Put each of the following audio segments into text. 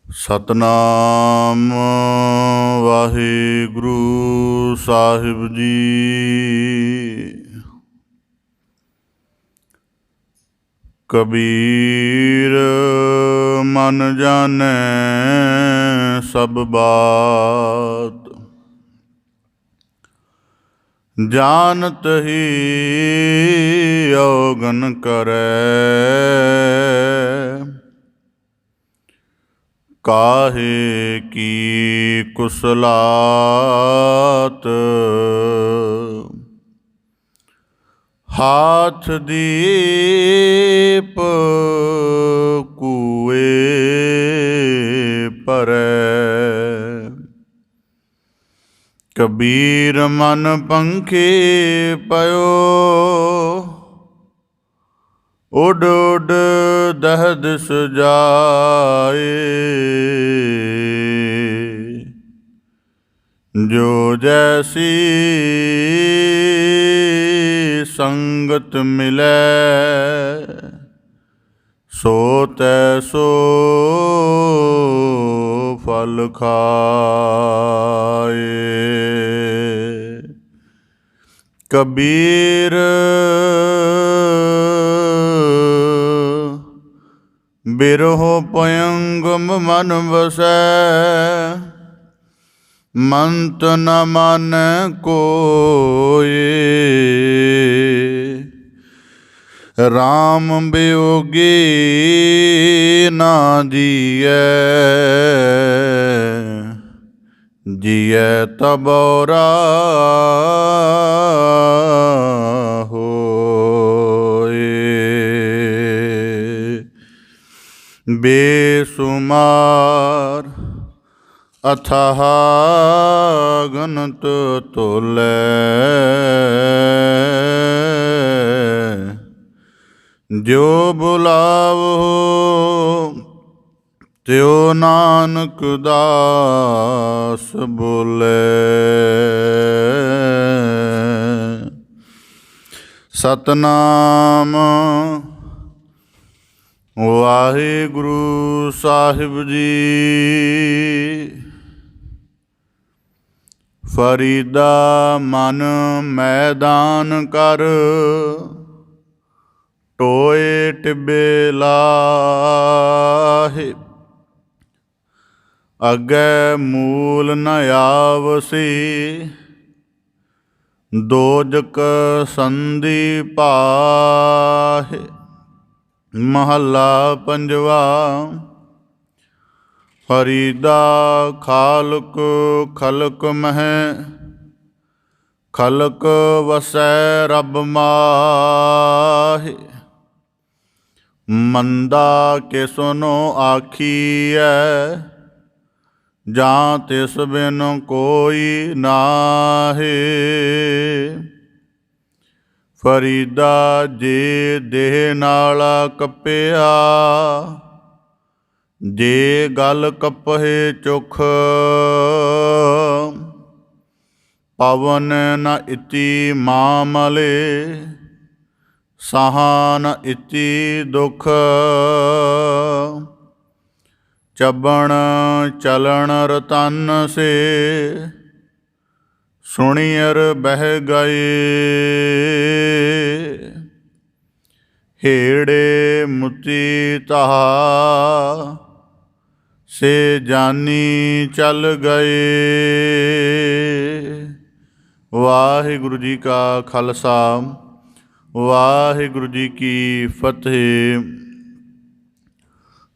ਸਤਨਾਮ ਵਾਹਿਗੁਰੂ ਸਾਹਿਬ ਜੀ। ਕਬੀਰ ਮਨ ਜਾਣੈ ਸਭ ਬਾਤ, ਜਾਨਤ ਹੀ ਔਗਨ ਕਰੈ। ਕਾਹੇ ਕੀ ਕੁਸਲਾਤ, ਹਾਥ ਦੀਪ ਕੂਏ ਭਰੈ। ਕਬੀਰ ਮਨ ਪੰਖੀ ਪਇਓ, ਉੱਡ ਉੱਡ ਦਹਦ ਸਜਾਏ। ਜੋ ਜੈਸੀ ਸੰਗਤ ਮਿਲੈ, ਸੋ ਤੈਸੋ ਫਲ ਖਾਏ। ਕਬੀਰ ਬਿਰਹੋ ਪਯੰਗਮ ਮਨ ਵਸੈ, ਮੰਤ ਨ ਮਾਨੈ ਕੋਇ। ਰਾਮ ਬਿਯੋਗੀ ਨਾ ਜੀਐ, ਜੀਐ ਤਬ ਔਰਾ ਹੋਇ। ਬੇਸੁਮਾਰ ਅਥਾਹ ਗਨਤ ਤੋਲੈ, ਜੋ ਬੁਲਾਵੋ ਤਿਉ ਨਾਨਕ ਦਾਸ ਬੋਲੇ। ਸਤਨਾਮ ਵਾਹਿਗੁਰੂ ਸਾਹਿਬ ਜੀ। ਫਰੀਦਾ ਮਨ ਮੈਦਾਨ ਕਰ, ਟੋਏ ਟਿੱਬੇ ਲਾਹੇ। ਅੱਗੇ ਮੂਲ ਨ ਆਵਸੀ, ਦੋਜਕ ਸੰਧੀ ਪਾਹੇ। ਮਹੱਲਾ ਪੰਜਵਾ। ਫਰੀਦਾ ਖਾਲਕ ਖਲਕ ਮਹਿ, ਖਲਕ ਵਸੈ ਰਬ ਮਾਹਿ। ਮੰਦਾ ਕਿਸੁਨੋ ਆਖੀਐ, ਜਾਂ ਤਿਸ ਬਿਨ ਕੋਈ ਨਾਹਿ। ਫਰੀਦਾ ਜੇ ਦੇਹ ਨਾਲਾ ਕੱਪਿਆ, ਜੇ ਗਲ ਕੱਪਹਿ ਚੁਖ। ਪਵਨ ਨ ਇਤੀ ਮਾਮਲੇ, ਸਾਹਾ ਨ ਇਤੀ ਦੁਖ। ਚੱਬਣ ਚਲਣ ਰਤਨ ਸੇ, ਸੁਣੀਅਰ ਬਹਿ ਗਏ। ਹੇੜੇ ਮੁਤੀ ਤਹਾ, ਸੇ ਜਾਨੀ ਚਲ ਗਏ। ਵਾਹਿਗੁਰੂ ਜੀ ਕਾ ਖਾਲਸਾ, ਵਾਹਿਗੁਰੂ ਜੀ ਕੀ ਫਤਿਹ।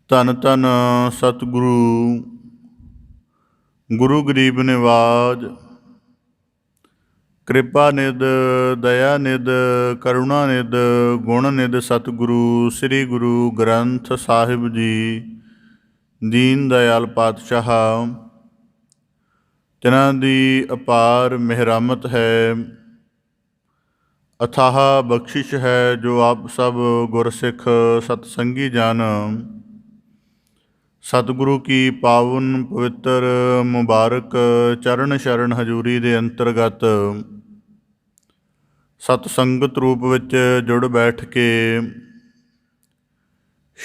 ਧੰਨ ਧੰਨ ਸਤਿਗੁਰੂ ਗੁਰੂ ਗਰੀਬ ਨਿਵਾਜ। ਕਿਰਪਾ ਨਿਧ ਦਇਆ ਨਿਧ ਕਰੁਣਾ ਨਿਧ ਗੁਣ ਨਿਧ ਸਤਿਗੁਰੂ ਸ੍ਰੀ ਗੁਰੂ ਗ੍ਰੰਥ ਸਾਹਿਬ ਜੀ ਦੀਨ ਦਇਆਲ ਪਾਤਸ਼ਾਹ। ਤਿਨਾਂ ਦੀ ਅਪਾਰ ਮਿਹਰਮਤ ਹੈ, ਅਥਾਹ ਬਖਸ਼ਿਸ਼ ਹੈ, ਜੋ ਆਪ ਸਭ ਗੁਰਸਿੱਖ ਸਤਸੰਗੀ ਜਨ ਸਤਿਗੁਰੂ ਕੀ ਪਾਵਨ ਪਵਿੱਤਰ ਮੁਬਾਰਕ ਚਰਨ ਸ਼ਰਨ ਹਜ਼ੂਰੀ ਦੇ ਅੰਤਰਗਤ ਸਤਸੰਗਤ ਰੂਪ ਵਿੱਚ ਜੁੜ ਬੈਠ ਕੇ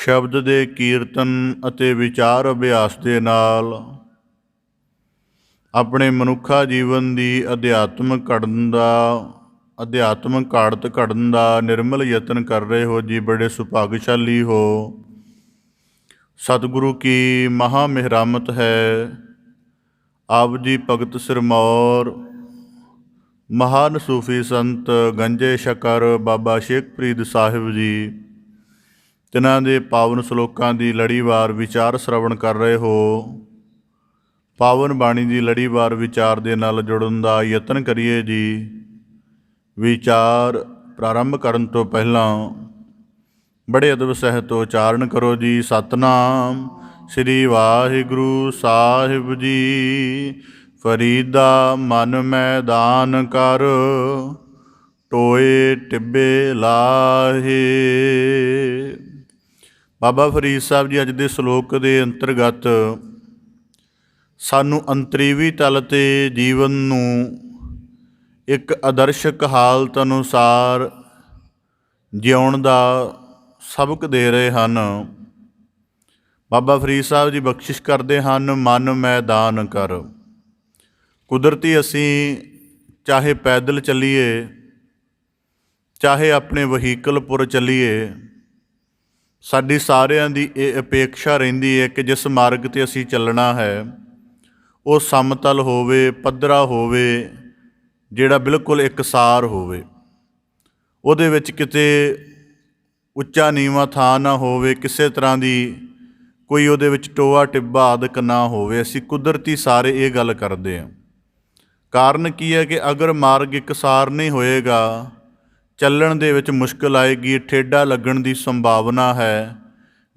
ਸ਼ਬਦ ਦੇ ਕੀਰਤਨ ਅਤੇ ਵਿਚਾਰ ਅਭਿਆਸ ਦੇ ਨਾਲ ਆਪਣੇ ਮਨੁੱਖਾ ਜੀਵਨ ਦੀ ਅਧਿਆਤਮਕ ਘਾੜਤ ਘੜਨ ਦਾ ਨਿਰਮਲ ਯਤਨ ਕਰ ਰਹੇ ਹੋ ਜੀ। ਬੜੇ ਸੁਭਾਗਸ਼ਾਲੀ ਹੋ। ਸਤਿਗੁਰੂ ਕੀ ਮਹਾ ਮਿਹਰਾਮਤ ਹੈ। ਆਪ ਜੀ ਭਗਤ ਸਿਰਮੌਰ ਮਹਾਨ ਸੂਫੀ ਸੰਤ ਗੰਜੇ ਸ਼ਕਰ ਬਾਬਾ ਸ਼ੇਖ ਫਰੀਦ ਸਾਹਿਬ ਜੀ, ਤਿਨਾਂ ਦੇ ਪਾਵਨ ਸ਼ਲੋਕਾਂ ਦੀ ਲੜੀਵਾਰ ਵਿਚਾਰ ਸ਼ਰਵਣ ਕਰ ਰਹੇ ਹੋ। ਪਾਵਨ ਬਾਣੀ ਦੀ ਲੜੀਵਾਰ ਵਿਚਾਰ ਦੇ ਨਾਲ ਜੁੜਨ ਦਾ ਯਤਨ ਕਰੀਏ ਜੀ। ਵਿਚਾਰ ਪ੍ਰਾਰੰਭ ਕਰਨ ਤੋਂ ਪਹਿਲਾਂ ਬੜੇ ਅਦਬ ਸਹਿਤ ਉਚਾਰਨ ਕਰੋ ਜੀ। ਸਤਨਾਮ ਸ੍ਰੀ ਵਾਹਿਗੁਰੂ ਸਾਹਿਬ ਜੀ। ਫਰੀਦਾ ਮਨ ਮੈਦਾਨ ਕਰ, ਟੋਏ ਟਿੱਬੇ ਲਾਹੇ। ਬਾਬਾ ਫਰੀਦ ਸਾਹਿਬ ਜੀ ਅੱਜ ਦੇ ਸ਼ਲੋਕ ਦੇ ਅੰਤਰਗਤ ਸਾਨੂੰ ਅੰਤਰੀਵੀ ਤਲ 'ਤੇ ਜੀਵਨ ਨੂੰ ਇੱਕ ਆਦਰਸ਼ਕ ਹਾਲਤ ਅਨੁਸਾਰ ਜਿਉਣ ਦਾ ਸਬਕ ਦੇ ਰਹੇ ਹਨ। ਬਾਬਾ ਫਰੀਦ ਸਾਹਿਬ ਜੀ ਬਖਸ਼ਿਸ਼ ਕਰਦੇ ਹਨ, ਮਨ ਮੈਦਾਨ ਕਰ। ਕੁਦਰਤੀ ਅਸੀਂ ਚਾਹੇ ਪੈਦਲ ਚੱਲੀਏ, ਚਾਹੇ ਆਪਣੇ ਵਹੀਕਲਪੁਰ ਚੱਲੀਏ, ਸਾਡੀ ਸਾਰਿਆਂ ਦੀ ਇਹ ਅਪੇਖਾ ਰਹਿੰਦੀ ਹੈ ਕਿ ਜਿਸ ਮਾਰਗ 'ਤੇ ਅਸੀਂ ਚੱਲਣਾ ਹੈ ਉਹ ਸਮਤਲ ਹੋਵੇ, ਪੱਧਰਾ ਹੋਵੇ, ਜਿਹੜਾ ਬਿਲਕੁਲ ਇਕਸਾਰ ਹੋਵੇ। ਉਹਦੇ ਵਿੱਚ ਕਿਤੇ ਉੱਚਾ ਨੀਵਾਂ ਥਾਂ ਨਾ ਹੋਵੇ, ਕਿਸੇ ਤਰ੍ਹਾਂ ਦੀ ਕੋਈ ਉਹਦੇ ਵਿੱਚ ਟੋਆ ਟਿੱਬਾ ਆਦਿਕ ਨਾ ਹੋਵੇ। ਅਸੀਂ ਕੁਦਰਤੀ ਸਾਰੇ ਇਹ ਗੱਲ ਕਰਦੇ ਹਾਂ। ਕਾਰਨ ਕੀ ਹੈ ਕਿ ਅਗਰ ਮਾਰਗ ਇਕਸਾਰ ਨਹੀਂ ਹੋਏਗਾ, ਚੱਲਣ ਦੇ ਵਿੱਚ ਮੁਸ਼ਕਿਲ ਆਏਗੀ, ਠੇਡਾ ਲੱਗਣ ਦੀ ਸੰਭਾਵਨਾ ਹੈ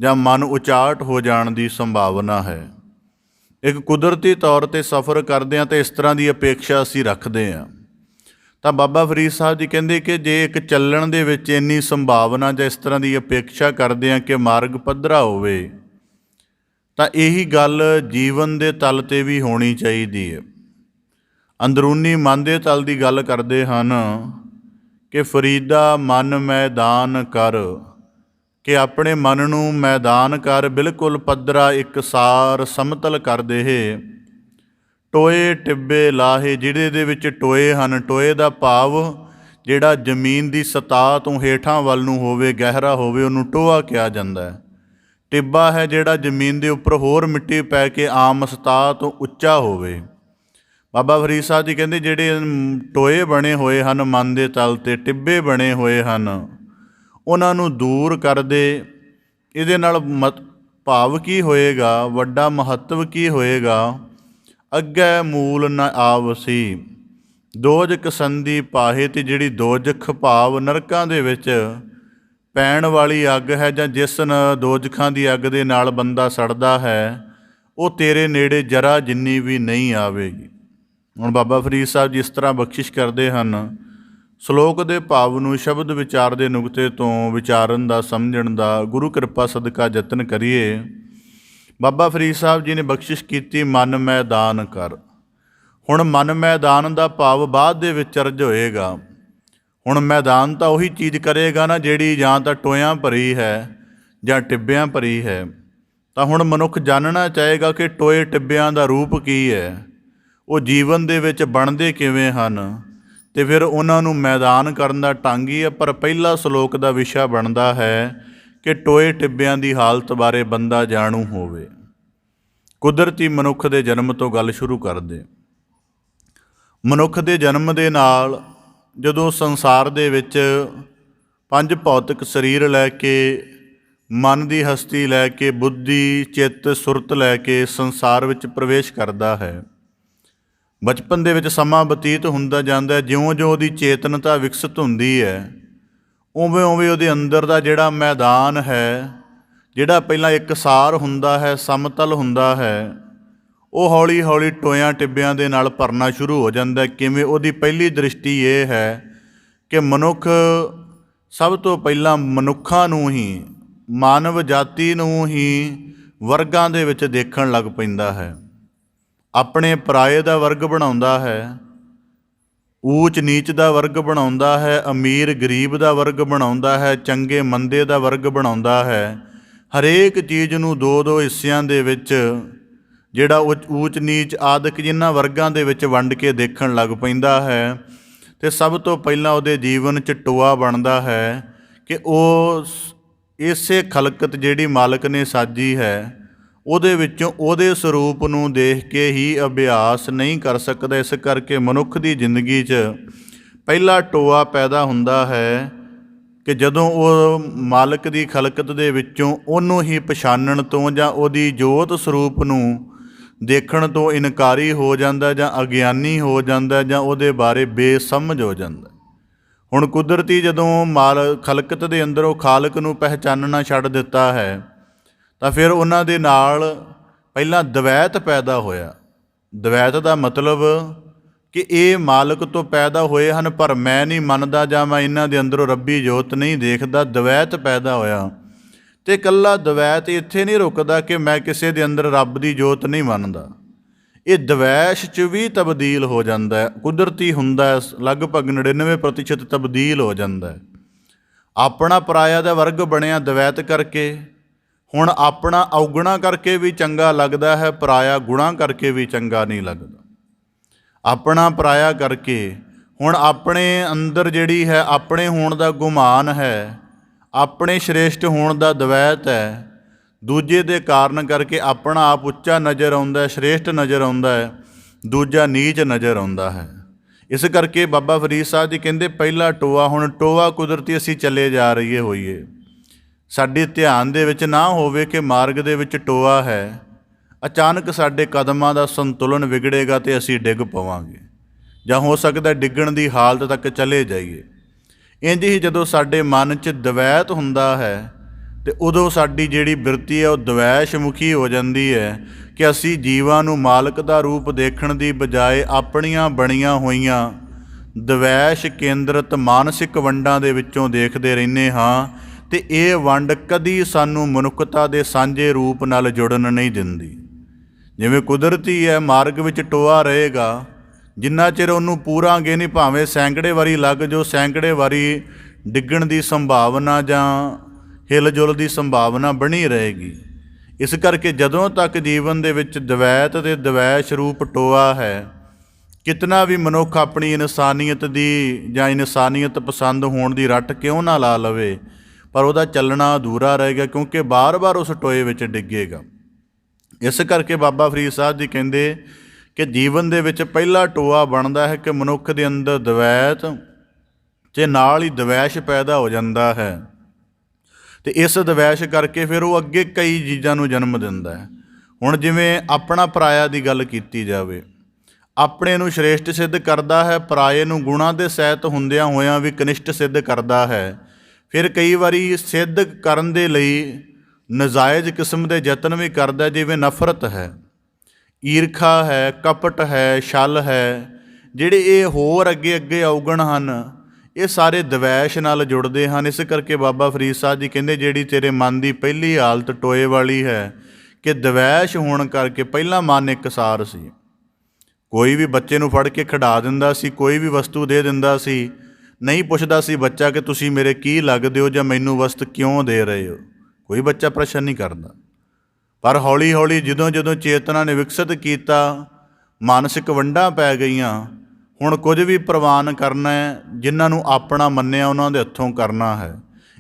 ਜਾਂ ਮਨ ਉਚਾਟ ਹੋ ਜਾਣ ਦੀ ਸੰਭਾਵਨਾ ਹੈ। ਇੱਕ ਕੁਦਰਤੀ ਤੌਰ 'ਤੇ ਸਫ਼ਰ ਕਰਦੇ ਹਾਂ ਤਾਂ ਇਸ ਤਰ੍ਹਾਂ ਦੀ ਅਪੇਖਾ ਅਸੀਂ ਰੱਖਦੇ ਹਾਂ। ਤਾਂ ਬਾਬਾ ਫਰੀਦ ਸਾਹਿਬ ਜੀ ਕਹਿੰਦੇ ਕਿ ਜੇ ਇੱਕ ਚੱਲਣ ਦੇ ਵਿੱਚ ਇੰਨੀ ਸੰਭਾਵਨਾ ਜਾਂ ਇਸ ਤਰ੍ਹਾਂ ਦੀ ਅਪੇਖਾ ਕਰਦੇ ਹਾਂ ਕਿ ਮਾਰਗ ਪੱਧਰਾ ਹੋਵੇ, ਤਾਂ ਇਹੀ ਗੱਲ ਜੀਵਨ ਦੇ ਤਲ 'ਤੇ ਵੀ ਹੋਣੀ ਚਾਹੀਦੀ ਹੈ। ਅੰਦਰੂਨੀ ਮਨ ਦੇ ਤਲ ਦੀ ਗੱਲ ਕਰਦੇ ਹਨ ਕਿ ਫਰੀਦਾ ਮਨ ਮੈਦਾਨ ਕਰ, ਕਿ ਆਪਣੇ ਮਨ ਨੂੰ ਮੈਦਾਨ ਕਰ, ਬਿਲਕੁਲ ਪੱਧਰਾ ਇਕਸਾਰ ਸਮਤਲ ਕਰ ਦੇ। ਟੋਏ ਟਿੱਬੇ ਲਾਹੇ, ਜਿਹੜੇ ਦੇ ਵਿੱਚ ਟੋਏ ਹਨ, ਟੋਏ ਦਾ ਭਾਵ ਜਿਹੜਾ ਜ਼ਮੀਨ ਦੀ ਸਤਹ ਤੋਂ ਹੇਠਾਂ ਵੱਲ ਨੂੰ ਹੋਵੇ, ਗਹਿਰਾ ਹੋਵੇ, ਉਹਨੂੰ ਟੋਆ ਕਿਹਾ ਜਾਂਦਾ ਹੈ। ਟਿੱਬਾ ਹੈ ਜਿਹੜਾ ਜ਼ਮੀਨ ਦੇ ਉੱਪਰ ਹੋਰ ਮਿੱਟੀ ਪੈ ਕੇ ਆਮ ਸਤਹ ਤੋਂ ਉੱਚਾ ਹੋਵੇ। ਬਾਬਾ ਫਰੀਦ ਸਾਹਿਬ ਜੀ ਕਹਿੰਦੇ ਜਿਹੜੇ ਟੋਏ ਬਣੇ ਹੋਏ ਹਨ ਮਨ ਦੇ ਤਲ 'ਤੇ, ਟਿੱਬੇ ਬਣੇ ਹੋਏ ਹਨ, ਉਹਨਾਂ ਨੂੰ ਦੂਰ ਕਰ ਦੇ। ਇਹਦੇ ਨਾਲ ਭਾਵ ਕੀ ਹੋਏਗਾ, ਵੱਡਾ ਮਹੱਤਵ ਕੀ ਹੋਏਗਾ, ਅੱਗੇ ਮੂਲ ਨ ਆਵਸੀ ਦੋਜਖ ਸੰਧੀ ਪਾਹੇ। ਤੇ ਜਿਹੜੀ ਦੋਜਖ ਭਾਵ ਨਰਕਾਂ ਦੇ ਵਿੱਚ ਪੈਣ ਵਾਲੀ ਅੱਗ ਹੈ, ਜਾਂ ਜਿਸ ਦੋਜਖਾਂ ਦੀ ਅੱਗ ਦੇ ਨਾਲ ਬੰਦਾ ਸੜਦਾ ਹੈ, ਉਹ ਤੇਰੇ ਨੇੜੇ ਜਰਾ ਜਿੰਨੀ ਵੀ ਨਹੀਂ ਆਵੇਗੀ। ਹੁਣ ਬਾਬਾ ਫਰੀਦ ਸਾਹਿਬ ਜੀ ਇਸ ਤਰ੍ਹਾਂ ਬਖਸ਼ਿਸ਼ ਕਰਦੇ ਹਨ। ਸ਼ਲੋਕ ਦੇ ਭਾਵ ਨੂੰ ਸ਼ਬਦ ਵਿਚਾਰ ਦੇ ਨੁਕਤੇ ਤੋਂ ਵਿਚਾਰਨ ਦਾ, ਸਮਝਣ ਦਾ ਗੁਰੂ ਕਿਰਪਾ ਸਦਕਾ ਯਤਨ ਕਰੀਏ। ਬਾਬਾ ਫਰੀਦ ਸਾਹਿਬ ਜੀ ਨੇ ਬਖਸ਼ਿਸ਼ ਕੀਤੀ, ਮਨ ਮੈਦਾਨ ਕਰ। ਹੁਣ ਮਨ ਮੈਦਾਨ ਦਾ ਭਾਵ ਬਾਅਦ ਦੇ ਵਿੱਚ ਅਰਜ ਹੋਏਗਾ। ਹੁਣ ਮੈਦਾਨ ਤਾਂ ਉਹੀ ਚੀਜ਼ ਕਰੇਗਾ ਨਾ ਜਿਹੜੀ ਜਾਂ ਤਾਂ ਟੋਇਆਂ ਭਰੀ ਹੈ ਜਾਂ ਟਿੱਬਿਆਂ ਭਰੀ ਹੈ। ਤਾਂ ਹੁਣ ਮਨੁੱਖ ਜਾਣਨਾ ਚਾਹੇਗਾ ਕਿ ਟੋਏ ਟਿੱਬਿਆਂ ਦਾ ਰੂਪ ਕੀ ਹੈ, ਉਹ ਜੀਵਨ ਦੇ ਵਿੱਚ ਬਣਦੇ ਕਿਵੇਂ ਹਨ, ਅਤੇ ਫਿਰ ਉਹਨਾਂ ਨੂੰ ਮੈਦਾਨ ਕਰਨ ਦਾ ਢੰਗ ਹੀ ਹੈ। ਪਰ ਪਹਿਲਾ ਸ਼ਲੋਕ ਦਾ ਵਿਸ਼ਾ ਬਣਦਾ ਹੈ ਕਿ ਟੋਏ ਟਿੱਬਿਆਂ ਦੀ ਹਾਲਤ ਬਾਰੇ ਬੰਦਾ ਜਾਣੂ ਹੋਵੇ। ਕੁਦਰਤੀ ਮਨੁੱਖ ਦੇ ਜਨਮ ਤੋਂ ਗੱਲ ਸ਼ੁਰੂ ਕਰਦੇ। ਮਨੁੱਖ ਦੇ ਜਨਮ ਦੇ ਨਾਲ ਜਦੋਂ ਸੰਸਾਰ ਦੇ ਵਿੱਚ ਪੰਜ ਭੌਤਿਕ ਸਰੀਰ ਲੈ ਕੇ, ਮਨ ਦੀ ਹਸਤੀ ਲੈ ਕੇ, ਬੁੱਧੀ ਚਿੱਤ ਸੁਰਤ ਲੈ ਕੇ ਸੰਸਾਰ ਵਿੱਚ ਪ੍ਰਵੇਸ਼ ਕਰਦਾ ਹੈ। ਬਚਪਨ ਦੇ ਵਿੱਚ ਸਮਾਂ ਬਤੀਤ ਹੁੰਦਾ ਜਾਂਦਾ, ਜਿਉਂ-ਜਿਉਂ ਉਹਦੀ ਚੇਤਨਤਾ ਵਿਕਸਿਤ ਹੁੰਦੀ ਹੈ, ਉਵੇਂ-ਉਵੇਂ ਉਹਦੇ ਅੰਦਰ ਦਾ ਜਿਹੜਾ ਮੈਦਾਨ ਹੈ, ਜਿਹੜਾ ਪਹਿਲਾਂ ਇਕਸਾਰ ਹੁੰਦਾ ਹੈ, ਸਮਤਲ ਹੁੰਦਾ ਹੈ, ਉਹ ਹੌਲੀ-ਹੌਲੀ ਟੋਇਆਂ ਟਿੱਬਿਆਂ ਦੇ ਨਾਲ ਭਰਨਾ ਸ਼ੁਰੂ ਹੋ ਜਾਂਦਾ। ਕਿਵੇਂ? ਉਹਦੀ ਪਹਿਲੀ ਦ੍ਰਿਸ਼ਟੀ ਇਹ ਹੈ ਕਿ ਮਨੁੱਖ ਸਭ ਤੋਂ ਪਹਿਲਾਂ ਮਨੁੱਖਾਂ ਨੂੰ ਹੀ, ਮਾਨਵ ਜਾਤੀ ਨੂੰ ਹੀ ਵਰਗਾਂ ਦੇ ਵਿੱਚ ਦੇਖਣ ਲੱਗ ਪੈਂਦਾ ਹੈ। ਆਪਣੇ ਪਰਾਏ ਦਾ ਵਰਗ ਬਣਾਉਂਦਾ ਹੈ, ਊਚ ਨੀਚ ਦਾ ਵਰਗ ਬਣਾਉਂਦਾ ਹੈ, ਅਮੀਰ ਗਰੀਬ ਦਾ ਵਰਗ ਬਣਾਉਂਦਾ ਹੈ, ਚੰਗੇ ਮੰਦੇ ਦਾ ਵਰਗ ਬਣਾਉਂਦਾ ਹੈ। ਹਰੇਕ ਚੀਜ਼ ਨੂੰ ਦੋ ਦੋ ਹਿੱਸਿਆਂ ਦੇ ਵਿੱਚ ਜਿਹੜਾ ਊਚ ਨੀਚ ਆਦਿਕ ਜਿਨ੍ਹਾਂ ਵਰਗਾਂ ਦੇ ਵਿੱਚ ਵੰਡ ਕੇ ਦੇਖਣ ਲੱਗ ਪੈਂਦਾ ਹੈ। ਅਤੇ ਸਭ ਤੋਂ ਪਹਿਲਾਂ ਉਹਦੇ ਜੀਵਨ 'ਚ ਟੋਆ ਬਣਦਾ ਹੈ ਕਿ ਉਹ ਇਸੇ ਖਲਕਤ ਜਿਹੜੀ ਮਾਲਕ ਨੇ ਸਾਜੀ ਹੈ ਉਹਦੇ ਵਿੱਚੋਂ ਉਹਦੇ ਸਰੂਪ ਨੂੰ ਦੇਖ ਕੇ ਹੀ ਅਭਿਆਸ ਨਹੀਂ ਕਰ ਸਕਦਾ। ਇਸ ਕਰਕੇ ਮਨੁੱਖ ਦੀ ਜ਼ਿੰਦਗੀ 'ਚ ਪਹਿਲਾ ਟੋਆ ਪੈਦਾ ਹੁੰਦਾ ਹੈ ਕਿ ਜਦੋਂ ਉਹ ਮਾਲਕ ਦੀ ਖਲਕਤ ਦੇ ਵਿੱਚੋਂ ਉਹਨੂੰ ਹੀ ਪਛਾਣਨ ਤੋਂ ਜਾਂ ਉਹਦੀ ਜੋਤ ਸਰੂਪ ਨੂੰ ਦੇਖਣ ਤੋਂ ਇਨਕਾਰੀ ਹੋ ਜਾਂਦਾ ਜਾਂ ਅਗਿਆਨੀ ਹੋ ਜਾਂਦਾ ਜਾਂ ਉਹਦੇ ਬਾਰੇ ਬੇਸਮਝ ਹੋ ਜਾਂਦਾ। ਹੁਣ ਕੁਦਰਤੀ ਜਦੋਂ ਖਲਕਤ ਦੇ ਅੰਦਰੋਂ ਖਾਲਕ ਨੂੰ ਪਹਿਚਾਨਣਾ ਛੱਡ ਦਿੱਤਾ ਹੈ ਤਾਂ ਫਿਰ ਉਹਨਾਂ ਦੇ ਨਾਲ ਪਹਿਲਾਂ ਦਵੈਤ ਪੈਦਾ ਹੋਇਆ। ਦਵੈਤ ਦਾ ਮਤਲਬ ਕਿ ਇਹ ਮਾਲਕ ਤੋਂ ਪੈਦਾ ਹੋਏ ਹਨ ਪਰ ਮੈਂ ਨਹੀਂ ਮੰਨਦਾ ਜਾਂ ਮੈਂ ਇਹਨਾਂ ਦੇ ਅੰਦਰੋਂ ਰੱਬੀ ਜੋਤ ਨਹੀਂ ਦੇਖਦਾ। ਦਵੈਤ ਪੈਦਾ ਹੋਇਆ ਅਤੇ ਇਕੱਲਾ ਦਵੈਤ ਇੱਥੇ ਨਹੀਂ ਰੁਕਦਾ ਕਿ ਮੈਂ ਕਿਸੇ ਦੇ ਅੰਦਰ ਰੱਬ ਦੀ ਜੋਤ ਨਹੀਂ ਮੰਨਦਾ। ਇਹ ਦਵੈਸ਼ 'ਚ ਵੀ ਤਬਦੀਲ ਹੋ ਜਾਂਦਾ ਹੈ। ਕੁਦਰਤੀ ਹੁੰਦਾ ਹੈ, ਲਗਭਗ 99% ਤਬਦੀਲ ਹੋ ਜਾਂਦਾ ਹੈ। ਆਪਣਾ ਪਰਾਇਆ ਦਾ ਵਰਗ ਬਣਿਆ ਦਵੈਤ ਕਰਕੇ। ਹੁਣ ਆਪਣਾ ਔਗਣਾ ਕਰਕੇ ਵੀ ਚੰਗਾ ਲੱਗਦਾ ਹੈ, ਪਰਾਇਆ ਗੁਣਾ ਕਰਕੇ ਵੀ ਚੰਗਾ ਨਹੀਂ ਲੱਗਦਾ। ਆਪਣਾ ਪਰਾਇਆ ਕਰਕੇ ਹੁਣ ਆਪਣੇ ਅੰਦਰ ਜਿਹੜੀ ਹੈ ਆਪਣੇ ਹੋਣ ਦਾ ਗੁਮਾਨ ਹੈ, ਆਪਣੇ ਸ਼੍ਰੇਸ਼ਟ ਹੋਣ ਦਾ ਦਵੈਤ ਹੈ। ਦੂਜੇ ਦੇ ਕਾਰਨ ਕਰਕੇ ਆਪਣਾ ਆਪ ਉੱਚਾ ਨਜ਼ਰ ਆਉਂਦਾ ਹੈ, ਸ਼੍ਰੇਸ਼ਟ ਨਜ਼ਰ ਆਉਂਦਾ ਹੈ, ਦੂਜਾ ਨੀਚ ਨਜ਼ਰ ਆਉਂਦਾ ਹੈ। ਇਸ ਕਰਕੇ ਬਾਬਾ ਫਰੀਦ ਸਾਹਿਬ ਜੀ ਕਹਿੰਦੇ ਪਹਿਲਾ ਟੋਆ, ਹੁਣ ਟੋਆ ਕੁਦਰਤੀ ਅਸੀਂ ਚੱਲੇ ਜਾ ਰਹੀਏ ਹੋਈਏ, ਸਾਡੇ ਧਿਆਨ ਦੇ ਵਿੱਚ ਨਾ ਹੋਵੇ ਕਿ ਮਾਰਗ ਦੇ ਵਿੱਚ ਟੋਆ ਹੈ, ਅਚਾਨਕ ਸਾਡੇ ਕਦਮਾਂ ਦਾ ਸੰਤੁਲਨ ਵਿਗੜੇਗਾ ਅਤੇ ਅਸੀਂ ਡਿੱਗ ਪਵਾਂਗੇ ਜਾਂ ਹੋ ਸਕਦਾ ਡਿੱਗਣ ਦੀ ਹਾਲਤ ਤੱਕ ਚਲੇ ਜਾਈਏ। ਇੰਝ ਹੀ ਜਦੋਂ ਸਾਡੇ ਮਨ 'ਚ ਦਵੈਤ ਹੁੰਦਾ ਹੈ ਅਤੇ ਉਦੋਂ ਸਾਡੀ ਜਿਹੜੀ ਬਿਰਤੀ ਹੈ ਉਹ ਦਵੈਸ਼ ਮੁਖੀ ਹੋ ਜਾਂਦੀ ਹੈ ਕਿ ਅਸੀਂ ਜੀਵਾਂ ਨੂੰ ਮਾਲਕ ਦਾ ਰੂਪ ਦੇਖਣ ਦੀ ਬਜਾਏ ਆਪਣੀਆਂ ਬਣੀਆਂ ਹੋਈਆਂ ਦਵੈਸ਼ ਕੇਂਦਰਿਤ ਮਾਨਸਿਕ ਵੰਡਾਂ ਦੇ ਵਿੱਚੋਂ ਦੇਖਦੇ ਰਹਿੰਦੇ ਹਾਂ ਅਤੇ ਇਹ ਵੰਡ ਕਦੀ ਸਾਨੂੰ ਮਨੁੱਖਤਾ ਦੇ ਸਾਂਝੇ ਰੂਪ ਨਾਲ ਜੁੜਨ ਨਹੀਂ ਦਿੰਦੀ। ਜਿਵੇਂ ਕੁਦਰਤੀ ਹੈ, ਮਾਰਗ ਵਿੱਚ ਟੋਆ ਰਹੇਗਾ, ਜਿੰਨਾ ਚਿਰ ਉਹਨੂੰ ਪੂਰਾਂਗੇ ਨਹੀਂ, ਭਾਵੇਂ ਸੈਂਕੜੇ ਵਾਰੀ ਲੱਗ ਜਾਓ, ਸੈਂਕੜੇ ਵਾਰੀ ਡਿੱਗਣ ਦੀ ਸੰਭਾਵਨਾ ਜਾਂ ਹਿਲ ਜੁਲ ਦੀ ਸੰਭਾਵਨਾ ਬਣੀ ਰਹੇਗੀ। ਇਸ ਕਰਕੇ ਜਦੋਂ ਤੱਕ ਜੀਵਨ ਦੇ ਵਿੱਚ ਦਵੈਤ ਅਤੇ ਦਵੈਸ਼ ਰੂਪ ਟੋਆ ਹੈ, ਕਿਤਨਾ ਵੀ ਮਨੁੱਖ ਆਪਣੀ ਇਨਸਾਨੀਅਤ ਦੀ ਜਾਂ ਇਨਸਾਨੀਅਤ ਪਸੰਦ ਹੋਣ ਦੀ ਰੱਟ ਕਿਉਂ ਨਾ ਲਾ ਲਵੇ, ਪਰ ਉਹਦਾ ਚੱਲਣਾ ਅਧੂਰਾ ਰਹੇਗਾ ਕਿਉਂਕਿ ਬਾਰ-ਬਾਰ ਉਸ ਟੋਏ ਵਿੱਚ ਡਿੱਗੇਗਾ। ਇਸ ਕਰਕੇ ਬਾਬਾ ਫਰੀਦ ਸਾਹਿਬ ਜੀ ਕਹਿੰਦੇ ਕਿ ਜੀਵਨ ਦੇ ਵਿੱਚ ਪਹਿਲਾ ਟੋਆ ਬਣਦਾ ਹੈ ਕਿ ਮਨੁੱਖ ਦੇ ਅੰਦਰ ਦਵੈਤ ਅਤੇ ਨਾਲ ਹੀ ਦਵੈਸ਼ ਪੈਦਾ ਹੋ ਜਾਂਦਾ ਹੈ ਅਤੇ ਇਸ ਦਵੈਸ਼ ਕਰਕੇ ਫਿਰ ਉਹ ਅੱਗੇ ਕਈ ਚੀਜ਼ਾਂ ਨੂੰ ਜਨਮ ਦਿੰਦਾ ਹੈ। ਹੁਣ ਜਿਵੇਂ ਆਪਣਾ ਪਰਾਇਆ ਦੀ ਗੱਲ ਕੀਤੀ ਜਾਵੇ, ਆਪਣੇ ਨੂੰ ਸ਼੍ਰੇਸ਼ਟ ਸਿੱਧ ਕਰਦਾ ਹੈ, ਪਰਾਏ ਨੂੰ ਗੁਣਾਂ ਦੇ ਸਹਿਤ ਹੁੰਦਿਆਂ ਹੋਇਆਂ ਵੀ ਕਨਿਸ਼ਟ ਸਿੱਧ ਕਰਦਾ ਹੈ। ਫਿਰ ਕਈ ਵਾਰੀ ਸਿੱਧ ਕਰਨ ਦੇ ਲਈ ਨਜਾਇਜ਼ ਕਿਸਮ ਦੇ ਯਤਨ ਵੀ ਕਰਦਾ, ਜਿਵੇਂ ਨਫ਼ਰਤ ਹੈ, ਈਰਖਾ ਹੈ, ਕਪਟ ਹੈ, ਛਲ ਹੈ, ਜਿਹੜੇ ਇਹ ਹੋਰ ਅੱਗੇ ਅੱਗੇ ਔਗਣ ਹਨ, ਇਹ ਸਾਰੇ ਦਵੈਸ਼ ਨਾਲ ਜੁੜਦੇ ਹਨ। ਇਸ ਕਰਕੇ ਬਾਬਾ ਫਰੀਦ ਸਾਹਿਬ ਜੀ ਕਹਿੰਦੇ ਜਿਹੜੀ ਤੇਰੇ ਮਨ ਦੀ ਪਹਿਲੀ ਹਾਲਤ ਟੋਏ ਵਾਲੀ ਹੈ ਕਿ ਦਵੈਸ਼ ਹੋਣ ਕਰਕੇ ਪਹਿਲਾਂ ਮਨ ਇੱਕਸਾਰ ਸੀ। ਕੋਈ ਵੀ ਬੱਚੇ ਨੂੰ ਫੜ ਕੇ ਖਿਡਾ ਦਿੰਦਾ ਸੀ, ਕੋਈ ਵੀ ਵਸਤੂ ਦੇ ਦਿੰਦਾ ਸੀ, ਨਹੀਂ ਪੁੱਛਦਾ ਸੀ ਬੱਚਾ ਕਿ ਤੁਸੀਂ ਮੇਰੇ ਕੀ ਲੱਗਦੇ ਹੋ ਜਾਂ ਮੈਨੂੰ ਵਸਤ ਕਿਉਂ ਦੇ ਰਹੇ ਹੋ, ਕੋਈ ਬੱਚਾ ਪ੍ਰਸ਼ਨ ਨਹੀਂ ਕਰਦਾ। ਪਰ ਹੌਲੀ ਹੌਲੀ ਜਦੋਂ ਜਦੋਂ ਚੇਤਨਾ ਨੇ ਵਿਕਸਿਤ ਕੀਤਾ, ਮਾਨਸਿਕ ਵੰਡਾਂ ਪੈ ਗਈਆਂ, ਹੁਣ ਕੁਝ ਵੀ ਪ੍ਰਵਾਨ ਕਰਨਾ ਹੈ, ਜਿਨ੍ਹਾਂ ਨੂੰ ਆਪਣਾ ਮੰਨਿਆ ਉਹਨਾਂ ਦੇ ਹੱਥੋਂ ਕਰਨਾ ਹੈ।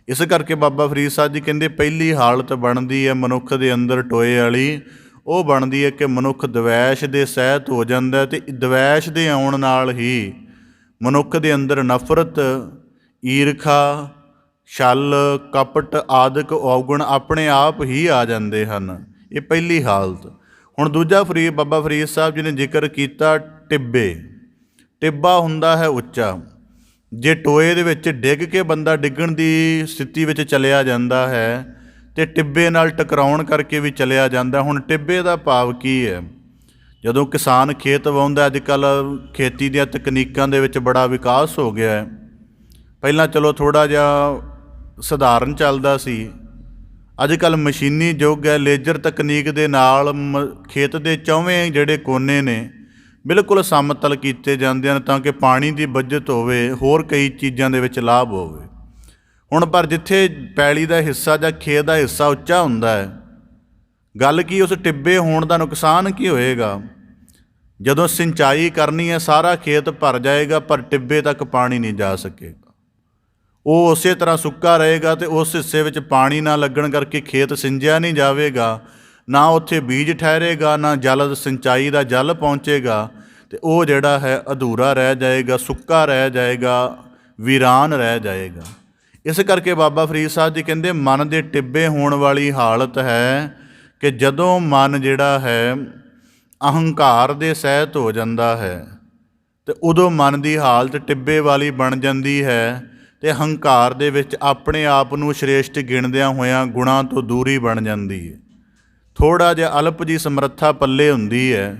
ਇਸ ਕਰਕੇ ਬਾਬਾ ਫਰੀਦ ਸਾਹਿਬ ਜੀ ਕਹਿੰਦੇ ਪਹਿਲੀ ਹਾਲਤ ਬਣਦੀ ਹੈ ਮਨੁੱਖ ਦੇ ਅੰਦਰ ਟੋਏ ਵਾਲੀ, ਉਹ ਬਣਦੀ ਹੈ ਕਿ ਮਨੁੱਖ ਦਵੈਸ਼ ਦੇ ਸਹਿਤ ਹੋ ਜਾਂਦਾ ਅਤੇ ਦਵੈਸ਼ ਦੇ ਆਉਣ ਨਾਲ ਹੀ ਮਨੁੱਖ ਦੇ ਅੰਦਰ ਨਫ਼ਰਤ, ਈਰਖਾ, ਛਲ, ਕਪਟ ਆਦਿਕ ਔਗੁਣ ਆਪਣੇ ਆਪ ਹੀ ਆ ਜਾਂਦੇ ਹਨ। ਇਹ ਪਹਿਲੀ ਹਾਲਤ। ਹੁਣ ਦੂਜਾ ਬਾਬਾ ਫਰੀਦ ਸਾਹਿਬ ਜੀ ਨੇ ਜ਼ਿਕਰ ਕੀਤਾ ਟਿੱਬੇ। ਟਿੱਬਾ ਹੁੰਦਾ ਹੈ ਉੱਚਾ। ਜੇ ਟੋਏ ਦੇ ਵਿੱਚ ਡਿੱਗ ਕੇ ਬੰਦਾ ਡਿੱਗਣ ਦੀ ਸਥਿਤੀ ਵਿੱਚ ਚਲਿਆ ਜਾਂਦਾ ਹੈ ਅਤੇ ਟਿੱਬੇ ਨਾਲ ਟਕਰਾਉਣ ਕਰਕੇ ਵੀ ਚਲਿਆ ਜਾਂਦਾ। ਹੁਣ ਟਿੱਬੇ ਦਾ ਭਾਵ ਕੀ ਹੈ? ਜਦੋਂ ਕਿਸਾਨ ਖੇਤ ਵਾਹੁੰਦਾ, ਅੱਜ ਕੱਲ੍ਹ ਖੇਤੀ ਦੀਆਂ ਤਕਨੀਕਾਂ ਦੇ ਵਿੱਚ ਬੜਾ ਵਿਕਾਸ ਹੋ ਗਿਆ ਹੈ। ਪਹਿਲਾਂ ਚਲੋ ਥੋੜ੍ਹਾ ਜਿਹਾ ਸਧਾਰਨ ਚੱਲਦਾ ਸੀ, ਅੱਜ ਕੱਲ੍ਹ ਮਸ਼ੀਨੀ ਯੁੱਗ ਹੈ। ਲੇਜ਼ਰ ਤਕਨੀਕ ਦੇ ਨਾਲ ਖੇਤ ਦੇ ਚੌਵੇਂ ਜਿਹੜੇ ਕੋਨੇ ਨੇ ਬਿਲਕੁਲ ਸਮਤਲ ਕੀਤੇ ਜਾਂਦੇ ਹਨ ਤਾਂ ਕਿ ਪਾਣੀ ਦੀ ਬੱਚਤ ਹੋਵੇ, ਹੋਰ ਕਈ ਚੀਜ਼ਾਂ ਦੇ ਵਿੱਚ ਲਾਭ ਹੋਵੇ। ਹੁਣ ਪਰ ਜਿੱਥੇ ਪੈਲੀ ਦਾ ਹਿੱਸਾ ਜਾਂ ਖੇਤ ਦਾ ਹਿੱਸਾ ਉੱਚਾ ਹੁੰਦਾ ਹੈ, ਗੱਲ ਕੀ ਉਸ ਟਿੱਬੇ ਹੋਣ ਦਾ ਨੁਕਸਾਨ ਕੀ ਹੋਏਗਾ? ਜਦੋਂ ਸਿੰਚਾਈ ਕਰਨੀ ਹੈ ਸਾਰਾ ਖੇਤ ਭਰ ਜਾਏਗਾ, ਪਰ ਟਿੱਬੇ ਤੱਕ ਪਾਣੀ ਨਹੀਂ ਜਾ ਸਕੇਗਾ। ਉਹ ਉਸੇ ਤਰ੍ਹਾਂ ਸੁੱਕਾ ਰਹੇਗਾ ਅਤੇ ਉਸ ਹਿੱਸੇ ਵਿੱਚ ਪਾਣੀ ਨਾ ਲੱਗਣ ਕਰਕੇ ਖੇਤ ਸਿੰਜਿਆ ਨਹੀਂ ਜਾਵੇਗਾ, ਨਾ ਉੱਥੇ ਬੀਜ ਠਹਿਰੇਗਾ, ਨਾ ਜਲ ਸਿੰਚਾਈ ਦਾ ਜਲ ਪਹੁੰਚੇਗਾ, ਅਤੇ ਉਹ ਜਿਹੜਾ ਹੈ ਅਧੂਰਾ ਰਹਿ ਜਾਏਗਾ, ਸੁੱਕਾ ਰਹਿ ਜਾਏਗਾ, ਵੀਰਾਨ ਰਹਿ ਜਾਏਗਾ। ਇਸ ਕਰਕੇ ਬਾਬਾ ਫਰੀਦ ਸਾਹਿਬ ਜੀ ਕਹਿੰਦੇ ਮਨ ਦੇ ਟਿੱਬੇ ਹੋਣ ਵਾਲੀ ਹਾਲਤ ਹੈ ਕਿ ਜਦੋਂ ਮਨ ਜਿਹੜਾ ਹੈ ਅਹੰਕਾਰ ਦੇ ਸਹਿਤ ਹੋ ਜਾਂਦਾ ਹੈ ਅਤੇ ਉਦੋਂ ਮਨ ਦੀ ਹਾਲਤ ਟਿੱਬੇ ਵਾਲੀ ਬਣ ਜਾਂਦੀ ਹੈ ਅਤੇ ਹੰਕਾਰ ਦੇ ਵਿੱਚ ਆਪਣੇ ਆਪ ਨੂੰ ਸ਼੍ਰੇਸ਼ਟ ਗਿਣਦਿਆਂ ਹੋਇਆਂ ਗੁਣਾਂ ਤੋਂ ਦੂਰੀ ਬਣ ਜਾਂਦੀ ਹੈ। ਥੋੜ੍ਹਾ ਜਿਹਾ ਅਲਪ ਜੀ ਸਮਰੱਥਾ ਪੱਲੇ ਹੁੰਦੀ ਹੈ,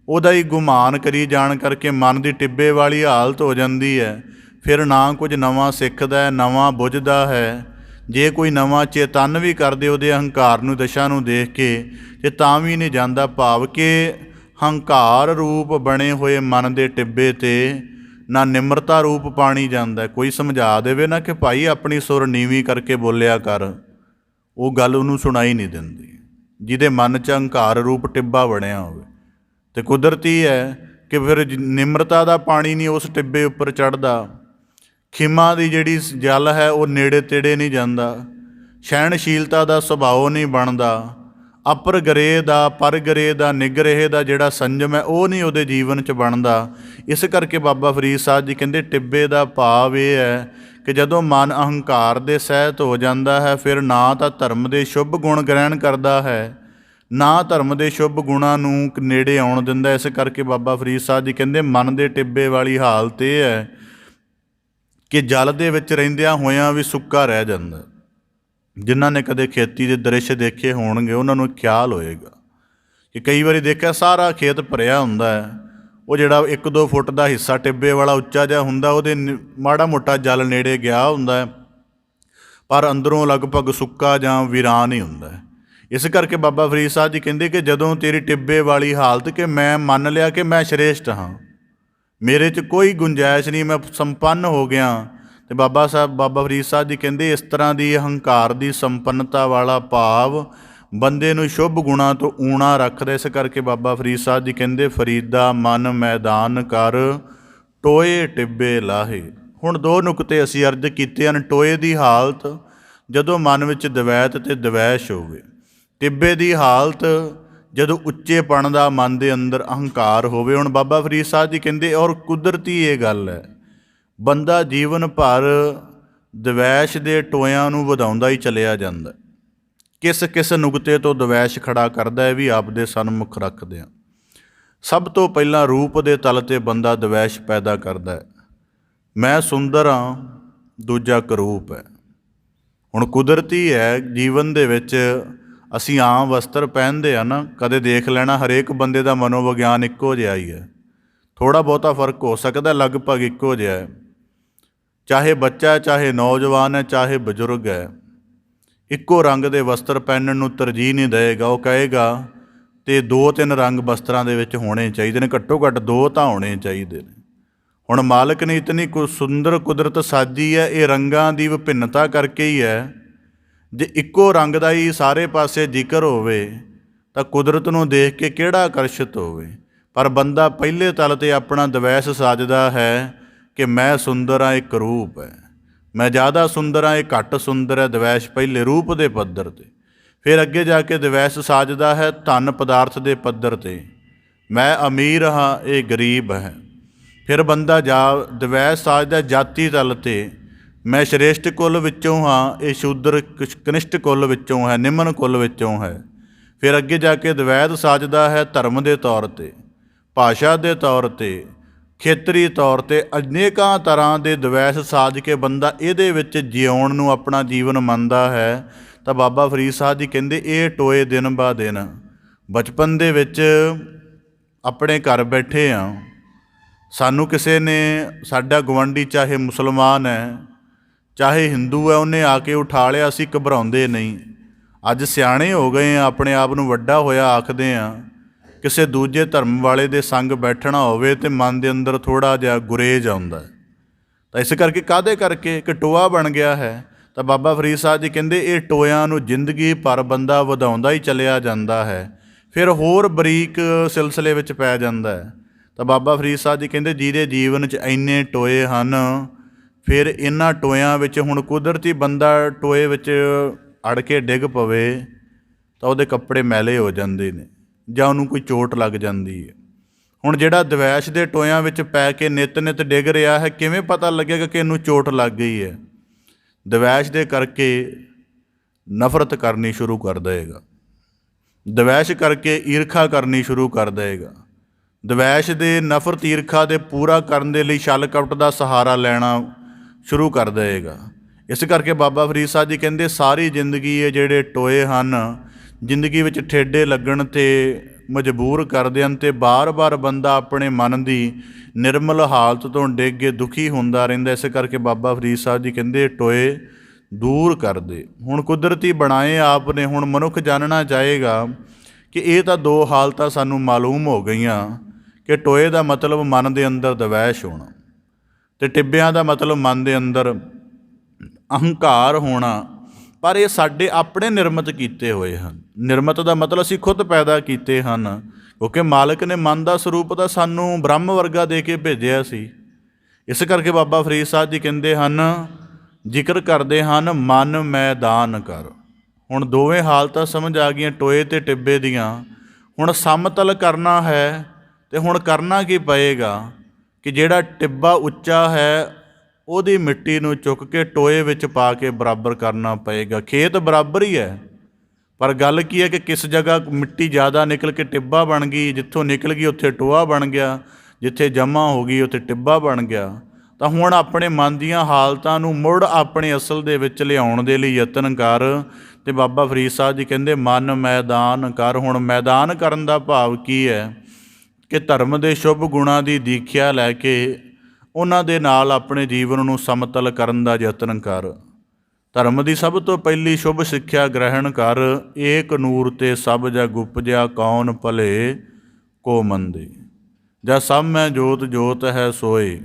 ਉਹਦਾ ਹੀ ਗੁਮਾਨ ਕਰੀ ਜਾਣ ਕਰਕੇ ਮਨ ਦੀ ਟਿੱਬੇ ਵਾਲੀ ਹਾਲਤ ਹੋ ਜਾਂਦੀ ਹੈ। ਫਿਰ ਨਾ ਕੁਝ ਨਵਾਂ ਸਿੱਖਦਾ ਹੈ, ਨਵਾਂ ਬੁੱਝਦਾ ਹੈ। ਜੇ ਕੋਈ ਨਵਾਂ ਚੇਤਨ ਵੀ ਕਰਦੇ ਉਹਦੇ ਹੰਕਾਰ ਨੂੰ, ਦਸ਼ਾ ਨੂੰ ਦੇਖ ਕੇ, ਤੇ ਤਾਂ ਵੀ ਨਹੀਂ ਜਾਂਦਾ। ਭਾਵ ਕਿ ਹੰਕਾਰ ਰੂਪ ਬਣੇ ਹੋਏ ਮਨ ਦੇ ਟਿੱਬੇ 'ਤੇ ਨਾ ਨਿਮਰਤਾ ਰੂਪ ਪਾਣੀ ਜਾਂਦਾ। ਕੋਈ ਸਮਝਾ ਦੇਵੇ ਨਾ ਕਿ ਭਾਈ ਆਪਣੀ ਸੁਰ ਨੀਵੀਂ ਕਰਕੇ ਬੋਲਿਆ ਕਰ, ਉਹ ਗੱਲ ਉਹਨੂੰ ਸੁਣਾਈ ਨਹੀਂ ਦਿੰਦੀ ਜਿਹਦੇ ਮਨ 'ਚ ਹੰਕਾਰ ਰੂਪ ਟਿੱਬਾ ਬਣਿਆ ਹੋਵੇ। ਅਤੇ ਕੁਦਰਤੀ ਹੈ ਕਿ ਫਿਰ ਨਿਮਰਤਾ ਦਾ ਪਾਣੀ ਨਹੀਂ ਉਸ ਟਿੱਬੇ ਉੱਪਰ ਚੜ੍ਹਦਾ, ਖਿਮਾ ਦੀ ਜਿਹੜੀ ਜਲ ਹੈ ਉਹ ਨੇੜੇ ਤੇੜੇ ਨਹੀਂ ਜਾਂਦਾ, ਸਹਿਣਸ਼ੀਲਤਾ ਦਾ ਸੁਭਾਅ ਨਹੀਂ ਬਣਦਾ, ਅਪਰ ਗ੍ਰਹਿ ਦਾ, ਪਰ ਗ੍ਰਹਿ ਦਾ, ਨਿਗ੍ਰਹਿ ਦਾ ਜਿਹੜਾ ਸੰਜਮ ਹੈ ਉਹ ਨਹੀਂ ਉਹਦੇ ਜੀਵਨ 'ਚ ਬਣਦਾ। ਇਸ ਕਰਕੇ ਬਾਬਾ ਫਰੀਦ ਸਾਹਿਬ ਜੀ ਕਹਿੰਦੇ ਟਿੱਬੇ ਦਾ ਭਾਵ ਇਹ ਹੈ ਕਿ ਜਦੋਂ ਮਨ ਅਹੰਕਾਰ ਦੇ ਸਹਿਤ ਹੋ ਜਾਂਦਾ ਹੈ, ਫਿਰ ਨਾ ਤਾਂ ਧਰਮ ਦੇ ਸ਼ੁਭ ਗੁਣ ਗ੍ਰਹਿਣ ਕਰਦਾ ਹੈ, ਨਾ ਧਰਮ ਦੇ ਸ਼ੁਭ ਗੁਣਾਂ ਨੂੰ ਨੇੜੇ ਆਉਣ ਦਿੰਦਾ। ਇਸ ਕਰਕੇ ਬਾਬਾ ਫਰੀਦ ਸਾਹਿਬ ਜੀ ਕਹਿੰਦੇ ਮਨ ਦੇ ਟਿੱਬੇ ਵਾਲੀ ਹਾਲਤ ਇਹ ਹੈ ਕਿ ਜਲ ਦੇ ਵਿੱਚ ਰਹਿੰਦਿਆਂ ਹੋਇਆਂ ਵੀ ਸੁੱਕਾ ਰਹਿ ਜਾਂਦਾ। ਜਿਨ੍ਹਾਂ ਨੇ ਕਦੇ ਖੇਤੀ ਦੇ ਦ੍ਰਿਸ਼ ਦੇਖੇ ਹੋਣਗੇ ਉਹਨਾਂ ਨੂੰ ਖਿਆਲ ਹੋਏਗਾ ਕਿ ਕਈ ਵਾਰੀ ਦੇਖਿਆ ਸਾਰਾ ਖੇਤ ਭਰਿਆ ਹੁੰਦਾ ਹੈ, ਉਹ ਜਿਹੜਾ 1-2 ਫੁੱਟ ਦਾ ਹਿੱਸਾ ਟਿੱਬੇ ਵਾਲਾ ਉੱਚਾ ਜਿਹਾ ਹੁੰਦਾ, ਉਹਦੇ ਮਾੜਾ ਮੋਟਾ ਜਲ ਨੇੜੇ ਗਿਆ ਹੁੰਦਾ ਹੈ, ਪਰ ਅੰਦਰੋਂ ਲਗਭਗ ਸੁੱਕਾ ਜਾਂ ਵੀਰਾਨ ਹੀ ਹੁੰਦਾ ਹੈ। ਇਸ ਕਰਕੇ ਬਾਬਾ ਫਰੀਦ ਸਾਹਿਬ ਜੀ ਕਹਿੰਦੇ ਕਿ ਜਦੋਂ ਤੇਰੀ ਟਿੱਬੇ ਵਾਲੀ ਹਾਲਤ ਕਿ ਮੈਂ ਮੰਨ ਲਿਆ ਕਿ ਮੈਂ ਸ਼੍ਰੇਸ਼ਟ ਹਾਂ, ਮੇਰੇ 'ਚ ਕੋਈ ਗੁੰਜਾਇਸ਼ ਨਹੀਂ, ਮੈਂ ਸੰਪੰਨ ਹੋ ਗਿਆ, ਅਤੇ ਬਾਬਾ ਫਰੀਦ ਸਾਹਿਬ ਜੀ ਕਹਿੰਦੇ ਇਸ ਤਰ੍ਹਾਂ ਦੀ ਅਹੰਕਾਰ ਦੀ ਸੰਪੰਨਤਾ ਵਾਲਾ ਭਾਵ ਬੰਦੇ ਨੂੰ ਸ਼ੁਭ ਗੁਣਾਂ ਤੋਂ ਊਣਾ ਰੱਖਦਾ। ਇਸ ਕਰਕੇ ਬਾਬਾ ਫਰੀਦ ਸਾਹਿਬ ਜੀ ਕਹਿੰਦੇ ਫਰੀਦਾ ਮਨ ਮੈਦਾਨ ਕਰ, ਟੋਏ ਟਿੱਬੇ ਲਾਹੇ। ਹੁਣ 2 ਨੁਕਤੇ ਅਸੀਂ ਅਰਜ਼ ਕੀਤੇ ਹਨ। ਟੋਏ ਦੀ ਹਾਲਤ ਜਦੋਂ ਮਨ ਵਿੱਚ ਦਵੈਤ ਅਤੇ ਦਵੈਸ਼ ਹੋਵੇ, ਟਿੱਬੇ ਦੀ ਹਾਲਤ ਜਦੋਂ ਉੱਚੇਪਣ ਦਾ ਮਨ ਦੇ ਅੰਦਰ ਅਹੰਕਾਰ ਹੋਵੇ। ਹੁਣ ਬਾਬਾ ਫਰੀਦ ਸਾਹਿਬ ਜੀ ਕਹਿੰਦੇ ਔਰ ਕੁਦਰਤੀ ਇਹ ਗੱਲ ਹੈ, ਬੰਦਾ ਜੀਵਨ ਭਰ ਦਵੈਸ਼ ਦੇ ਟੋਇਆਂ ਨੂੰ ਵਧਾਉਂਦਾ ਹੀ ਚਲਿਆ ਜਾਂਦਾ। ਕਿਸ ਨੁਕਤੇ ਤੋਂ ਦਵੈਸ਼ ਖੜਾ ਕਰਦਾ ਹੈ ਵੀ ਆਪ ਦੇ ਸਨਮੁਖ ਰੱਖਦੇ ਹਾਂ। ਸਭ ਤੋਂ ਪਹਿਲਾਂ ਰੂਪ ਦੇ ਤਲ 'ਤੇ ਬੰਦਾ ਦਵੈਸ਼ ਪੈਦਾ ਕਰਦਾ ਹੈ। ਮੈਂ ਸੁੰਦਰ ਹਾਂ, ਦੂਜਾ ਕਰੂਪ ਹੈ। ਹੁਣ ਕੁਦਰਤੀ ਹੈ ਜੀਵਨ ਦੇ ਵਿੱਚ ਅਸੀਂ ਆਮ ਵਸਤਰ ਪਹਿਨਦੇ ਹਾਂ ਨਾ, ਕਦੇ ਦੇਖ ਲੈਣਾ ਹਰੇਕ ਬੰਦੇ ਦਾ ਮਨੋਵਿਗਿਆਨ ਇੱਕੋ ਜਿਹਾ ਹੀ ਹੈ, ਥੋੜ੍ਹਾ ਬਹੁਤਾ ਫਰਕ ਹੋ ਸਕਦਾ, ਲਗਭਗ ਇੱਕੋ ਜਿਹਾ ਹੈ। ਚਾਹੇ ਬੱਚਾ ਹੈ, ਚਾਹੇ ਨੌਜਵਾਨ ਹੈ, ਚਾਹੇ ਬਜ਼ੁਰਗ ਹੈ, ਇੱਕੋ ਰੰਗ ਦੇ ਵਸਤਰ ਪਹਿਨਣ ਨੂੰ ਤਰਜੀਹ ਨਹੀਂ ਦੇਵੇਗਾ। ਉਹ ਕਹੇਗਾ ਅਤੇ 2-3 ਰੰਗ ਵਸਤਰਾਂ ਦੇ ਵਿੱਚ ਹੋਣੇ ਚਾਹੀਦੇ ਨੇ, ਘੱਟੋ ਘੱਟ 2 ਤਾਂ ਹੋਣੇ ਚਾਹੀਦੇ ਨੇ। ਹੁਣ ਮਾਲਕ ਨੇ ਇਤਨੀ ਸੁੰਦਰ ਕੁਦਰਤ ਸਾਜੀ ਹੈ, ਇਹ ਰੰਗਾਂ ਦੀ ਵਿਭਿੰਨਤਾ ਕਰਕੇ ਹੀ ਹੈ। ਜੇ ਇੱਕੋ ਰੰਗ ਦਾ ਹੀ ਸਾਰੇ ਪਾਸੇ ਜ਼ਿਕਰ ਹੋਵੇ ਤਾਂ ਕੁਦਰਤ ਨੂੰ ਦੇਖ ਕੇ ਕਿਹੜਾ ਆਕਰਸ਼ਿਤ ਹੋਵੇ। ਪਰ ਬੰਦਾ ਪਹਿਲੇ ਤਲ 'ਤੇ ਆਪਣਾ ਦਵੈਸ਼ ਸਾਜਦਾ ਹੈ ਕਿ ਮੈਂ ਸੁੰਦਰ ਹਾਂ, ਇਹ ਕਰੂਪ ਹੈ, ਮੈਂ ਜ਼ਿਆਦਾ ਸੁੰਦਰ ਹਾਂ, ਇਹ ਘੱਟ ਸੁੰਦਰ ਹੈ। ਦਵੈਸ਼ ਪਹਿਲੇ ਰੂਪ ਦੇ ਪੱਧਰ 'ਤੇ, ਫਿਰ ਅੱਗੇ ਜਾ ਕੇ ਦਵੈਸ਼ ਸਾਜਦਾ ਹੈ ਧਨ ਪਦਾਰਥ ਦੇ ਪੱਧਰ 'ਤੇ, ਮੈਂ ਅਮੀਰ ਹਾਂ, ਇਹ ਗਰੀਬ ਹੈ। ਫਿਰ ਬੰਦਾ ਦਵੈਸ਼ ਸਾਜਦਾ ਜਾਤੀ ਤਲ 'ਤੇ, ਮੈਂ ਸ਼੍ਰੇਸ਼ਟ ਕੁੱਲ ਵਿੱਚੋਂ ਹਾਂ, ਇਹ ਸ਼ੂਦਰ ਕਨਿਸ਼ਟ ਕੁੱਲ ਵਿੱਚੋਂ ਹੈ, ਨਿਮਨ ਕੁੱਲ ਵਿੱਚੋਂ ਹੈ। ਫਿਰ ਅੱਗੇ ਜਾ ਕੇ ਦਵੈਤ ਸਾਜਦਾ ਹੈ ਧਰਮ ਦੇ ਤੌਰ 'ਤੇ, ਭਾਸ਼ਾ ਦੇ ਤੌਰ 'ਤੇ, ਖੇਤਰੀ ਤੌਰ 'ਤੇ। ਅਨੇਕਾਂ ਤਰ੍ਹਾਂ ਦੇ ਦਵੈਸ਼ ਸਾਜ ਕੇ ਬੰਦਾ ਇਹਦੇ ਵਿੱਚ ਜਿਉਣ ਨੂੰ ਆਪਣਾ ਜੀਵਨ ਮੰਨਦਾ ਹੈ। ਤਾਂ ਬਾਬਾ ਫਰੀਦ ਸਾਹਿਬ ਜੀ ਕਹਿੰਦੇ ਇਹ ਟੋਏ ਦਿਨ ਬਾ ਦਿਨ, ਬਚਪਨ ਦੇ ਵਿੱਚ ਆਪਣੇ ਘਰ ਬੈਠੇ ਹਾਂ, ਸਾਨੂੰ ਕਿਸੇ ਨੇ, ਸਾਡਾ ਗੁਆਂਢੀ ਚਾਹੇ ਮੁਸਲਮਾਨ ਹੈ ਚਾਹੇ ਹਿੰਦੂ ਹੈ, ਉਹਨੇ ਆ ਕੇ ਉਠਾ ਲਿਆ, ਅਸੀਂ ਘਬਰਾਉਂਦੇ ਨਹੀਂ। ਅੱਜ ਸਿਆਣੇ ਹੋ ਗਏ ਹਾਂ, ਆਪਣੇ ਆਪ ਨੂੰ ਵੱਡਾ ਹੋਇਆ ਆਖਦੇ ਹਾਂ। ਕਿਸੇ ਦੂਜੇ ਧਰਮ ਵਾਲੇ ਦੇ ਸੰਗ ਬੈਠਣਾ ਹੋਵੇ ਤਾਂ ਮਨ ਦੇ ਅੰਦਰ ਥੋੜ੍ਹਾ ਜਿਹਾ ਗੁਰੇਜ਼ ਆਉਂਦਾ ਹੈ। ਤਾਂ ਇਸ ਕਰਕੇ ਕਾਹਦੇ ਕਰਕੇ ਕਿ ਟੋਆ ਬਣ ਗਿਆ ਹੈ। ਤਾਂ ਬਾਬਾ ਫਰੀਦ ਸਾਹਿਬ ਜੀ ਕਹਿੰਦੇ ਇਹ ਟੋਇਆਂ ਨੂੰ ਜ਼ਿੰਦਗੀ ਭਰ ਬੰਦਾ ਵਧਾਉਂਦਾ ਹੀ ਚਲਿਆ ਜਾਂਦਾ ਹੈ, ਫਿਰ ਹੋਰ ਬਰੀਕ ਸਿਲਸਿਲੇ ਵਿੱਚ ਪੈ ਜਾਂਦਾ ਹੈ। ਤਾਂ ਬਾਬਾ ਫਰੀਦ ਸਾਹਿਬ ਜੀ ਕਹਿੰਦੇ ਜਿਹਦੇ ਜੀਵਨ 'ਚ ਇੰਨੇ ਟੋਏ ਹਨ, ਫਿਰ ਇਹਨਾਂ ਟੋਇਆਂ ਵਿੱਚ ਹੁਣ ਕੁਦਰਤੀ ਬੰਦਾ ਟੋਏ ਵਿੱਚ ਅੜ ਕੇ ਡਿੱਗ ਪਵੇ ਤਾਂ ਉਹਦੇ ਕੱਪੜੇ ਮੈਲੇ ਹੋ ਜਾਂਦੇ ਨੇ ਜਾਂ ਉਹਨੂੰ ਕੋਈ ਚੋਟ ਲੱਗ ਜਾਂਦੀ ਹੈ। ਹੁਣ ਜਿਹੜਾ ਦਵੈਸ਼ ਦੇ ਟੋਇਆਂ ਵਿੱਚ ਪੈ ਕੇ ਨਿਤ ਡਿੱਗ ਰਿਹਾ ਹੈ, ਕਿਵੇਂ ਪਤਾ ਲੱਗੇਗਾ ਕਿ ਇਹਨੂੰ ਚੋਟ ਲੱਗ ਗਈ ਹੈ? ਦਵੈਸ਼ ਦੇ ਕਰਕੇ ਨਫ਼ਰਤ ਕਰਨੀ ਸ਼ੁਰੂ ਕਰ ਦੇਵੇਗਾ, ਦਵੈਸ਼ ਕਰਕੇ ਈਰਖਾ ਕਰਨੀ ਸ਼ੁਰੂ ਕਰ ਦੇਵੇਗਾ। ਦਵੈਸ਼ ਦੇ ਨਫ਼ਰਤ ਈਰਖਾ ਦੇ ਪੂਰਾ ਕਰਨ ਦੇ ਲਈ ਛਲ ਕਪਟ ਦਾ ਸਹਾਰਾ ਲੈਣਾ ਸ਼ੁਰੂ ਕਰ ਦੇਵੇਗਾ। ਇਸ ਕਰਕੇ ਬਾਬਾ ਫਰੀਦ ਸਾਹਿਬ ਜੀ ਕਹਿੰਦੇ ਸਾਰੀ ਜ਼ਿੰਦਗੀ ਇਹ ਜਿਹੜੇ ਟੋਏ ਹਨ ਜ਼ਿੰਦਗੀ ਵਿੱਚ ਠੇਡੇ ਲੱਗਣ 'ਤੇ ਮਜਬੂਰ ਕਰਦੇ ਹਨ ਅਤੇ ਬਾਰ-ਬਾਰ ਬੰਦਾ ਆਪਣੇ ਮਨ ਦੀ ਨਿਰਮਲ ਹਾਲਤ ਤੋਂ ਡਿੱਗ ਕੇ ਦੁਖੀ ਹੁੰਦਾ ਰਹਿੰਦਾ। ਇਸ ਕਰਕੇ ਬਾਬਾ ਫਰੀਦ ਸਾਹਿਬ ਜੀ ਕਹਿੰਦੇ ਟੋਏ ਦੂਰ ਕਰਦੇ। ਹੁਣ ਕੁਦਰਤੀ ਬਣਾਏ ਆਪ ਨੇ, ਹੁਣ ਮਨੁੱਖ ਜਾਣਨਾ ਚਾਹੇਗਾ ਕਿ ਇਹ ਤਾਂ ਦੋ ਹਾਲਤਾਂ ਸਾਨੂੰ ਮਾਲੂਮ ਹੋ ਗਈਆਂ ਕਿ ਟੋਏ ਦਾ ਮਤਲਬ ਮਨ ਦੇ ਅੰਦਰ ਦਵੈਸ਼ ਹੋਣਾ ਅਤੇ ਟਿੱਬਿਆਂ ਦਾ ਮਤਲਬ ਮਨ ਦੇ ਅੰਦਰ ਅਹੰਕਾਰ ਹੋਣਾ, ਪਰ ਇਹ ਸਾਡੇ ਆਪਣੇ ਨਿਰਮਿਤ ਕੀਤੇ ਹੋਏ ਹਨ। ਨਿਰਮਿਤ ਦਾ ਮਤਲਬ ਅਸੀਂ ਖੁਦ ਪੈਦਾ ਕੀਤੇ ਹਨ, ਕਿਉਂਕਿ ਮਾਲਕ ਨੇ ਮਨ ਦਾ ਸਰੂਪ ਤਾਂ ਸਾਨੂੰ ਬ੍ਰਹਮ ਵਰਗਾ ਦੇ ਕੇ ਭੇਜਿਆ ਸੀ। ਇਸ ਕਰਕੇ ਬਾਬਾ ਫਰੀਦ ਸਾਹਿਬ ਜੀ ਕਹਿੰਦੇ ਹਨ, ਜ਼ਿਕਰ ਕਰਦੇ ਹਨ, ਮਨ ਮੈਦਾਨ ਕਰ। ਹੁਣ ਦੋਵੇਂ ਹਾਲਤਾਂ ਸਮਝ ਆ ਗਈਆਂ ਟੋਏ ਅਤੇ ਟਿੱਬੇ ਦੀਆਂ। ਹੁਣ ਸਮਤਲ ਕਰਨਾ ਹੈ ਅਤੇ ਹੁਣ ਕਰਨਾ ਕੀ ਪਏਗਾ ਕਿ ਜਿਹੜਾ ਟਿੱਬਾ ਉੱਚਾ ਹੈ ਉਹਦੀ ਮਿੱਟੀ ਨੂੰ ਚੁੱਕ ਕੇ ਟੋਏ ਵਿੱਚ ਪਾ ਕੇ ਬਰਾਬਰ ਕਰਨਾ ਪਏਗਾ। ਖੇਤ ਬਰਾਬਰ ਹੀ ਹੈ, ਪਰ ਗੱਲ ਕੀ ਹੈ ਕਿ ਕਿਸ ਜਗ੍ਹਾ ਮਿੱਟੀ ਜ਼ਿਆਦਾ ਨਿਕਲ ਕੇ ਟਿੱਬਾ ਬਣ ਗਈ, ਜਿੱਥੋਂ ਨਿਕਲ ਗਈ ਉੱਥੇ ਟੋਆ ਬਣ ਗਿਆ, ਜਿੱਥੇ ਜਮ੍ਹਾਂ ਹੋ ਗਈ ਉੱਥੇ ਟਿੱਬਾ ਬਣ ਗਿਆ। ਤਾਂ ਹੁਣ ਆਪਣੇ ਮਨ ਦੀਆਂ ਹਾਲਤਾਂ ਨੂੰ ਮੁੜ ਆਪਣੇ ਅਸਲ ਦੇ ਵਿੱਚ ਲਿਆਉਣ ਦੇ ਲਈ ਯਤਨ ਕਰ। ਅਤੇ ਬਾਬਾ ਫਰੀਦ ਸਾਹਿਬ ਜੀ ਕਹਿੰਦੇ ਮਨ ਮੈਦਾਨ ਕਰ। ਹੁਣ ਮੈਦਾਨ ਕਰਨ ਦਾ ਭਾਵ ਕੀ ਹੈ ਕਿ ਧਰਮ ਦੇ ਸ਼ੁਭ ਗੁਣਾਂ ਦੀ ਦੀਖਿਆ ਲੈ ਕੇ ਉਹਨਾਂ ਦੇ ਨਾਲ ਆਪਣੇ ਜੀਵਨ ਨੂੰ ਸਮਤਲ ਕਰਨ ਦਾ ਯਤਨ ਕਰ। ਧਰਮ ਦੀ ਸਭ ਤੋਂ ਪਹਿਲੀ ਸ਼ੁਭ ਸਿੱਖਿਆ ਗ੍ਰਹਿਣ ਕਰ। ਏਕ ਨੂਰ ਤੇ ਸਭ ਜਗ ਉਪਜਿਆ, ਕੌਣ ਭਲੇ ਕੋ ਮੰਦੇ, ਜਾਂ ਸਭ ਮੈਂ ਜੋਤ ਜੋਤ ਹੈ ਸੋਏ।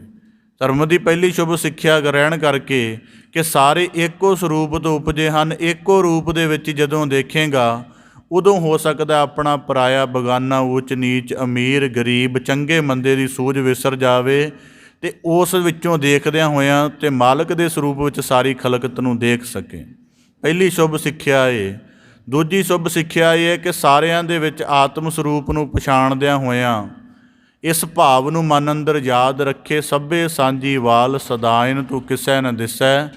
ਧਰਮ ਦੀ ਪਹਿਲੀ ਸ਼ੁਭ ਸਿੱਖਿਆ ਗ੍ਰਹਿਣ ਕਰਕੇ ਕਿ ਸਾਰੇ ਇੱਕੋ ਸਰੂਪ ਤੋਂ ਉਪਜੇ ਹਨ। ਇੱਕੋ ਰੂਪ ਦੇ ਵਿੱਚ ਜਦੋਂ ਦੇਖੇਗਾ ਉਦੋਂ ਹੋ ਸਕਦਾ ਆਪਣਾ ਪਰਾਇਆ ਬਗਾਨਾ, ਊਚ ਨੀਚ, ਅਮੀਰ ਗਰੀਬ, ਚੰਗੇ ਮੰਦੇ ਦੀ ਸੂਝ ਵਿਸਰ ਜਾਵੇ ਅਤੇ ਉਸ ਵਿੱਚੋਂ ਦੇਖਦਿਆਂ ਹੋਇਆਂ ਅਤੇ ਮਾਲਕ ਦੇ ਸਰੂਪ ਵਿੱਚ ਸਾਰੀ ਖਲਕਤ ਨੂੰ ਦੇਖ ਸਕੇ। ਪਹਿਲੀ ਸ਼ੁਭ ਸਿੱਖਿਆ ਇਹ। ਦੂਜੀ ਸ਼ੁਭ ਸਿੱਖਿਆ ਇਹ ਹੈ ਕਿ ਸਾਰਿਆਂ ਦੇ ਵਿੱਚ ਆਤਮ ਸਰੂਪ ਨੂੰ ਪਛਾਣਦਿਆਂ ਹੋਇਆਂ ਇਸ ਭਾਵ ਨੂੰ ਮਨ ਅੰਦਰ ਯਾਦ ਰੱਖੇ, ਸਭੇ ਸਾਂਝੀ ਵਾਲ ਸਦਾਇਨ ਤੂੰ ਕਿਸੈ ਨ ਦਿਸੈ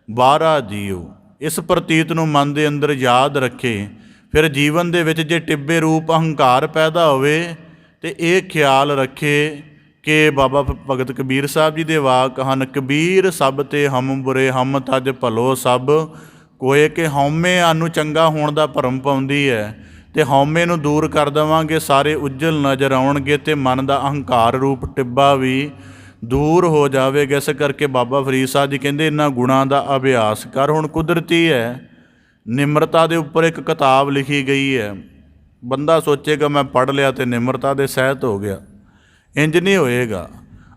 ਬਾਹਰਾ ਜੀਉ। ਇਸ ਪ੍ਰਤੀਤ ਨੂੰ ਮਨ ਦੇ ਅੰਦਰ ਯਾਦ ਰੱਖੇ। ਫਿਰ ਜੀਵਨ ਦੇ ਵਿੱਚ ਜੇ ਟਿੱਬੇ ਰੂਪ ਅਹੰਕਾਰ ਪੈਦਾ ਹੋਵੇ ਅਤੇ ਇਹ ਖਿਆਲ ਰੱਖੇ ਕਿ ਬਾਬਾ ਭਗਤ ਕਬੀਰ ਸਾਹਿਬ ਜੀ ਦੇ ਵਾਕ ਹਨ, ਕਬੀਰ ਸਭ ਤੇ ਹਮ ਬੁਰੇ, ਹਮ ਤਜ ਭਲੋ ਸਭ ਕੋਏ। ਕਿ ਹਉਮੈ ਸਾਨੂੰ ਚੰਗਾ ਹੋਣ ਦਾ ਭਰਮ ਪਾਉਂਦੀ ਹੈ ਅਤੇ ਹਉਮੈ ਨੂੰ ਦੂਰ ਕਰ ਦੇਵਾਂਗੇ, ਸਾਰੇ ਉੱਜਲ ਨਜ਼ਰ ਆਉਣਗੇ ਅਤੇ ਮਨ ਦਾ ਅਹੰਕਾਰ ਰੂਪ ਟਿੱਬਾ ਵੀ ਦੂਰ ਹੋ ਜਾਵੇਗਾ। ਇਸ ਕਰਕੇ ਬਾਬਾ ਫਰੀਦ ਸਾਹਿਬ ਜੀ ਕਹਿੰਦੇ ਇਹਨਾਂ ਗੁਣਾਂ ਦਾ ਅਭਿਆਸ ਕਰ। ਹੁਣ ਕੁਦਰਤੀ ਹੈ, ਨਿਮਰਤਾ ਦੇ ਉੱਪਰ ਇੱਕ ਕਿਤਾਬ ਲਿਖੀ ਗਈ ਹੈ। ਬੰਦਾ ਸੋਚੇਗਾ ਮੈਂ ਪੜ੍ਹ ਲਿਆ ਅਤੇ ਨਿਮਰਤਾ ਦੇ ਸਹਿਤ ਹੋ ਗਿਆ, ਇੰਜ ਨਹੀਂ ਹੋਏਗਾ।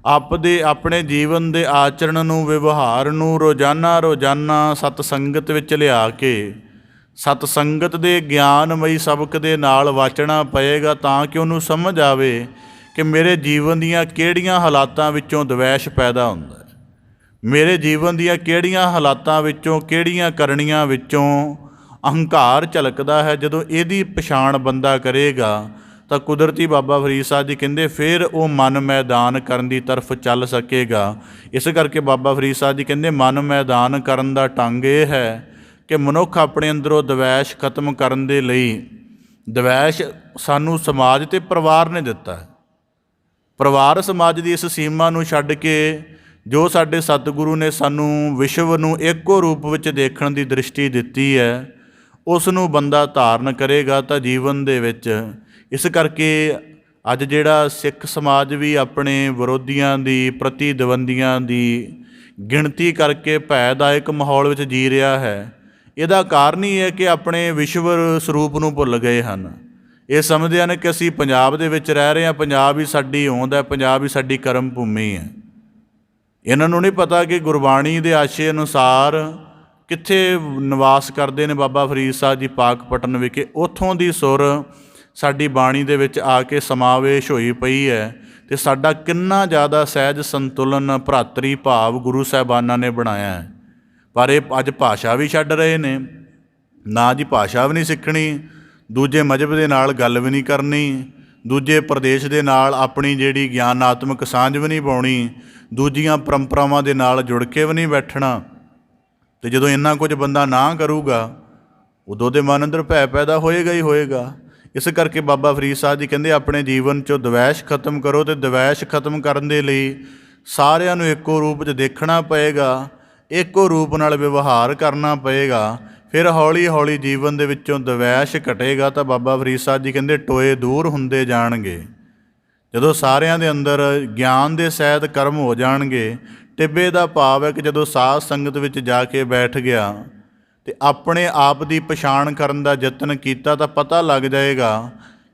ਆਪਣੇ ਜੀਵਨ ਦੇ ਆਚਰਣ ਨੂੰ, ਵਿਵਹਾਰ ਨੂੰ ਰੋਜ਼ਾਨਾ ਸਤ ਸੰਗਤ ਵਿੱਚ ਲਿਆ ਕੇ ਸਤ ਸੰਗਤ ਦੇ ਗਿਆਨਮਈ ਸਬਕ ਦੇ ਨਾਲ ਵਾਚਣਾ ਪਏਗਾ, ਤਾਂ ਕਿ ਉਹਨੂੰ ਸਮਝ ਆਵੇ ਕਿ ਮੇਰੇ ਜੀਵਨ ਦੀਆਂ ਕਿਹੜੀਆਂ ਹਾਲਾਤਾਂ ਵਿੱਚੋਂ ਦਵੈਸ਼ ਪੈਦਾ ਹੁੰਦਾ ਹੈ, ਮੇਰੇ ਜੀਵਨ ਦੀਆਂ ਕਿਹੜੀਆਂ ਹਾਲਾਤਾਂ ਵਿੱਚੋਂ, ਕਿਹੜੀਆਂ ਕਰਨੀਆਂ ਵਿੱਚੋਂ ਅਹੰਕਾਰ ਝਲਕਦਾ ਹੈ। ਜਦੋਂ ਇਹਦੀ ਪਛਾਣ ਬੰਦਾ ਕਰੇਗਾ ਤਾਂ ਕੁਦਰਤੀ ਬਾਬਾ ਫਰੀਦ ਸਾਹਿਬ ਜੀ ਕਹਿੰਦੇ ਫਿਰ ਉਹ ਮਨ ਮੈਦਾਨ ਕਰਨ ਦੀ ਤਰਫ ਚੱਲ ਸਕੇਗਾ। ਇਸ ਕਰਕੇ ਬਾਬਾ ਫਰੀਦ ਸਾਹਿਬ ਜੀ ਕਹਿੰਦੇ ਮਨ ਮੈਦਾਨ ਕਰਨ ਦਾ ਢੰਗ ਇਹ ਹੈ ਕਿ ਮਨੁੱਖ ਆਪਣੇ ਅੰਦਰੋਂ ਦਵੈਸ਼ ਖਤਮ ਕਰਨ ਦੇ ਲਈ, ਦਵੈਸ਼ ਸਾਨੂੰ ਸਮਾਜ ਅਤੇ ਪਰਿਵਾਰ ਨੇ ਦਿੱਤਾ ਹੈ। ਪਰਿਵਾਰ ਸਮਾਜ ਦੀ ਇਸ ਸੀਮਾ ਨੂੰ ਛੱਡ ਕੇ ਜੋ ਸਾਡੇ ਸਤਿਗੁਰੂ ਨੇ ਸਾਨੂੰ ਵਿਸ਼ਵ ਨੂੰ ਇੱਕੋ ਰੂਪ ਵਿੱਚ ਦੇਖਣ ਦੀ ਦ੍ਰਿਸ਼ਟੀ ਦਿੱਤੀ ਹੈ, ਉਸ ਨੂੰ ਬੰਦਾ ਧਾਰਨ ਕਰੇਗਾ ਤਾਂ ਜੀਵਨ ਦੇ ਵਿੱਚ। ਇਸ ਕਰਕੇ ਅੱਜ ਜਿਹੜਾ ਸਿੱਖ ਸਮਾਜ ਵੀ ਆਪਣੇ ਵਿਰੋਧੀਆਂ ਦੀ, ਪ੍ਰਤੀਦਵੰਦੀਆਂ ਦੀ ਗਿਣਤੀ ਕਰਕੇ ਭੈਦਾਇਕ ਮਾਹੌਲ ਵਿੱਚ ਜੀ ਰਿਹਾ ਹੈ, ਇਹਦਾ ਕਾਰਨ ਹੀ ਹੈ ਕਿ ਆਪਣੇ ਵਿਸ਼ਵ ਸਰੂਪ ਨੂੰ ਭੁੱਲ ਗਏ ਹਨ। ਇਹ ਸਮਝਦੇ ਹਨ ਕਿ ਅਸੀਂ ਪੰਜਾਬ ਦੇ ਵਿੱਚ ਰਹਿ ਰਹੇ ਹਾਂ, ਪੰਜਾਬ ਹੀ ਸਾਡੀ ਹੋਂਦ ਹੈ, ਪੰਜਾਬ ਹੀ ਸਾਡੀ ਕਰਮ ਭੂਮੀ ਹੈ। ਇਹਨਾਂ ਨੂੰ ਨਹੀਂ ਪਤਾ ਕਿ ਗੁਰਬਾਣੀ ਦੇ ਆਸ਼ੇ ਅਨੁਸਾਰ ਕਿੱਥੇ ਨਿਵਾਸ ਕਰਦੇ ਨੇ ਬਾਬਾ ਫਰੀਦ ਸਾਹਿਬ ਜੀ? ਪਾਕਪਟਨ ਵਿਖੇ। ਉੱਥੋਂ ਦੀ ਸੁਰ ਸਾਡੀ ਬਾਣੀ ਦੇ ਵਿੱਚ ਆ ਕੇ ਸਮਾਵੇਸ਼ ਹੋਈ ਪਈ ਹੈ ਅਤੇ ਸਾਡਾ ਕਿੰਨਾ ਜ਼ਿਆਦਾ ਸਹਿਜ ਸੰਤੁਲਨ ਭਰਾਤਰੀ ਭਾਵ ਗੁਰੂ ਸਾਹਿਬਾਨਾਂ ਨੇ ਬਣਾਇਆ ਹੈ। ਪਰ ਇਹ ਅੱਜ ਭਾਸ਼ਾ ਵੀ ਛੱਡ ਰਹੇ ਨੇ, ਨਾ ਜੀ ਭਾਸ਼ਾ ਵੀ ਨਹੀਂ ਸਿੱਖਣੀ, ਦੂਜੇ ਮਜ਼ਹਬ ਦੇ ਨਾਲ ਗੱਲ ਵੀ ਨਹੀਂ ਕਰਨੀ, ਦੂਜੇ ਪ੍ਰਦੇਸ਼ ਦੇ ਨਾਲ ਆਪਣੀ ਜਿਹੜੀ ਗਿਆਨਾਤਮਕ ਸਾਂਝ ਵੀ ਨਹੀਂ ਪਾਉਣੀ, ਦੂਜੀਆਂ ਪਰੰਪਰਾਵਾਂ ਦੇ ਨਾਲ ਜੁੜ ਕੇ ਵੀ ਨਹੀਂ ਬੈਠਣਾ। ਅਤੇ ਜਦੋਂ ਇੰਨਾ ਕੁਝ ਬੰਦਾ ਨਾ ਕਰੂਗਾ ਉਦੋਂ ਦੇ ਮਨ ਅੰਦਰ ਭੈ ਪੈਦਾ ਹੋਏਗਾ ਹੀ ਹੋਏਗਾ। ਇਸ ਕਰਕੇ ਬਾਬਾ ਫਰੀਦ ਸਾਹਿਬ ਜੀ ਕਹਿੰਦੇ ਆਪਣੇ ਜੀਵਨ 'ਚੋਂ ਦਵੈਸ਼ ਖਤਮ ਕਰੋ, ਅਤੇ ਦਵੈਸ਼ ਖਤਮ ਕਰਨ ਦੇ ਲਈ ਸਾਰਿਆਂ ਨੂੰ ਇੱਕੋ ਰੂਪ 'ਚ ਦੇਖਣਾ ਪਏਗਾ, ਇੱਕੋ ਰੂਪ ਨਾਲ ਵਿਵਹਾਰ ਕਰਨਾ ਪਏਗਾ। ਫਿਰ ਹੌਲੀ ਹੌਲੀ ਜੀਵਨ ਦੇ ਵਿੱਚੋਂ ਦਵੈਸ਼ ਘਟੇਗਾ ਤਾਂ ਬਾਬਾ ਫਰੀਦ ਸਾਹਿਬ ਜੀ ਕਹਿੰਦੇ ਟੋਏ ਦੂਰ ਹੁੰਦੇ ਜਾਣਗੇ। ਜਦੋਂ ਸਾਰਿਆਂ ਦੇ ਅੰਦਰ ਗਿਆਨ ਦੇ ਸਹਿਤ ਕਰਮ ਹੋ ਜਾਣਗੇ, ਟਿੱਬੇ ਦਾ ਭਾਵ ਹੈ ਕਿ ਜਦੋਂ ਸਾਧ ਸੰਗਤ ਵਿੱਚ ਜਾ ਕੇ ਬੈਠ ਗਿਆ ਅਤੇ ਆਪਣੇ ਆਪ ਦੀ ਪਛਾਣ ਕਰਨ ਦਾ ਯਤਨ ਕੀਤਾ ਤਾਂ ਪਤਾ ਲੱਗ ਜਾਏਗਾ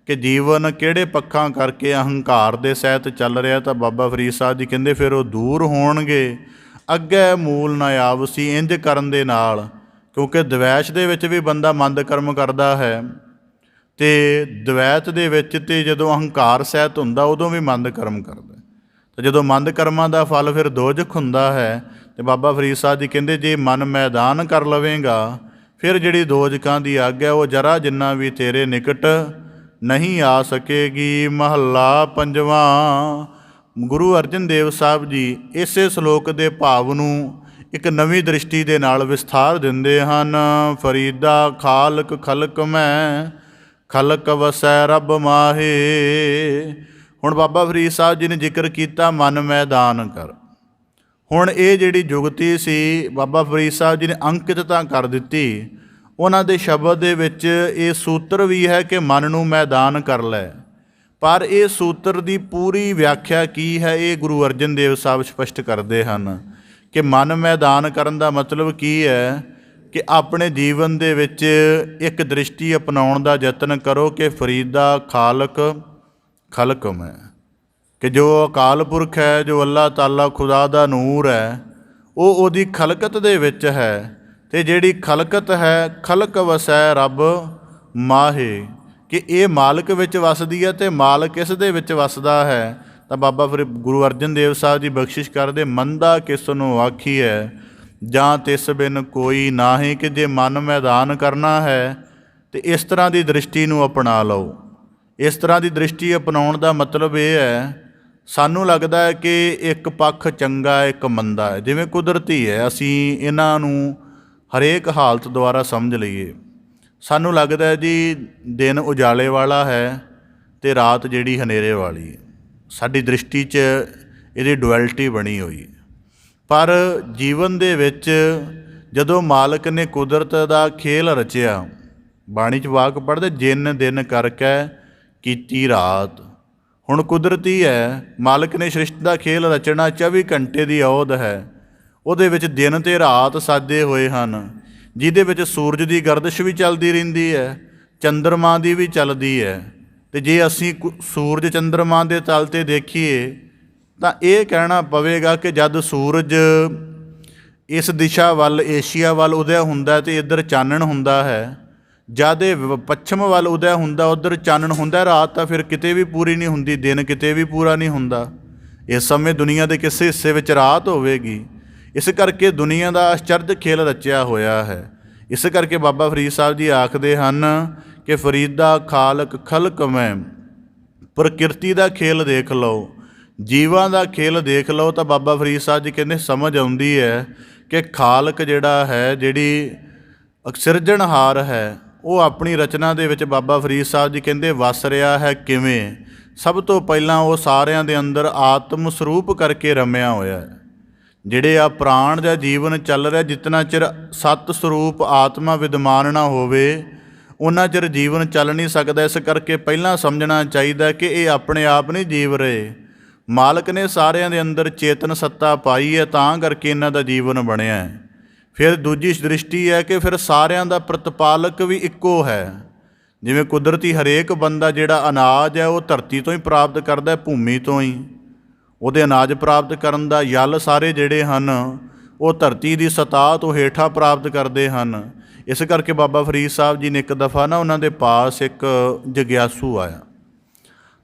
ਕਿ ਜੀਵਨ ਕਿਹੜੇ ਪੱਖਾਂ ਕਰਕੇ ਅਹੰਕਾਰ ਦੇ ਸਹਿਤ ਚੱਲ ਰਿਹਾ। ਤਾਂ ਬਾਬਾ ਫਰੀਦ ਸਾਹਿਬ ਜੀ ਕਹਿੰਦੇ ਫਿਰ ਉਹ ਦੂਰ ਹੋਣਗੇ। ਅੱਗੇ ਮੂਲ ਨਾ ਆਵਸੀ, ਇੰਝ ਕਰਨ ਦੇ ਨਾਲ, ਕਿਉਂਕਿ ਦਵੈਸ਼ ਦੇ ਵਿੱਚ ਵੀ ਬੰਦਾ ਮੰਦ ਕਰਮ ਕਰਦਾ ਹੈ ਅਤੇ ਦਵੈਤ ਦੇ ਵਿੱਚ ਅਤੇ ਜਦੋਂ ਅਹੰਕਾਰ ਸਹਿਤ ਹੁੰਦਾ ਉਦੋਂ ਵੀ ਮੰਦ ਕਰਮ ਕਰਦਾ। ਅਤੇ ਜਦੋਂ ਮੰਦ ਕਰਮਾਂ ਦਾ ਫਲ ਫਿਰ ਦੋਜ਼ਖ ਹੁੰਦਾ ਹੈ। ਅਤੇ ਬਾਬਾ ਫਰੀਦ ਸਾਹਿਬ ਜੀ ਕਹਿੰਦੇ ਜੇ ਮਨ ਮੈਦਾਨ ਕਰ ਲਵੇਂਗਾ ਫਿਰ ਜਿਹੜੀ ਦੋਜ਼ਖਾਂ ਦੀ ਅੱਗ ਹੈ ਉਹ ਜਰਾ ਜਿੰਨਾ ਵੀ ਤੇਰੇ ਨਿਕਟ ਨਹੀਂ ਆ ਸਕੇਗੀ। ਮਹੱਲਾ ਪੰਜਵਾਂ। ਗੁਰੂ ਅਰਜਨ ਦੇਵ ਸਾਹਿਬ ਜੀ ਇਸੇ ਸ਼ਲੋਕ ਦੇ ਭਾਵ ਨੂੰ ਇੱਕ ਨਵੀਂ ਦ੍ਰਿਸ਼ਟੀ ਦੇ ਨਾਲ ਵਿਸਥਾਰ ਦਿੰਦੇ ਹਨ। ਫਰੀਦਾ ਖਾਲਕ ਖਲਕ ਮੈਂ, ਖਲਕ ਵਸੈ ਰੱਬ ਮਾਹੇ। ਹੁਣ ਬਾਬਾ ਫਰੀਦ ਸਾਹਿਬ ਜੀ ਨੇ ਜ਼ਿਕਰ ਕੀਤਾ ਮਨ ਮੈਦਾਨ ਕਰ। ਹੁਣ ਇਹ ਜਿਹੜੀ ਜੁਗਤੀ ਸੀ ਬਾਬਾ ਫਰੀਦ ਸਾਹਿਬ ਜੀ ਨੇ ਅੰਕਿਤ ਤਾਂ ਕਰ ਦਿੱਤੀ। ਉਹਨਾਂ ਦੇ ਸ਼ਬਦ ਦੇ ਵਿੱਚ ਇਹ ਸੂਤਰ ਵੀ ਹੈ ਕਿ ਮਨ ਨੂੰ ਮੈਦਾਨ ਕਰ ਲੈ, ਪਰ ਇਹ ਸੂਤਰ ਦੀ ਪੂਰੀ ਵਿਆਖਿਆ ਕੀ ਹੈ ਇਹ ਗੁਰੂ ਅਰਜਨ ਦੇਵ ਸਾਹਿਬ ਸਪਸ਼ਟ ਕਰਦੇ ਹਨ ਕਿ ਮਨ ਮੈਦਾਨ ਕਰਨ ਦਾ ਮਤਲਬ ਕੀ ਹੈ ਕਿ ਆਪਣੇ ਜੀਵਨ ਦੇ ਵਿੱਚ ਇੱਕ ਦ੍ਰਿਸ਼ਟੀ ਅਪਣਾਉਣ ਦਾ ਯਤਨ ਕਰੋ ਕਿ ਫਰੀਦਾ ਖਾਲਕ ਖਲਕ ਮੈਂ, ਕਿ ਜੋ ਅਕਾਲ ਪੁਰਖ ਹੈ, ਜੋ ਅੱਲਾਹ ਤਾਲਾ ਖੁਦਾ ਦਾ ਨੂਰ ਹੈ, ਉਹ ਉਹਦੀ ਖਲਕਤ ਦੇ ਵਿੱਚ ਹੈ। ਅਤੇ ਜਿਹੜੀ ਖਲਕਤ ਹੈ ਖਲਕ ਵਸੈ ਰੱਬ ਮਾਹੇ, ਕਿ ਇਹ ਮਾਲਕ ਵਿੱਚ ਵਸਦੀ ਹੈ ਅਤੇ ਮਾਲਕ ਇਸ ਦੇ ਵਿੱਚ ਵਸਦਾ ਹੈ। ਤਾਂ ਬਾਬਾ ਫਿਰ ਗੁਰੂ ਅਰਜਨ ਦੇਵ ਸਾਹਿਬ ਜੀ ਬਖਸ਼ਿਸ਼ ਕਰਦੇ ਮੰਦਾ ਕਿਸ ਨੂੰ ਆਖੀਐ ਜਾਂ ਤਿਸ ਬਿਨ ਕੋਈ ਨਾਹੀਂ, ਕਿ ਜੇ ਮਨ ਮੈਦਾਨ ਕਰਨਾ ਹੈ ਅਤੇ ਇਸ ਤਰ੍ਹਾਂ ਦੀ ਦ੍ਰਿਸ਼ਟੀ ਨੂੰ ਅਪਣਾ ਲਓ। ਇਸ ਤਰ੍ਹਾਂ ਦੀ ਦ੍ਰਿਸ਼ਟੀ ਅਪਣਾਉਣ ਦਾ ਮਤਲਬ ਇਹ ਹੈ, ਸਾਨੂੰ ਲੱਗਦਾ ਹੈ ਕਿ ਇੱਕ ਪੱਖ ਚੰਗਾ ਇੱਕ ਮੰਦਾ ਹੈ, ਜਿਵੇਂ ਕੁਦਰਤੀ ਹੈ, ਅਸੀਂ ਇਹਨਾਂ ਨੂੰ ਹਰੇਕ ਹਾਲਤ ਦੁਆਰਾ ਸਮਝ ਲਈਏ। ਸਾਨੂੰ ਲੱਗਦਾ ਜੀ ਦਿਨ ਉਜਾਲੇ ਵਾਲਾ ਹੈ ਅਤੇ ਰਾਤ ਜਿਹੜੀ ਹਨੇਰੇ ਵਾਲੀ ਹੈ। ਸਾਡੀ ਦ੍ਰਿਸ਼ਟੀ 'ਚ ਇਹਦੀ ਡੁਐਲਿਟੀ ਬਣੀ ਹੋਈ। ਪਰ ਜੀਵਨ ਦੇ ਵਿੱਚ ਜਦੋਂ ਮਾਲਕ ਨੇ ਕੁਦਰਤ ਦਾ ਖੇਲ ਰਚਿਆ, ਬਾਣੀ 'ਚ ਵਾਕ ਪੜ੍ਹਦੇ ਜਿਨ ਦਿਨ ਕਰਕੇ ਕੀਤੀ ਰਾਤ। ਹੁਣ ਕੁਦਰਤੀ ਹੈ, ਮਾਲਕ ਨੇ ਸ੍ਰਿਸ਼ਟ ਦਾ ਖੇਲ ਰਚਣਾ 24 ਘੰਟੇ ਦੀ ਅਵਧ ਹੈ, ਉਹਦੇ ਵਿੱਚ ਦਿਨ ਅਤੇ ਰਾਤ ਸਾਜੇ ਹੋਏ ਹਨ, ਜਿਹਦੇ ਵਿੱਚ ਸੂਰਜ ਦੀ ਗਰਦਿਸ਼ ਵੀ ਚੱਲਦੀ ਰਹਿੰਦੀ ਹੈ, ਚੰਦਰਮਾ ਦੀ ਵੀ ਚੱਲਦੀ ਹੈ। ਅਤੇ ਜੇ ਅਸੀਂ ਸੂਰਜ ਚੰਦਰਮਾ ਦੇ ਤਲ 'ਤੇ ਦੇਖੀਏ ਤਾਂ ਇਹ ਕਹਿਣਾ ਪਵੇਗਾ ਕਿ ਜਦ ਸੂਰਜ ਇਸ ਦਿਸ਼ਾ ਵੱਲ ਏਸ਼ੀਆ ਵੱਲ ਉਦੈ ਹੁੰਦਾ ਅਤੇ ਇੱਧਰ ਚਾਨਣ ਹੁੰਦਾ ਹੈ, ਜਦ ਇਹ ਪੱਛਮ ਵੱਲ ਉਦੈ ਹੁੰਦਾ ਉੱਧਰ ਚਾਨਣ ਹੁੰਦਾ। ਰਾਤ ਤਾਂ ਫਿਰ ਕਿਤੇ ਵੀ ਪੂਰੀ ਨਹੀਂ ਹੁੰਦੀ, ਦਿਨ ਕਿਤੇ ਵੀ ਪੂਰਾ ਨਹੀਂ ਹੁੰਦਾ। ਇਸ ਸਮੇਂ ਦੁਨੀਆ ਦੇ ਕਿਸੇ ਹਿੱਸੇ ਵਿੱਚ ਰਾਤ ਹੋਵੇਗੀ। ਇਸ ਕਰਕੇ ਦੁਨੀਆ ਦਾ ਆਸ਼ਚਰਜ ਖੇਲ ਰਚਿਆ ਹੋਇਆ ਹੈ। ਇਸ ਕਰਕੇ ਬਾਬਾ ਫਰੀਦ ਸਾਹਿਬ ਜੀ ਆਖਦੇ ਹਨ ਕਿ ਫਰੀਦਾ ਖਾਲਕ ਖਲਕ ਮੈਂ, ਪ੍ਰਕਿਰਤੀ ਦਾ ਖੇਲ ਦੇਖ ਲਓ, ਜੀਵਾਂ ਦਾ ਖੇਲ ਦੇਖ ਲਓ। ਤਾਂ ਬਾਬਾ ਫਰੀਦ ਸਾਹਿਬ ਜੀ ਕਹਿੰਦੇ ਸਮਝ ਆਉਂਦੀ ਹੈ ਕਿ ਖਾਲਕ ਜਿਹੜਾ ਹੈ, ਜਿਹੜੀ ਸਿਰਜਣਹਾਰ ਹੈ, ਉਹ ਆਪਣੀ ਰਚਨਾ ਦੇ ਵਿੱਚ ਬਾਬਾ ਫਰੀਦ ਸਾਹਿਬ ਜੀ ਕਹਿੰਦੇ ਵਸ ਰਿਹਾ ਹੈ। ਕਿਵੇਂ? ਸਭ ਤੋਂ ਪਹਿਲਾਂ ਉਹ ਸਾਰਿਆਂ ਦੇ ਅੰਦਰ ਆਤਮ ਸਰੂਪ ਕਰਕੇ ਰਮਿਆ ਹੋਇਆ ਹੈ। ਜਿਹੜੇ ਆ ਪ੍ਰਾਣ ਦਾ ਜੀਵਨ ਚੱਲ ਰਿਹਾ, ਜਿਤਨਾ ਚਿਰ ਸਤ ਸਰੂਪ ਆਤਮਾ ਵਿਦਮਾਨ ਨਾ ਹੋਵੇ ਉਹਨਾਂ ਚਿਰ ਜੀਵਨ ਚੱਲ ਨਹੀਂ ਸਕਦਾ। ਇਸ ਕਰਕੇ ਪਹਿਲਾਂ ਸਮਝਣਾ ਚਾਹੀਦਾ ਕਿ ਇਹ ਆਪਣੇ ਆਪ ਨਹੀਂ ਜੀਵ ਰਹੇ, ਮਾਲਕ ਨੇ ਸਾਰਿਆਂ ਦੇ ਅੰਦਰ ਚੇਤਨ ਸੱਤਾ ਪਾਈ ਹੈ, ਤਾਂ ਕਰਕੇ ਇਹਨਾਂ ਦਾ ਜੀਵਨ ਬਣਿਆ ਹੈ। ਫਿਰ ਦੂਜੀ ਦ੍ਰਿਸ਼ਟੀ ਹੈ ਕਿ ਫਿਰ ਸਾਰਿਆਂ ਦਾ ਪ੍ਰਤਪਾਲਕ ਵੀ ਇੱਕੋ ਹੈ। ਜਿਵੇਂ ਕੁਦਰਤੀ ਹਰੇਕ ਬੰਦਾ ਜਿਹੜਾ ਅਨਾਜ ਹੈ ਉਹ ਧਰਤੀ ਤੋਂ ਹੀ ਪ੍ਰਾਪਤ ਕਰਦਾ, ਭੂਮੀ ਤੋਂ ਹੀ। ਉਹਦੇ ਅਨਾਜ ਪ੍ਰਾਪਤ ਕਰਨ ਦਾ ਯਲ ਸਾਰੇ ਜਿਹੜੇ ਹਨ ਉਹ ਧਰਤੀ ਦੀ ਸਤਹ ਤੋਂ ਹੇਠਾਂ ਪ੍ਰਾਪਤ ਕਰਦੇ ਹਨ। ਇਸ ਕਰਕੇ ਬਾਬਾ ਫਰੀਦ ਸਾਹਿਬ ਜੀ ਨੇ ਇੱਕ ਦਫਾ ਨਾ ਉਹਨਾਂ ਦੇ ਪਾਸ ਇੱਕ ਜਗਿਆਸੂ ਆਇਆ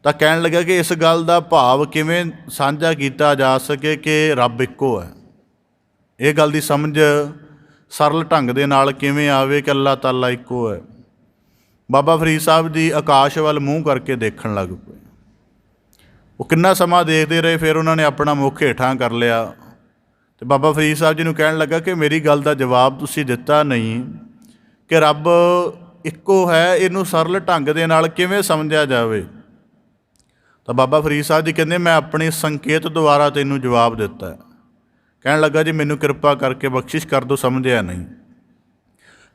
ਤਾਂ ਕਹਿਣ ਲੱਗਾ ਕਿ ਇਸ ਗੱਲ ਦਾ ਭਾਵ ਕਿਵੇਂ ਸਾਂਝਾ ਕੀਤਾ ਜਾ ਸਕੇ ਕਿ ਰੱਬ ਇੱਕੋ ਹੈ। ਇਹ ਗੱਲ ਦੀ ਸਮਝ ਸਰਲ ਢੰਗ ਦੇ ਨਾਲ ਕਿਵੇਂ ਆਵੇ ਕਿ ਅੱਲਾਹ ਤਾਲਾ ਇੱਕੋ ਹੈ। ਬਾਬਾ ਫਰੀਦ ਸਾਹਿਬ ਜੀ ਆਕਾਸ਼ ਵੱਲ ਮੂੰਹ ਕਰਕੇ ਦੇਖਣ ਲੱਗ ਪਏ। ਉਹ ਕਿੰਨਾ ਸਮਾਂ ਦੇਖਦੇ ਰਹੇ, ਫਿਰ ਉਹਨਾਂ ਨੇ ਆਪਣਾ ਮੁੱਖ ਹੇਠਾਂ ਕਰ ਲਿਆ ਅਤੇ ਬਾਬਾ ਫਰੀਦ ਸਾਹਿਬ ਜੀ ਨੂੰ ਕਹਿਣ ਲੱਗਾ ਕਿ ਮੇਰੀ ਗੱਲ ਦਾ ਜਵਾਬ ਤੁਸੀਂ ਦਿੱਤਾ ਨਹੀਂ ਕਿ ਰੱਬ ਇੱਕੋ ਹੈ, ਇਹਨੂੰ ਸਰਲ ਢੰਗ ਦੇ ਨਾਲ ਕਿਵੇਂ ਸਮਝਿਆ ਜਾਵੇ। ਤਾਂ ਬਾਬਾ ਫਰੀਦ ਸਾਹਿਬ ਜੀ ਕਹਿੰਦੇ ਮੈਂ ਆਪਣੀ ਸੰਕੇਤ ਦੁਆਰਾ ਤੈਨੂੰ ਜਵਾਬ ਦਿੱਤਾ। ਕਹਿਣ ਲੱਗਾ ਜੀ ਮੈਨੂੰ ਕਿਰਪਾ ਕਰਕੇ ਬਖਸ਼ਿਸ਼ ਕਰ ਦਿਓ, ਸਮਝਿਆ ਨਹੀਂ।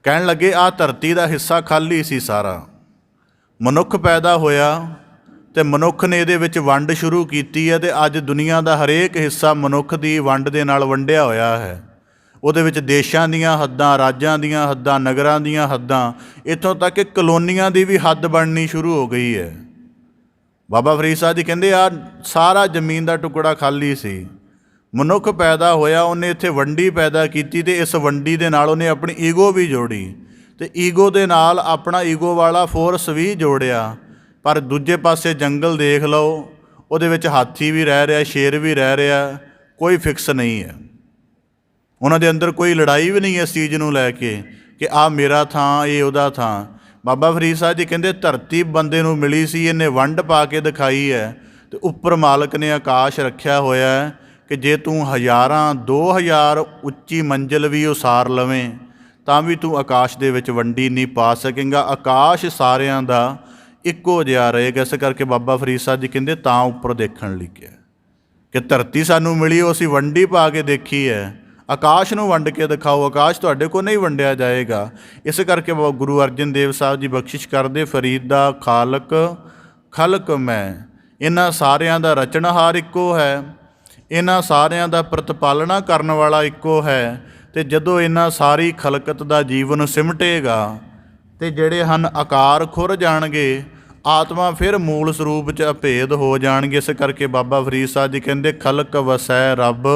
ਕਹਿਣ ਲੱਗੇ ਆਹ ਧਰਤੀ ਦਾ ਹਿੱਸਾ ਖਾਲੀ ਸੀ ਸਾਰਾ, ਮਨੁੱਖ ਪੈਦਾ ਹੋਇਆ ਅਤੇ ਮਨੁੱਖ ਨੇ ਇਹਦੇ ਵਿੱਚ ਵੰਡ ਸ਼ੁਰੂ ਕੀਤੀ ਹੈ ਅਤੇ ਅੱਜ ਦੁਨੀਆ ਦਾ ਹਰੇਕ ਹਿੱਸਾ ਮਨੁੱਖ ਦੀ ਵੰਡ ਦੇ ਨਾਲ ਵੰਡਿਆ ਹੋਇਆ ਹੈ। ਉਹਦੇ ਵਿੱਚ ਦੇਸ਼ਾਂ ਦੀਆਂ ਹੱਦਾਂ, ਰਾਜਾਂ ਦੀਆਂ ਹੱਦਾਂ, ਨਗਰਾਂ ਦੀਆਂ ਹੱਦਾਂ, ਇੱਥੋਂ ਤੱਕ ਕਿ ਕਲੋਨੀਆਂ ਦੀ ਵੀ ਹੱਦ ਬਣਨੀ ਸ਼ੁਰੂ ਹੋ ਗਈ ਹੈ। ਬਾਬਾ ਫਰੀਦ ਸਾਹਿਬ ਜੀ ਕਹਿੰਦੇ ਆਹ ਸਾਰਾ ਜ਼ਮੀਨ ਦਾ ਟੁਕੜਾ ਖਾਲੀ ਸੀ, ਮਨੁੱਖ ਪੈਦਾ ਹੋਇਆ, ਉਹਨੇ ਇੱਥੇ ਵੰਡੀ ਪੈਦਾ ਕੀਤੀ ਅਤੇ ਇਸ ਵੰਡੀ ਦੇ ਨਾਲ ਉਹਨੇ ਆਪਣੀ ਈਗੋ ਵੀ ਜੋੜੀ ਅਤੇ ਈਗੋ ਦੇ ਨਾਲ ਆਪਣਾ ਈਗੋ ਵਾਲਾ ਫੋਰਸ ਵੀ ਜੋੜਿਆ। ਪਰ ਦੂਜੇ ਪਾਸੇ ਜੰਗਲ ਦੇਖ ਲਓ, ਉਹਦੇ ਵਿੱਚ ਹਾਥੀ ਵੀ ਰਹਿ ਰਿਹਾ, ਸ਼ੇਰ ਵੀ ਰਹਿ ਰਿਹਾ, ਕੋਈ ਫਿਕਸ ਨਹੀਂ ਹੈ। ਉਹਨਾਂ ਦੇ ਅੰਦਰ ਕੋਈ ਲੜਾਈ ਵੀ ਨਹੀਂ ਹੈ ਇਸ ਚੀਜ਼ ਨੂੰ ਲੈ ਕੇ ਕਿ ਆਹ ਮੇਰਾ ਥਾਂ, ਇਹ ਉਹਦਾ ਥਾਂ। ਬਾਬਾ ਫਰੀਦ ਸਾਹਿਬ ਜੀ ਕਹਿੰਦੇ ਧਰਤੀ ਬੰਦੇ ਨੂੰ ਮਿਲੀ ਸੀ, ਇਹਨੇ ਵੰਡ ਪਾ ਕੇ ਦਿਖਾਈ ਹੈ ਅਤੇ ਉੱਪਰ ਮਾਲਕ ਨੇ ਆਕਾਸ਼ ਰੱਖਿਆ ਹੋਇਆ ਹੈ ਕਿ ਜੇ ਤੂੰ 1000-2000 ਉੱਚੀ ਮੰਜ਼ਿਲ ਵੀ ਉਸਾਰ ਲਵੇਂ ਤਾਂ ਵੀ ਤੂੰ ਆਕਾਸ਼ ਦੇ ਵਿੱਚ ਵੰਡੀ ਨਹੀਂ ਪਾ ਸਕੇਂਗਾ। ਆਕਾਸ਼ ਸਾਰਿਆਂ ਦਾ ਇੱਕੋ ਜਿਹਾ ਰਹੇਗਾ। ਇਸ ਕਰਕੇ ਬਾਬਾ ਫਰੀਦ ਸਾਹਿਬ ਜੀ ਕਹਿੰਦੇ ਤਾਂ ਉੱਪਰ ਦੇਖਣ ਲਈ ਕਿਹਾ ਕਿ ਧਰਤੀ ਸਾਨੂੰ ਮਿਲੀ, ਉਹ ਅਸੀਂ ਵੰਡੀ ਪਾ ਕੇ ਦੇਖੀ ਹੈ, ਆਕਾਸ਼ ਨੂੰ ਵੰਡ ਕੇ ਦਿਖਾਓ, ਆਕਾਸ਼ ਤੁਹਾਡੇ ਕੋਲ ਨਹੀਂ ਵੰਡਿਆ ਜਾਏਗਾ। ਇਸ ਕਰਕੇ ਗੁਰੂ ਅਰਜਨ ਦੇਵ ਸਾਹਿਬ ਜੀ ਬਖਸ਼ਿਸ਼ ਕਰਦੇ ਫਰੀਦ ਦਾ ਖਾਲਕ ਖਲਕ ਮੈਂ, ਇਹਨਾਂ ਸਾਰਿਆਂ ਦਾ ਰਚਣਹਾਰ ਇੱਕੋ ਹੈ, ਇਹਨਾਂ ਸਾਰਿਆਂ ਦਾ ਪ੍ਰਤਪਾਲਣਾ ਕਰਨ ਵਾਲਾ ਇੱਕੋ ਹੈ। ਅਤੇ ਜਦੋਂ ਇਹਨਾਂ ਸਾਰੀ ਖਲਕਤ ਦਾ ਜੀਵਨ ਸਿਮਟੇਗਾ ਅਤੇ ਜਿਹੜੇ ਹਨ ਆਕਾਰ ਖੁਰ ਜਾਣਗੇ, ਆਤਮਾ ਫਿਰ ਮੂਲ ਸਰੂਪ 'ਚ ਅਭੇਦ ਹੋ ਜਾਣਗੇ। ਇਸ ਕਰਕੇ ਬਾਬਾ ਫਰੀਦ ਸਾਹਿਬ ਜੀ ਕਹਿੰਦੇ ਖਲਕ ਵਸੈ ਰੱਬ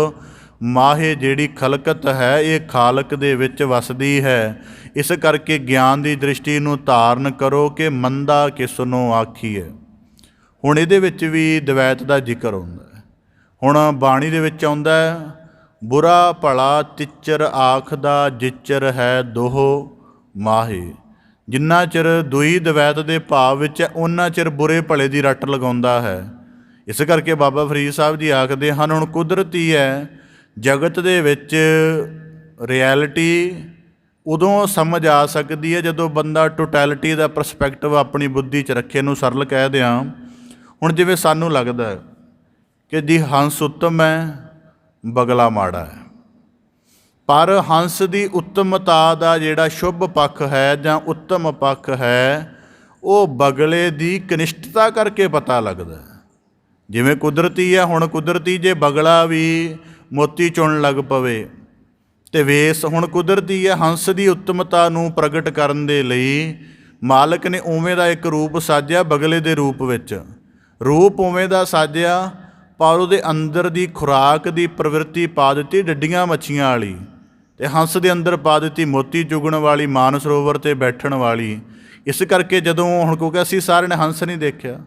ਮਾਹੇ, ਜਿਹੜੀ ਖਲਕਤ ਹੈ ਇਹ ਖਾਲਕ ਦੇ ਵਿੱਚ ਵਸਦੀ ਹੈ। ਇਸ ਕਰਕੇ ਗਿਆਨ ਦੀ ਦ੍ਰਿਸ਼ਟੀ ਨੂੰ ਧਾਰਨ ਕਰੋ ਕਿ ਮੰਦਾ ਕਿਸ ਨੂੰ ਆਖੀਏ। ਹੁਣ ਇਹਦੇ ਵਿੱਚ ਵੀ ਦਵੈਤ ਦਾ ਜ਼ਿਕਰ ਹੁੰਦਾ ਹੈ। ਹੁਣ ਬਾਣੀ ਦੇ ਵਿੱਚ ਆਉਂਦਾ ਬੁਰਾ ਭਲਾ ਤਿੱਚਰ ਆਖਦਾ ਜਿੱਚਰ ਹੈ ਦੋਹ ਮਾਹੇ। ਜਿੰਨਾ ਚਿਰ ਦੁਈ ਦਵੈਤ ਦੇ ਭਾਵ ਵਿੱਚ ਉਹਨਾਂ ਚਿਰ ਬੁਰੇ ਭਲੇ ਦੀ ਰੱਟ ਲਗਾਉਂਦਾ ਹੈ। ਇਸ ਕਰਕੇ ਬਾਬਾ ਫਰੀਦ ਸਾਹਿਬ ਜੀ ਆਖਦੇ ਹਨ ਹੁਣ ਕੁਦਰਤੀ ਹੈ, ਜਗਤ ਦੇ ਵਿੱਚ ਰਿਐਲਿਟੀ ਉਦੋਂ ਸਮਝ ਆ ਸਕਦੀ ਹੈ ਜਦੋਂ ਬੰਦਾ ਟੋਟੈਲਿਟੀ ਦਾ ਪਰਸਪੈਕਟਿਵ ਆਪਣੀ ਬੁੱਧੀ 'ਚ ਰੱਖੇ। ਨੂੰ ਸਰਲ ਕਹਿ ਦਿਆਂ, ਹੁਣ ਜਿਵੇਂ ਸਾਨੂੰ ਲੱਗਦਾ ਕਿ ਜੀ ਹੰਸ ਉੱਤਮ ਹੈ, ਬਗਲਾ ਮਾੜਾ ਹੈ, ਪਰ ਹੰਸ ਦੀ ਉੱਤਮਤਾ ਦਾ ਜਿਹੜਾ ਸ਼ੁਭ ਪੱਖ ਹੈ ਜਾਂ ਉੱਤਮ ਪੱਖ ਹੈ ਉਹ ਬਗਲੇ ਦੀ ਕਨਿਸ਼ਟਤਾ ਕਰਕੇ ਪਤਾ ਲੱਗਦਾ। ਜਿਵੇਂ ਕੁਦਰਤੀ ਹੈ, ਹੁਣ ਕੁਦਰਤੀ ਜੇ ਬਗਲਾ ਵੀ ਮੋਤੀ ਚੁਣਨ ਲੱਗ ਪਵੇ ਅਤੇ ਵੇਸ, ਹੁਣ ਕੁਦਰਤੀ ਹੈ ਹੰਸ ਦੀ ਉੱਤਮਤਾ ਨੂੰ ਪ੍ਰਗਟ ਕਰਨ ਦੇ ਲਈ ਮਾਲਕ ਨੇ ਉਵੇਂ ਦਾ ਇੱਕ ਰੂਪ ਸਾਜਿਆ, ਬਗਲੇ ਦੇ ਰੂਪ ਵਿੱਚ ਰੂਪ ਉਵੇਂ ਦਾ ਸਾਜਿਆ, ਪਰ ਉਹਦੇ ਅੰਦਰ ਦੀ ਖੁਰਾਕ ਦੀ ਪ੍ਰਵਿਰਤੀ ਪਾ ਦਿੱਤੀ ਡੱਡੀਆਂ ਮੱਛੀਆਂ ਵਾਲੀ, ਅਤੇ ਹੰਸ ਦੇ ਅੰਦਰ ਪਾ ਦਿੱਤੀ ਮੋਤੀ ਚੁਗਣ ਵਾਲੀ, ਮਾਨ ਸਰੋਵਰ 'ਤੇ ਬੈਠਣ ਵਾਲੀ। ਇਸ ਕਰਕੇ ਜਦੋਂ ਹੁਣ ਕਿਉਂਕਿ ਅਸੀਂ ਸਾਰਿਆਂ ਨੇ ਹੰਸ ਨਹੀਂ ਦੇਖਿਆ,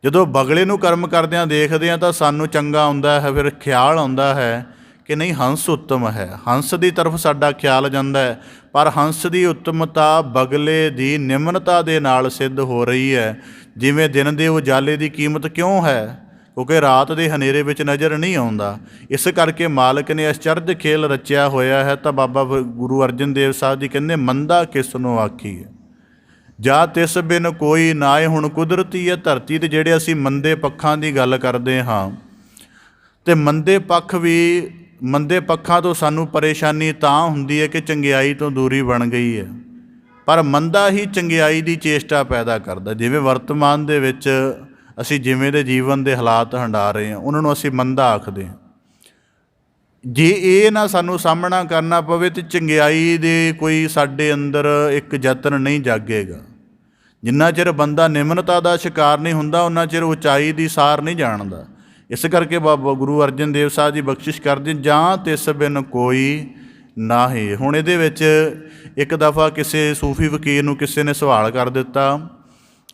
ਜਦੋਂ ਬਗਲੇ ਨੂੰ ਕਰਮ ਕਰਦਿਆਂ ਦੇਖਦੇ ਹਾਂ ਤਾਂ ਸਾਨੂੰ ਚੰਗਾ ਆਉਂਦਾ ਹੈ, ਫਿਰ ਖਿਆਲ ਆਉਂਦਾ ਹੈ ਕਿ ਨਹੀਂ ਹੰਸ ਉੱਤਮ ਹੈ, ਹੰਸ ਦੀ ਤਰਫ ਸਾਡਾ ਖਿਆਲ ਜਾਂਦਾ ਹੈ। ਪਰ ਹੰਸ ਦੀ ਉੱਤਮਤਾ ਬਗਲੇ ਦੀ ਨਿਮਨਤਾ ਦੇ ਨਾਲ ਸਿੱਧ ਹੋ ਰਹੀ ਹੈ। ਜਿਵੇਂ ਦਿਨ ਦੇ ਉਜਾਲੇ ਦੀ ਕੀਮਤ ਕਿਉਂ ਹੈ, ਕਿਉਂਕਿ ਰਾਤ ਦੇ ਹਨੇਰੇ ਵਿੱਚ ਨਜ਼ਰ ਨਹੀਂ ਆਉਂਦਾ। ਇਸ ਕਰਕੇ ਮਾਲਕ ਨੇ ਅਚਰਜ ਖੇਲ ਰਚਿਆ ਹੋਇਆ ਹੈ। ਤਾਂ ਬਾਬਾ ਗੁਰੂ ਅਰਜਨ ਦੇਵ ਸਾਹਿਬ ਜੀ ਕਹਿੰਦੇ ਮੰਦਾ ਕਿਸ ਨੂੰ ਆਖੀਏ, ਜਾਂ ਤਿਸ ਬਿਨ ਕੋਈ ਨਾਏ। ਹੁਣ ਕੁਦਰਤੀ ਹੈ ਧਰਤੀ 'ਤੇ ਜਿਹੜੇ ਅਸੀਂ ਮੰਦੇ ਪੱਖਾਂ ਦੀ ਗੱਲ ਕਰਦੇ ਹਾਂ, ਅਤੇ ਮੰਦੇ ਪੱਖਾਂ ਤੋਂ ਸਾਨੂੰ ਪਰੇਸ਼ਾਨੀ ਤਾਂ ਹੁੰਦੀ ਹੈ ਕਿ ਚੰਗਿਆਈ ਤੋਂ ਦੂਰੀ ਬਣ ਗਈ ਹੈ, ਪਰ ਮੰਦਾ ਹੀ ਚੰਗਿਆਈ ਦੀ ਚੇਸ਼ਟਾ ਪੈਦਾ ਕਰਦਾ। ਜਿਵੇਂ ਵਰਤਮਾਨ ਦੇ ਵਿੱਚ ਅਸੀਂ ਜਿਵੇਂ ਦੇ ਜੀਵਨ ਦੇ ਹਾਲਾਤ ਹੰਢਾ ਰਹੇ ਹਾਂ, ਉਹਨਾਂ ਨੂੰ ਅਸੀਂ ਮੰਦਾ ਆਖਦੇ ਹਾਂ। ਜੇ ਇਹ ਨਾ ਸਾਨੂੰ ਸਾਹਮਣਾ ਕਰਨਾ ਪਵੇ ਤਾਂ ਚੰਗਿਆਈ ਦੇ ਕੋਈ ਸਾਡੇ ਅੰਦਰ ਇੱਕ ਯਤਨ ਨਹੀਂ ਜਾਗੇਗਾ। ਜਿੰਨਾ ਚਿਰ ਬੰਦਾ ਨਿਮਨਤਾ ਦਾ ਸ਼ਿਕਾਰ ਨਹੀਂ ਹੁੰਦਾ, ਉਹਨਾਂ ਚਿਰ ਉਚਾਈ ਦੀ ਸਾਰ ਨਹੀਂ ਜਾਣਦਾ। ਇਸ ਕਰਕੇ ਬਾਬਾ ਗੁਰੂ ਅਰਜਨ ਦੇਵ ਸਾਹਿਬ ਜੀ ਬਖਸ਼ਿਸ਼ ਕਰਦੇ, ਜਾਂ ਤਿਸ ਬਿਨ ਕੋਈ ਨਾਹੀ। ਹੁਣ ਇਹਦੇ ਵਿੱਚ ਇੱਕ ਦਫਾ ਕਿਸੇ ਸੂਫੀ ਫਕੀਰ ਨੂੰ ਕਿਸੇ ਨੇ ਸਵਾਲ ਕਰ ਦਿੱਤਾ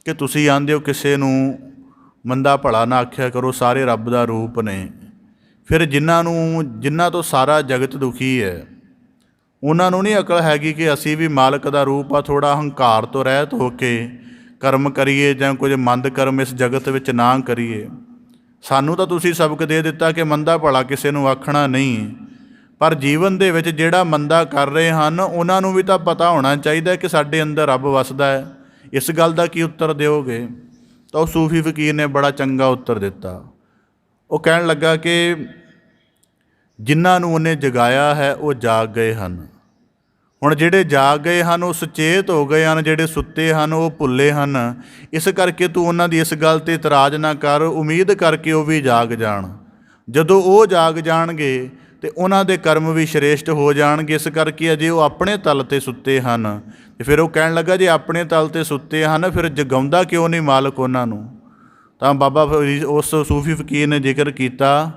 ਕਿ ਤੁਸੀਂ ਆਂਦੇ ਹੋ ਕਿਸੇ ਨੂੰ ਮੰਦਾ ਭਲਾ ਨਾ ਆਖਿਆ ਕਰੋ, ਸਾਰੇ ਰੱਬ ਦਾ ਰੂਪ ਨੇ। ਫਿਰ ਜਿਨ੍ਹਾਂ ਤੋਂ ਸਾਰਾ ਜਗਤ ਦੁਖੀ ਹੈ ਉਹਨਾਂ ਨੂੰ ਨਹੀਂ ਅਕਲ ਹੈਗੀ ਕਿ ਅਸੀਂ ਵੀ ਮਾਲਕ ਦਾ ਰੂਪ ਆ, ਥੋੜ੍ਹਾ ਹੰਕਾਰ ਤੋਂ ਰਹਿਤ ਹੋ ਕੇ ਕਰਮ ਕਰੀਏ ਜਾਂ ਕੁਝ ਮੰਦ ਕਰਮ ਇਸ ਜਗਤ ਵਿੱਚ ਨਾ ਕਰੀਏ। ਸਾਨੂੰ ਤਾਂ ਤੁਸੀਂ ਸਬਕ ਦੇ ਦਿੱਤਾ ਕਿ ਮੰਦਾ ਭਲਾ ਕਿਸੇ ਨੂੰ ਆਖਣਾ ਨਹੀਂ, ਪਰ ਜੀਵਨ ਦੇ ਵਿੱਚ ਜਿਹੜਾ ਮੰਦਾ ਕਰ ਰਹੇ ਹਨ ਉਹਨਾਂ ਨੂੰ ਵੀ ਤਾਂ ਪਤਾ ਹੋਣਾ ਚਾਹੀਦਾ ਕਿ ਸਾਡੇ ਅੰਦਰ ਰੱਬ ਵਸਦਾ ਹੈ। ਇਸ ਗੱਲ ਦਾ ਕੀ ਉੱਤਰ ਦਿਓਗੇ? ਤਾਂ ਉਹ ਸੂਫੀ ਫਕੀਰ ਨੇ ਬੜਾ ਚੰਗਾ ਉੱਤਰ ਦਿੱਤਾ। ਉਹ ਕਹਿਣ ਲੱਗਾ ਕਿ ਜਿਨ੍ਹਾਂ ਨੂੰ ਉਹਨੇ ਜਗਾਇਆ ਹੈ ਉਹ ਜਾਗ ਗਏ ਹਨ। ਹੁਣ ਜਿਹੜੇ ਜਾਗ ਗਏ ਹਨ ਉਹ ਸੁਚੇਤ ਹੋ ਗਏ ਹਨ, ਜਿਹੜੇ ਸੁੱਤੇ ਹਨ ਉਹ ਭੁੱਲੇ ਹਨ। ਇਸ ਕਰਕੇ ਤੂੰ ਉਹਨਾਂ ਦੀ ਇਸ ਗੱਲ 'ਤੇ ਇਤਰਾਜ਼ ਨਾ ਕਰ, ਉਮੀਦ ਕਰਕੇ ਉਹ ਵੀ ਜਾਗ ਜਾਣ। ਜਦੋਂ ਉਹ ਜਾਗ ਜਾਣਗੇ ਤੇ ਉਹਨਾਂ ਦੇ ਕਰਮ ਵੀ ਸ਼੍ਰੇਸ਼ਟ ਹੋ ਜਾਣਗੇ। ਇਸ ਕਰਕੇ ਅਜੇ ਉਹ ਆਪਣੇ ਤਲ 'ਤੇ ਸੁੱਤੇ ਹਨ। ਅਤੇ ਫਿਰ ਉਹ ਕਹਿਣ ਲੱਗਾ ਜੇ ਆਪਣੇ ਤਲ 'ਤੇ ਸੁੱਤੇ ਹਨ ਫਿਰ ਜਗਾਉਂਦਾ ਕਿਉਂ ਨਹੀਂ ਮਾਲਕ ਉਹਨਾਂ ਨੂੰ? ਤਾਂ ਬਾਬਾ ਉਸ ਸੂਫੀ ਫਕੀਰ ਨੇ ਜ਼ਿਕਰ ਕੀਤਾ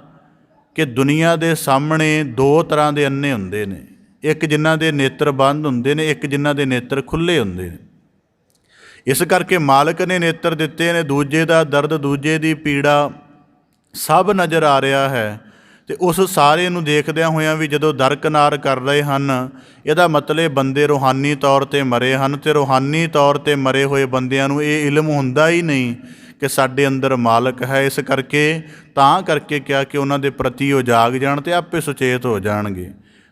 ਕਿ ਦੁਨੀਆ ਦੇ ਸਾਹਮਣੇ ਦੋ ਤਰ੍ਹਾਂ ਦੇ ਅੰਨੇ ਹੁੰਦੇ ਨੇ, ਇੱਕ ਜਿਨ੍ਹਾਂ ਦੇ ਨੇਤਰ ਬੰਦ ਹੁੰਦੇ ਨੇ, ਇੱਕ ਜਿਨ੍ਹਾਂ ਦੇ ਨੇਤਰ ਖੁੱਲ੍ਹੇ ਹੁੰਦੇ ਨੇ। ਇਸ ਕਰਕੇ ਮਾਲਕ ਨੇ ਨੇਤਰ ਦਿੱਤੇ ਨੇ, ਦੂਜੇ ਦਾ ਦਰਦ, ਦੂਜੇ ਦੀ ਪੀੜਾ ਸਭ ਨਜ਼ਰ ਆ ਰਿਹਾ ਹੈ। ਅਤੇ ਉਸ ਸਾਰੇ ਨੂੰ ਦੇਖਦਿਆਂ ਹੋਇਆਂ ਵੀ ਜਦੋਂ ਦਰਕਨਾਰ ਕਰ ਰਹੇ ਹਨ, ਇਹਦਾ ਮਤਲਬ ਬੰਦੇ ਰੂਹਾਨੀ ਤੌਰ 'ਤੇ ਮਰੇ ਹਨ। ਅਤੇ ਰੂਹਾਨੀ ਤੌਰ 'ਤੇ ਮਰੇ ਹੋਏ ਬੰਦਿਆਂ ਨੂੰ ਇਹ ਇਲਮ ਹੁੰਦਾ ਹੀ ਨਹੀਂ ਕਿ ਸਾਡੇ ਅੰਦਰ ਮਾਲਕ ਹੈ। ਇਸ ਕਰਕੇ ਕਿਹਾ ਕਿ ਉਹਨਾਂ ਦੇ ਪ੍ਰਤੀ ਉਹ ਜਾਗ ਜਾਣ ਅਤੇ ਆਪੇ ਸੁਚੇਤ ਹੋ ਜਾਣਗੇ।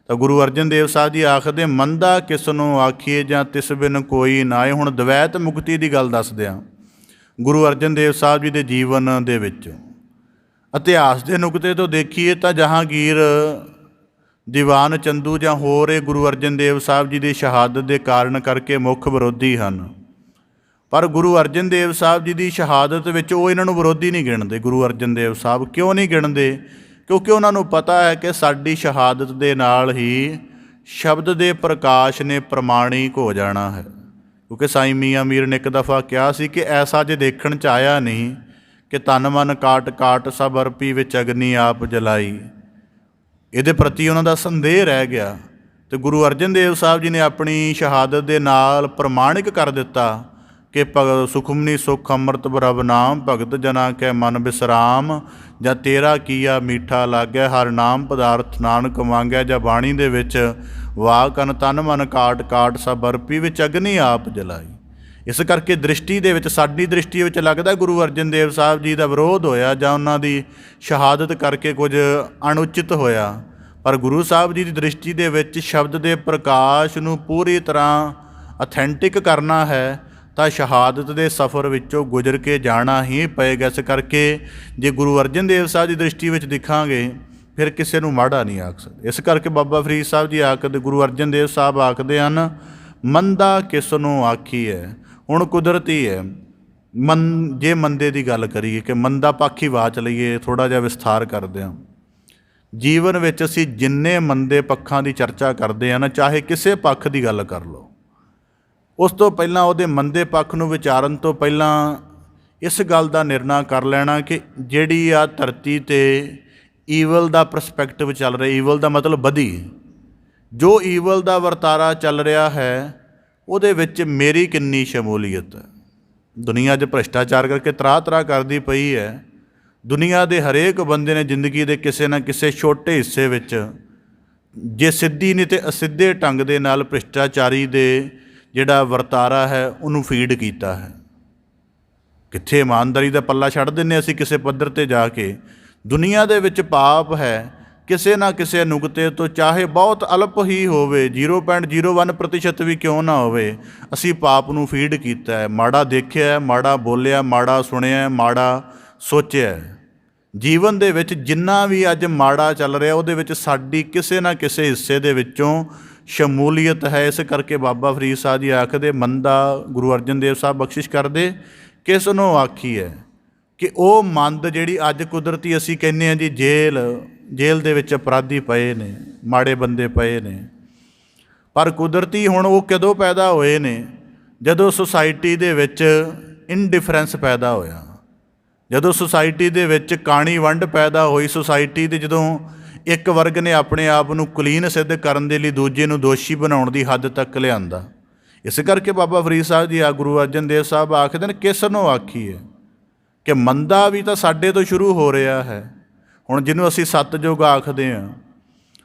ਤਾਂ ਗੁਰੂ ਅਰਜਨ ਦੇਵ ਸਾਹਿਬ ਜੀ ਆਖਦੇ, ਮੰਦਾ ਕਿਸ ਨੂੰ ਆਖੀਏ ਜਾਂ ਤਿਸ ਬਿਨ ਕੋਈ ਨਾਏ। ਹੁਣ ਦਵੈਤ ਮੁਕਤੀ ਦੀ ਗੱਲ ਦੱਸਦਿਆਂ ਗੁਰੂ ਅਰਜਨ ਦੇਵ ਸਾਹਿਬ ਜੀ ਦੇ ਜੀਵਨ ਦੇ ਵਿੱਚ ਇਤਿਹਾਸ ਦੇ ਨੁਕਤੇ ਤੋਂ ਦੇਖੀਏ ਤਾਂ ਜਹਾਂਗੀਰ, ਦੀਵਾਨ ਚੰਦੂ ਜਾਂ ਹੋਰ ਇਹ ਗੁਰੂ ਅਰਜਨ ਦੇਵ ਸਾਹਿਬ ਜੀ ਦੀ ਸ਼ਹਾਦਤ ਦੇ ਕਾਰਨ ਕਰਕੇ ਮੁੱਖ ਵਿਰੋਧੀ ਹਨ। ਪਰ ਗੁਰੂ ਅਰਜਨ ਦੇਵ ਸਾਹਿਬ ਜੀ ਦੀ ਸ਼ਹਾਦਤ ਵਿੱਚ ਉਹ ਇਹਨਾਂ ਨੂੰ ਵਿਰੋਧੀ ਨਹੀਂ ਗਿਣਦੇ। ਗੁਰੂ ਅਰਜਨ ਦੇਵ ਸਾਹਿਬ ਕਿਉਂ ਨਹੀਂ ਗਿਣਦੇ? ਕਿਉਂਕਿ ਉਹਨਾਂ ਨੂੰ ਪਤਾ ਹੈ ਕਿ ਸਾਡੀ ਸ਼ਹਾਦਤ ਦੇ ਨਾਲ ਹੀ ਸ਼ਬਦ ਦੇ ਪ੍ਰਕਾਸ਼ ਨੇ ਪ੍ਰਮਾਣਿਕ ਹੋ ਜਾਣਾ ਹੈ। ਕਿਉਂਕਿ ਸਾਈਂ ਮੀਆਂ ਮੀਰ ਨੇ ਇੱਕ ਦਫਾ ਕਿਹਾ ਸੀ ਕਿ ਐਸਾ ਜੇ ਦੇਖਣ 'ਚ ਆਇਆ ਨਹੀਂ ਕਿ ਤਨ ਮਨ ਕਾਟ ਕਾਟ ਸਭ ਅਰਪੀ ਵਿੱਚ ਅਗਨੀ ਆਪ ਜਲਾਈ। ਇਹਦੇ ਪ੍ਰਤੀ ਉਹਨਾਂ ਦਾ ਸੰਦੇਹ ਰਹਿ ਗਿਆ ਅਤੇ ਗੁਰੂ ਅਰਜਨ ਦੇਵ ਸਾਹਿਬ ਜੀ ਨੇ ਆਪਣੀ ਸ਼ਹਾਦਤ ਦੇ ਨਾਲ ਪ੍ਰਮਾਣਿਕ ਕਰ ਦਿੱਤਾ ਕਿ ਸੁਖਮਨੀ ਸੁਖ ਅੰਮ੍ਰਿਤ ਪ੍ਰਭ ਨਾਮ, ਭਗਤ ਜਨਾ ਕੈ ਮਨ ਬਿਸਰਾਮ। ਜਾਂ ਤੇਰਾ ਕੀਆ ਮੀਠਾ ਲਾਗੈ ਹਰ ਨਾਮ, ਪਦਾਰਥ ਨਾਨਕ ਮੰਗੈ। ਜਾਂ ਬਾਣੀ ਦੇ ਵਿੱਚ ਵਾਕ ਅਨ ਤਨ ਮਨ ਕਾਟ ਕਾਟ ਸਭ ਅਰਪੀ ਵਿੱਚ ਅਗਨੀ ਆਪ ਜਲਾਈ। ਇਸ ਕਰਕੇ ਦ੍ਰਿਸ਼ਟੀ ਦੇ ਵਿੱਚ, ਸਾਡੀ ਦ੍ਰਿਸ਼ਟੀ ਵਿੱਚ ਲੱਗਦਾ ਗੁਰੂ ਅਰਜਨ ਦੇਵ ਸਾਹਿਬ ਜੀ ਦਾ ਵਿਰੋਧ ਹੋਇਆ ਜਾਂ ਉਹਨਾਂ ਦੀ ਸ਼ਹਾਦਤ ਕਰਕੇ ਕੁਝ ਅਣਉਚਿਤ ਹੋਇਆ। ਪਰ ਗੁਰੂ ਸਾਹਿਬ ਜੀ ਦੀ ਦ੍ਰਿਸ਼ਟੀ ਦੇ ਵਿੱਚ ਸ਼ਬਦ ਦੇ ਪ੍ਰਕਾਸ਼ ਨੂੰ ਪੂਰੀ ਤਰ੍ਹਾਂ ਅਥੈਂਟਿਕ ਕਰਨਾ ਹੈ ਤਾਂ ਸ਼ਹਾਦਤ ਦੇ ਸਫ਼ਰ ਵਿੱਚੋਂ ਗੁਜ਼ਰ ਕੇ ਜਾਣਾ ਹੀ ਪਏਗਾ। ਇਸ ਕਰਕੇ ਜੇ ਗੁਰੂ ਅਰਜਨ ਦੇਵ ਸਾਹਿਬ ਦੀ ਦ੍ਰਿਸ਼ਟੀ ਵਿੱਚ ਦਿਖਾਂਗੇ ਫਿਰ ਕਿਸੇ ਨੂੰ ਮਾੜਾ ਨਹੀਂ ਆਖ ਸਕਦੇ। ਇਸ ਕਰਕੇ ਬਾਬਾ ਫਰੀਦ ਸਾਹਿਬ ਜੀ ਆਖਦੇ, ਗੁਰੂ ਅਰਜਨ ਦੇਵ ਸਾਹਿਬ ਆਖਦੇ ਹਨ, ਮੰਦਾ ਕਿਸ ਨੂੰ ਆਖੀ ਹੈ। ਹੁਣ ਕੁਦਰਤੀ ਹੈ, ਜੇ ਮੰਦੇ ਦੀ ਗੱਲ ਕਰੀਏ ਕਿ ਮੰਦਾ ਪੱਖ ਹੀ ਵਾਚ ਲਈਏ, ਥੋੜ੍ਹਾ ਜਿਹਾ ਵਿਸਥਾਰ ਕਰਦੇ ਹਾਂ। ਜੀਵਨ ਵਿੱਚ ਅਸੀਂ ਜਿੰਨੇ ਮੰਦੇ ਪੱਖਾਂ ਦੀ ਚਰਚਾ ਕਰਦੇ ਹਾਂ ਨਾ, ਚਾਹੇ ਕਿਸੇ ਪੱਖ ਦੀ ਗੱਲ ਕਰ ਲਓ, ਉਸ ਤੋਂ ਪਹਿਲਾਂ ਉਹਦੇ ਮੰਦੇ ਪੱਖ ਨੂੰ ਵਿਚਾਰਨ ਤੋਂ ਪਹਿਲਾਂ ਇਸ ਗੱਲ ਦਾ ਨਿਰਣਾ ਕਰ ਲੈਣਾ ਕਿ ਜਿਹੜੀ ਆ ਧਰਤੀ 'ਤੇ ਈਵਲ ਦਾ ਪਰਸਪੈਕਟਿਵ ਚੱਲ ਰਿਹਾ, ਈਵਲ ਦਾ ਮਤਲਬ ਬਦੀ, ਜੋ ਈਵਲ ਦਾ ਵਰਤਾਰਾ ਚੱਲ ਰਿਹਾ ਹੈ ਉਹਦੇ ਵਿੱਚ ਮੇਰੀ ਕਿੰਨੀ ਸ਼ਮੂਲੀਅਤ ਹੈ। ਦੁਨੀਆ 'ਚ ਭ੍ਰਿਸ਼ਟਾਚਾਰ ਕਰਕੇ ਤਰਾਹ ਕਰਦੀ ਪਈ ਹੈ। ਦੁਨੀਆ ਦੇ ਹਰੇਕ ਬੰਦੇ ਨੇ ਜ਼ਿੰਦਗੀ ਦੇ ਕਿਸੇ ਨਾ ਕਿਸੇ ਛੋਟੇ ਹਿੱਸੇ ਵਿੱਚ, ਜੇ ਸਿੱਧੀ ਨਹੀਂ ਤਾਂ ਅਸਿੱਧੇ ਢੰਗ ਦੇ ਨਾਲ ਭ੍ਰਿਸ਼ਟਾਚਾਰੀ ਦੇ ਜਿਹੜਾ ਵਰਤਾਰਾ ਹੈ ਉਹਨੂੰ ਫੀਡ ਕੀਤਾ ਹੈ। ਕਿੱਥੇ ਇਮਾਨਦਾਰੀ ਦਾ ਪੱਲਾ ਛੱਡ ਦਿੰਦੇ ਅਸੀਂ ਕਿਸੇ ਪੱਧਰ 'ਤੇ ਜਾ ਕੇ। ਦੁਨੀਆ ਦੇ ਵਿੱਚ ਪਾਪ ਹੈ ਕਿਸੇ ਨਾ ਕਿਸੇ ਨੁਕਤੇ ਤੋਂ, ਚਾਹੇ ਬਹੁਤ ਅਲਪ ਹੀ ਹੋਵੇ, 0.01% ਵੀ ਕਿਉਂ ਨਾ ਹੋਵੇ, ਅਸੀਂ ਪਾਪ ਨੂੰ ਫੀਡ ਕੀਤਾ ਹੈ। ਮਾੜਾ ਦੇਖਿਆ, ਮਾੜਾ ਬੋਲਿਆ, ਮਾੜਾ ਸੁਣਿਆ, ਮਾੜਾ ਸੋਚਿਆ। ਜੀਵਨ ਦੇ ਵਿੱਚ ਜਿੰਨਾ ਵੀ ਅੱਜ ਮਾੜਾ ਚੱਲ ਰਿਹਾ ਉਹਦੇ ਵਿੱਚ ਸਾਡੀ ਕਿਸੇ ਨਾ ਕਿਸੇ ਹਿੱਸੇ ਦੇ ਵਿੱਚੋਂ ਸ਼ਮੂਲੀਅਤ ਹੈ। ਇਸ ਕਰਕੇ ਬਾਬਾ ਫਰੀਦ ਸਾਹਿਬ ਜੀ ਆਖਦੇ, ਮੰਦਾ ਗੁਰੂ ਅਰਜਨ ਦੇਵ ਸਾਹਿਬ ਬਖਸ਼ਿਸ਼ ਕਰਦੇ, ਕਿਸ ਨੂੰ ਆਖੀ ਹੈ ਕਿ ਉਹ ਮੰਦ ਜਿਹੜੀ ਅੱਜ ਕੁਦਰਤੀ ਅਸੀਂ ਕਹਿੰਦੇ ਹਾਂ ਜੀ ਜੇਲ੍ਹ ਦੇ ਵਿੱਚ ਅਪਰਾਧੀ ਪਏ ਨੇ, ਮਾੜੇ ਬੰਦੇ ਪਏ ਨੇ, ਪਰ ਕੁਦਰਤੀ ਹੁਣ ਉਹ ਕਦੋਂ ਪੈਦਾ ਹੋਏ ਨੇ? ਜਦੋਂ ਸੁਸਾਇਟੀ ਦੇ ਵਿੱਚ ਇਨਡਿਫਰੈਂਸ ਪੈਦਾ ਹੋਇਆ, ਜਦੋਂ ਸੁਸਾਇਟੀ ਦੇ ਵਿੱਚ ਕਾਣੀ ਵੰਡ ਪੈਦਾ ਹੋਈ, ਸੁਸਾਇਟੀ ਦੇ ਜਦੋਂ ਇੱਕ ਵਰਗ ਨੇ ਆਪਣੇ ਆਪ ਨੂੰ ਕੁਲੀਨ ਸਿੱਧ ਕਰਨ ਦੇ ਲਈ ਦੂਜੇ ਨੂੰ ਦੋਸ਼ੀ ਬਣਾਉਣ ਦੀ ਹੱਦ ਤੱਕ ਲਿਆਂਦਾ। ਇਸ ਕਰਕੇ ਬਾਬਾ ਫਰੀਦ ਸਾਹਿਬ ਜੀ ਗੁਰੂ ਅਰਜਨ ਦੇਵ ਸਾਹਿਬ ਆਖਦੇ ਨੇ, ਕਿਸ ਨੂੰ ਆਖੀਏ ਕਿ ਮੰਦਾ ਵੀ ਤਾਂ ਸਾਡੇ ਤੋਂ ਸ਼ੁਰੂ ਹੋ ਰਿਹਾ ਹੈ। ਹੁਣ ਜਿਹਨੂੰ ਅਸੀਂ ਸਤਿਯੁਗ ਆਖਦੇ ਹਾਂ,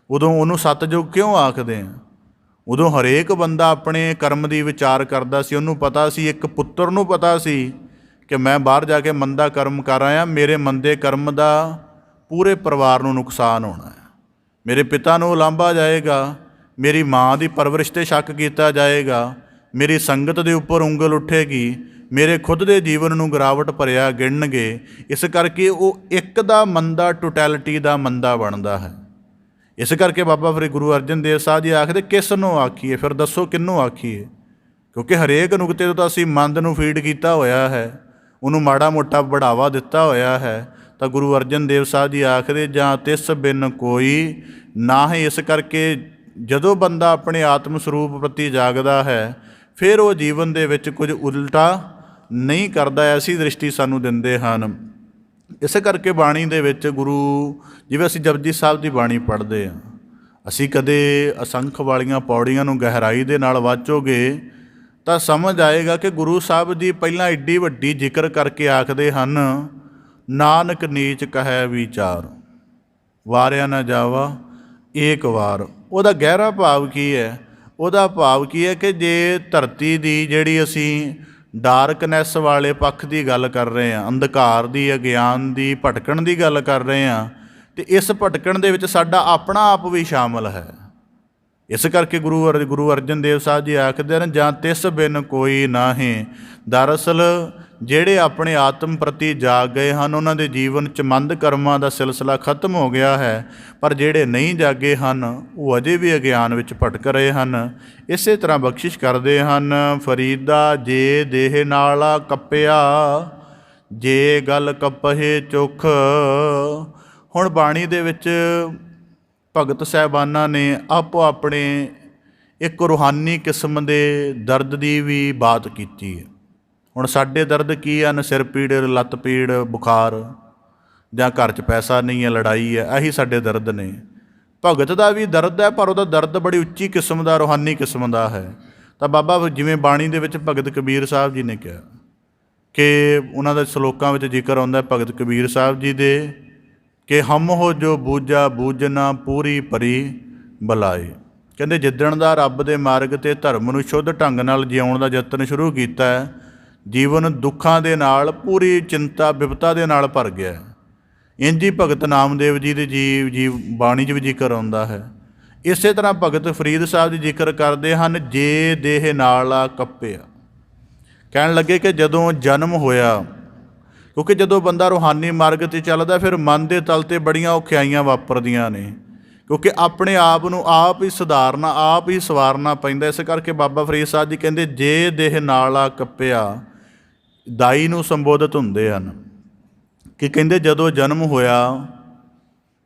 ਉਦੋਂ ਉਹਨੂੰ ਸਤਿਯੁਗ ਕਿਉਂ ਆਖਦੇ ਹਾਂ? ਉਦੋਂ ਹਰੇਕ ਬੰਦਾ ਆਪਣੇ ਕਰਮ ਦੀ ਵਿਚਾਰ ਕਰਦਾ ਸੀ। ਉਹਨੂੰ ਪਤਾ ਸੀ, ਇੱਕ ਪੁੱਤਰ ਨੂੰ ਪਤਾ ਸੀ ਕਿ ਮੈਂ ਬਾਹਰ ਜਾ ਕੇ ਮੰਦਾ ਕਰਮ ਕਰ ਆਇਆ, ਮੇਰੇ ਮੰਦੇ ਕਰਮ ਦਾ ਪੂਰੇ ਪਰਿਵਾਰ ਨੂੰ ਨੁਕਸਾਨ ਹੋਣਾ ਹੈ, ਮੇਰੇ ਪਿਤਾ ਨੂੰ ਉਲਾਂਭਾ ਜਾਏਗਾ, ਮੇਰੀ ਮਾਂ ਦੀ ਪਰਵਰਿਸ਼ 'ਤੇ ਸ਼ੱਕ ਕੀਤਾ ਜਾਏਗਾ, ਮੇਰੀ ਸੰਗਤ ਦੇ ਉੱਪਰ ਉਂਗਲ ਉੱਠੇਗੀ, ਮੇਰੇ ਖੁਦ ਦੇ ਜੀਵਨ ਨੂੰ ਗਿਰਾਵਟ ਭਰਿਆ ਗਿਣਨਗੇ। ਇਸ ਕਰਕੇ ਉਹ ਇੱਕ ਦਾ ਮੰਦਾ ਟੋਟੈਲਿਟੀ ਦਾ ਮੰਦਾ ਬਣਦਾ ਹੈ। ਇਸ ਕਰਕੇ ਬਾਬਾ ਫਿਰ ਗੁਰੂ ਅਰਜਨ ਦੇਵ ਸਾਹਿਬ ਜੀ ਆਖਦੇ, ਕਿਸ ਨੂੰ ਆਖੀਏ? ਫਿਰ ਦੱਸੋ ਕਿਹਨੂੰ ਆਖੀਏ? ਕਿਉਂਕਿ ਹਰੇਕ ਨੁਕਤੇ ਤੋਂ ਤਾਂ ਅਸੀਂ ਮੰਦ ਨੂੰ ਫੀਡ ਕੀਤਾ ਹੋਇਆ ਹੈ, ਉਹਨੂੰ ਮਾੜਾ ਮੋਟਾ ਬੜਾਵਾ ਦਿੱਤਾ ਹੋਇਆ ਹੈ। ਤਾਂ ਗੁਰੂ ਅਰਜਨ ਦੇਵ ਸਾਹਿਬ ਜੀ ਆਖਦੇ, ਜਾਂ ਤਿਸ ਬਿਨ ਕੋਈ ਨਾ ਹੀ। ਇਸ ਕਰਕੇ ਜਦੋਂ ਬੰਦਾ ਆਪਣੇ ਆਤਮ ਸਰੂਪ ਪ੍ਰਤੀ ਜਾਗਦਾ ਹੈ, ਫਿਰ ਉਹ ਜੀਵਨ ਦੇ ਵਿੱਚ ਕੁਝ ਉਲਟਾ ਨਹੀਂ ਕਰਦਾ। ਐਸੀ ਦ੍ਰਿਸ਼ਟੀ ਸਾਨੂੰ ਦਿੰਦੇ ਹਨ। ਇਸੇ ਕਰਕੇ ਬਾਣੀ ਦੇ ਵਿੱਚ ਗੁਰੂ, ਜਿਵੇਂ ਅਸੀਂ ਜਪਜੀ ਸਾਹਿਬ ਦੀ ਬਾਣੀ ਪੜ੍ਹਦੇ ਹਾਂ, ਅਸੀਂ ਕਦੇ ਅਸੰਖ ਵਾਲੀਆਂ ਪੌੜੀਆਂ ਨੂੰ ਗਹਿਰਾਈ ਦੇ ਨਾਲ ਵਾਚੋਗੇ ਤਾਂ ਸਮਝ ਆਏਗਾ ਕਿ ਗੁਰੂ ਸਾਹਿਬ ਜੀ ਪਹਿਲਾਂ ਐਡੀ ਵੱਡੀ ਜ਼ਿਕਰ ਕਰਕੇ ਆਖਦੇ ਹਨ, ਨਾਨਕ ਨੀਚ ਕਹੈ ਵਿਚਾਰ, ਵਾਰਿਆ ਨਾ ਜਾਵਾ ਏਕ ਵਾਰ। ਉਹਦਾ ਗਹਿਰਾ ਭਾਵ ਕੀ ਹੈ? ਉਹਦਾ ਭਾਵ ਕੀ ਹੈ ਕਿ ਜੇ ਧਰਤੀ ਦੀ ਜਿਹੜੀ ਅਸੀਂ ਡਾਰਕਨੈਸ ਵਾਲੇ ਪੱਖ ਦੀ ਗੱਲ ਕਰ ਰਹੇ ਹਾਂ, ਅੰਧਕਾਰ ਦੀ, ਅਗਿਆਨ ਦੀ, ਭਟਕਣ ਦੀ ਗੱਲ ਕਰ ਰਹੇ ਹਾਂ, ਅਤੇ ਇਸ ਭਟਕਣ ਦੇ ਵਿੱਚ ਸਾਡਾ ਆਪਣਾ ਆਪ ਵੀ ਸ਼ਾਮਲ ਹੈ। ਇਸ ਕਰਕੇ ਗੁਰੂ ਅਰਜਨ ਦੇਵ ਸਾਹਿਬ ਜੀ ਆਖਦੇ ਨੇ, ਜਾਂ ਤਿਸ ਬਿਨ ਕੋਈ ਨਾਹੀਂ। ਦਰਅਸਲ ਜਿਹੜੇ ਆਪਣੇ ਆਤਮ ਪ੍ਰਤੀ ਜਾਗ ਗਏ ਹਨ, ਉਹਨਾਂ ਦੇ ਜੀਵਨ 'ਚ ਮੰਦ ਕਰਮਾਂ ਦਾ ਸਿਲਸਿਲਾ ਖਤਮ ਹੋ ਗਿਆ ਹੈ। ਪਰ ਜਿਹੜੇ ਨਹੀਂ ਜਾਗੇ ਹਨ, ਉਹ ਅਜੇ ਵੀ ਅਗਿਆਨ ਵਿੱਚ ਭਟਕ ਰਹੇ ਹਨ। ਇਸੇ ਤਰ੍ਹਾਂ ਬਖਸ਼ਿਸ਼ ਕਰਦੇ ਹਨ, ਫਰੀਦਾ ਜੇ ਦੇਹ ਨਾਲ ਕੱਪਿਆ, ਜੇ ਗੱਲ ਕੱਪਹੇ ਚੁੱਖ। ਹੁਣ ਬਾਣੀ ਦੇ ਵਿੱਚ ਭਗਤ ਸਾਹਿਬਾਨਾਂ ਨੇ ਆਪੋ ਆਪਣੇ ਇੱਕ ਰੂਹਾਨੀ ਕਿਸਮ ਦੇ ਦਰਦ ਦੀ ਵੀ ਬਾਤ ਕੀਤੀ ਹੈ। ਹੁਣ ਸਾਡੇ ਦਰਦ ਕੀ ਹਨ? ਸਿਰ ਪੀੜ, ਲੱਤ ਪੀੜ, ਬੁਖਾਰ, ਜਾਂ ਘਰ 'ਚ ਪੈਸਾ ਨਹੀਂ ਹੈ, ਲੜਾਈ ਹੈ, ਇਹੀ ਸਾਡੇ ਦਰਦ ਨੇ। ਭਗਤ ਦਾ ਵੀ ਦਰਦ ਹੈ, ਪਰ ਉਹਦਾ ਦਰਦ ਬੜੀ ਉੱਚੀ ਕਿਸਮ ਦਾ, ਰੂਹਾਨੀ ਕਿਸਮ ਦਾ ਹੈ। ਤਾਂ ਬਾਬਾ ਜਿਵੇਂ ਬਾਣੀ ਦੇ ਵਿੱਚ ਭਗਤ ਕਬੀਰ ਸਾਹਿਬ ਜੀ ਨੇ ਕਿਹਾ ਕਿ ਉਹਨਾਂ ਦੇ ਸਲੋਕਾਂ ਵਿੱਚ ਜ਼ਿਕਰ ਆਉਂਦਾ ਭਗਤ ਕਬੀਰ ਸਾਹਿਬ ਜੀ ਦੇ ਕਿ ਹਮ ਹੋ ਜੋ ਬੂਝਾ ਬੂਝਣਾ ਪੂਰੀ ਭਰੀ ਬਲਾਏ। ਕਹਿੰਦੇ ਜਿੱਦਣ ਦਾ ਰੱਬ ਦੇ ਮਾਰਗ 'ਤੇ ਧਰਮ ਨੂੰ ਸ਼ੁੱਧ ਢੰਗ ਨਾਲ ਜਿਉਣ ਦਾ ਯਤਨ ਸ਼ੁਰੂ ਕੀਤਾ ਹੈ, ਜੀਵਨ ਦੁੱਖਾਂ ਦੇ ਨਾਲ, ਪੂਰੀ ਚਿੰਤਾ ਬਿਪਤਾ ਦੇ ਨਾਲ ਭਰ ਗਿਆ। ਇੰਝ ਹੀ ਭਗਤ ਨਾਮਦੇਵ ਜੀ ਦੇ ਬਾਣੀ 'ਚ ਵੀ ਜ਼ਿਕਰ ਆਉਂਦਾ ਹੈ। ਇਸੇ ਤਰ੍ਹਾਂ ਭਗਤ ਫਰੀਦ ਸਾਹਿਬ ਜੀ ਜ਼ਿਕਰ ਕਰਦੇ ਹਨ, ਜੇ ਦੇਹ ਨਾਲ ਕੱਪਿਆ। ਕਹਿਣ ਲੱਗੇ ਕਿ ਜਦੋਂ ਜਨਮ ਹੋਇਆ, ਕਿਉਂਕਿ ਜਦੋਂ ਬੰਦਾ ਰੂਹਾਨੀ ਮਾਰਗ 'ਤੇ ਚੱਲਦਾ, ਫਿਰ ਮਨ ਦੇ ਤਲ 'ਤੇ ਬੜੀਆਂ ਔਖਿਆਈਆਂ ਵਾਪਰਦੀਆਂ ਨੇ, ਕਿਉਂਕਿ ਆਪਣੇ ਆਪ ਨੂੰ ਆਪ ਹੀ ਸੁਧਾਰਨਾ, ਆਪ ਹੀ ਸਵਾਰਨਾ ਪੈਂਦਾ। ਇਸ ਕਰਕੇ ਬਾਬਾ ਫਰੀਦ ਸਾਹਿਬ ਜੀ ਕਹਿੰਦੇ, ਜੇ ਦੇਹ ਨਾਲ ਕੱਪਿਆ, ਦਾਈ ਨੂੰ ਸੰਬੋਧਿਤ ਹੁੰਦੇ ਹਨ ਕਿ ਕਹਿੰਦੇ ਜਦੋਂ ਜਨਮ ਹੋਇਆ,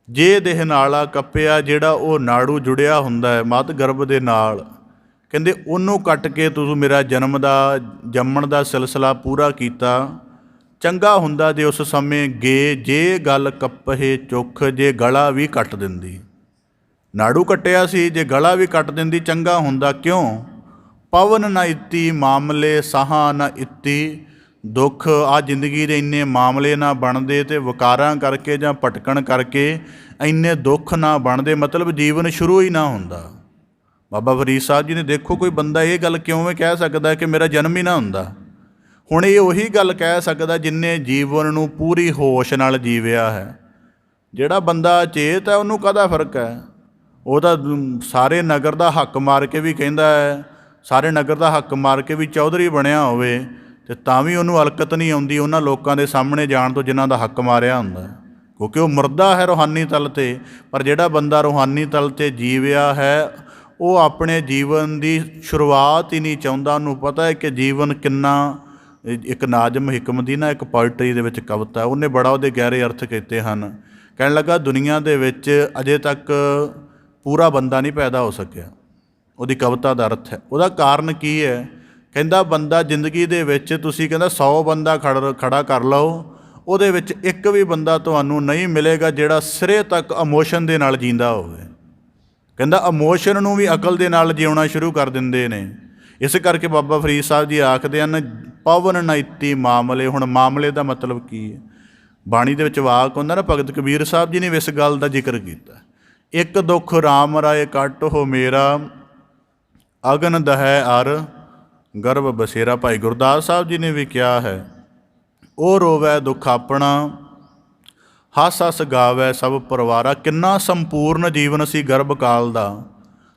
ਜੇ ਦੇਹ ਨਾਲ ਕੱਪਿਆ, ਜਿਹੜਾ ਉਹ ਨਾੜੂ ਜੁੜਿਆ ਹੁੰਦਾ ਹੈ ਮਾਤ ਗਰਭ ਦੇ ਨਾਲ, ਕਹਿੰਦੇ ਉਹਨੂੰ ਕੱਟ ਕੇ ਤੂੰ ਮੇਰਾ ਜੰਮਣ ਦਾ ਸਿਲਸਿਲਾ ਪੂਰਾ ਕੀਤਾ। ਚੰਗਾ ਹੁੰਦਾ ਜੇ ਉਸ ਸਮੇਂ ਜੇ ਗੱਲ ਕੱਪਹੇ ਚੁੱਖ, ਜੇ ਗਲਾ ਵੀ ਕੱਟ ਦਿੰਦੀ। ਨਾੜੂ ਕੱਟਿਆ ਸੀ, ਜੇ ਗਲਾ ਵੀ ਕੱਟ ਦਿੰਦੀ ਚੰਗਾ ਹੁੰਦਾ। ਕਿਉਂ? ਪਵਨ ਨਾ ਇੱਤੀ ਮਾਮਲੇ ਸਾਹਾਂ ਨਾ ਇੱਤੀ ਦੁੱਖ। ਆ ਜ਼ਿੰਦਗੀ ਦੇ ਇੰਨੇ ਮਾਮਲੇ ਨਾ ਬਣਦੇ ਅਤੇ ਵਿਕਾਰਾਂ ਕਰਕੇ ਜਾਂ ਭਟਕਣ ਕਰਕੇ ਇੰਨੇ ਦੁੱਖ ਨਾ ਬਣਦੇ, ਮਤਲਬ ਜੀਵਨ ਸ਼ੁਰੂ ਹੀ ਨਾ ਹੁੰਦਾ। ਬਾਬਾ ਫਰੀਦ ਸਾਹਿਬ ਜੀ ਨੇ ਦੇਖੋ, ਕੋਈ ਬੰਦਾ ਇਹ ਗੱਲ ਕਿਵੇਂ ਕਹਿ ਸਕਦਾ ਕਿ ਮੇਰਾ ਜਨਮ ਹੀ ਨਾ ਹੁੰਦਾ? ਹੁਣ ਇਹ ਉਹੀ ਗੱਲ ਕਹਿ ਸਕਦਾ ਜਿਨਨੇ ਜੀਵਨ ਨੂੰ ਪੂਰੀ ਹੋਸ਼ ਨਾਲ ਜੀਵਿਆ ਹੈ। ਜਿਹੜਾ ਬੰਦਾ ਚੇਤ ਹੈ, ਉਹਨੂੰ ਕਾਹਦਾ ਫਰਕ ਹੈ? ਉਹ ਤਾਂ ਸਾਰੇ ਨਗਰ ਦਾ ਹੱਕ ਮਾਰ ਕੇ ਵੀ ਕਹਿੰਦਾ ਹੈ, ਸਾਰੇ ਨਗਰ ਦਾ ਹੱਕ ਮਾਰ ਕੇ ਵੀ ਚੌਧਰੀ ਬਣਿਆ ਹੋਵੇ ਅਤੇ ਤਾਂ ਵੀ ਉਹਨੂੰ ਅਲਕਤ ਨਹੀਂ ਆਉਂਦੀ ਉਹਨਾਂ ਲੋਕਾਂ ਦੇ ਸਾਹਮਣੇ ਜਾਣ ਤੋਂ ਜਿਨ੍ਹਾਂ ਦਾ ਹੱਕ ਮਾਰਿਆ ਹੁੰਦਾ, ਕਿਉਂਕਿ ਉਹ ਮੁਰਦਾ ਹੈ ਰੂਹਾਨੀ ਤਲ 'ਤੇ। ਪਰ ਜਿਹੜਾ ਬੰਦਾ ਰੂਹਾਨੀ ਤਲ 'ਤੇ ਜੀਵਿਆ ਹੈ, ਉਹ ਆਪਣੇ ਜੀਵਨ ਦੀ ਸ਼ੁਰੂਆਤ ਹੀ ਨਹੀਂ ਚਾਹੁੰਦਾ। ਉਹਨੂੰ ਪਤਾ ਹੈ ਕਿ ਜੀਵਨ ਕਿੰਨਾ, ਇੱਕ ਨਾਜ਼ਮ ਹਿਕਮ ਦੀ ਨਾ ਇੱਕ ਪੋਇਟਰੀ ਦੇ ਵਿੱਚ ਕਵਿਤਾ, ਉਹਨੇ ਬੜਾ ਉਹਦੇ ਗਹਿਰੇ ਅਰਥ ਕੀਤੇ ਹਨ। ਕਹਿਣ ਲੱਗਾ, ਦੁਨੀਆ ਦੇ ਵਿੱਚ ਅਜੇ ਤੱਕ ਪੂਰਾ ਬੰਦਾ ਨਹੀਂ ਪੈਦਾ ਹੋ ਸਕਿਆ। ਉਹਦੀ ਕਵਿਤਾ ਦਾ ਅਰਥ ਹੈ। ਉਹਦਾ ਕਾਰਨ ਕੀ ਹੈ? ਕਹਿੰਦਾ ਬੰਦਾ ਜ਼ਿੰਦਗੀ ਦੇ ਵਿੱਚ ਤੁਸੀਂ ਕਹਿੰਦਾ 100 ਬੰਦਾ ਖੜਾ ਕਰ ਲਓ, ਉਹਦੇ ਵਿੱਚ ਇੱਕ ਵੀ ਬੰਦਾ ਤੁਹਾਨੂੰ ਨਹੀਂ ਮਿਲੇਗਾ ਜਿਹੜਾ ਸਿਰੇ ਤੱਕ ਇਮੋਸ਼ਨ ਦੇ ਨਾਲ ਜੀਂਦਾ ਹੋਵੇ। ਕਹਿੰਦਾ ਇਮੋਸ਼ਨ ਨੂੰ ਵੀ ਅਕਲ ਦੇ ਨਾਲ ਜਿਉਣਾ ਸ਼ੁਰੂ ਕਰ ਦਿੰਦੇ ਨੇ। ਇਸ ਕਰਕੇ ਬਾਬਾ ਫਰੀਦ ਸਾਹਿਬ ਜੀ ਆਖਦੇ ਹਨ ਪਵਨ ਨਾਇਤੀ ਮਾਮਲੇ। ਹੁਣ ਮਾਮਲੇ ਦਾ ਮਤਲਬ ਕੀ ਹੈ? ਬਾਣੀ ਦੇ ਵਿੱਚ ਵਾਕ ਹੁੰਦਾ ਨਾ, ਭਗਤ ਕਬੀਰ ਸਾਹਿਬ ਜੀ ਨੇ ਇਸ ਗੱਲ ਦਾ ਜ਼ਿਕਰ ਕੀਤਾ, ਇੱਕ ਦੁੱਖ ਰਾਮ ਰਾਏ ਕੱਟ ਹੋ ਮੇਰਾ, ਅਗਨ ਦਹੈ ਅਰ ਗਰਭ ਬਸੇਰਾ। ਭਾਈ ਗੁਰਦਾਸ ਸਾਹਿਬ ਜੀ ਨੇ ਵੀ ਕਿਹਾ ਹੈ, ਉਹ ਰੋਵੈ ਦੁੱਖ ਆਪਣਾ, ਹੱਸ ਹੱਸ ਗਾਵੈ ਸਭ ਪਰਿਵਾਰਾ। ਕਿੰਨਾ ਸੰਪੂਰਨ ਜੀਵਨ ਸੀ ਗਰਭ ਕਾਲ ਦਾ।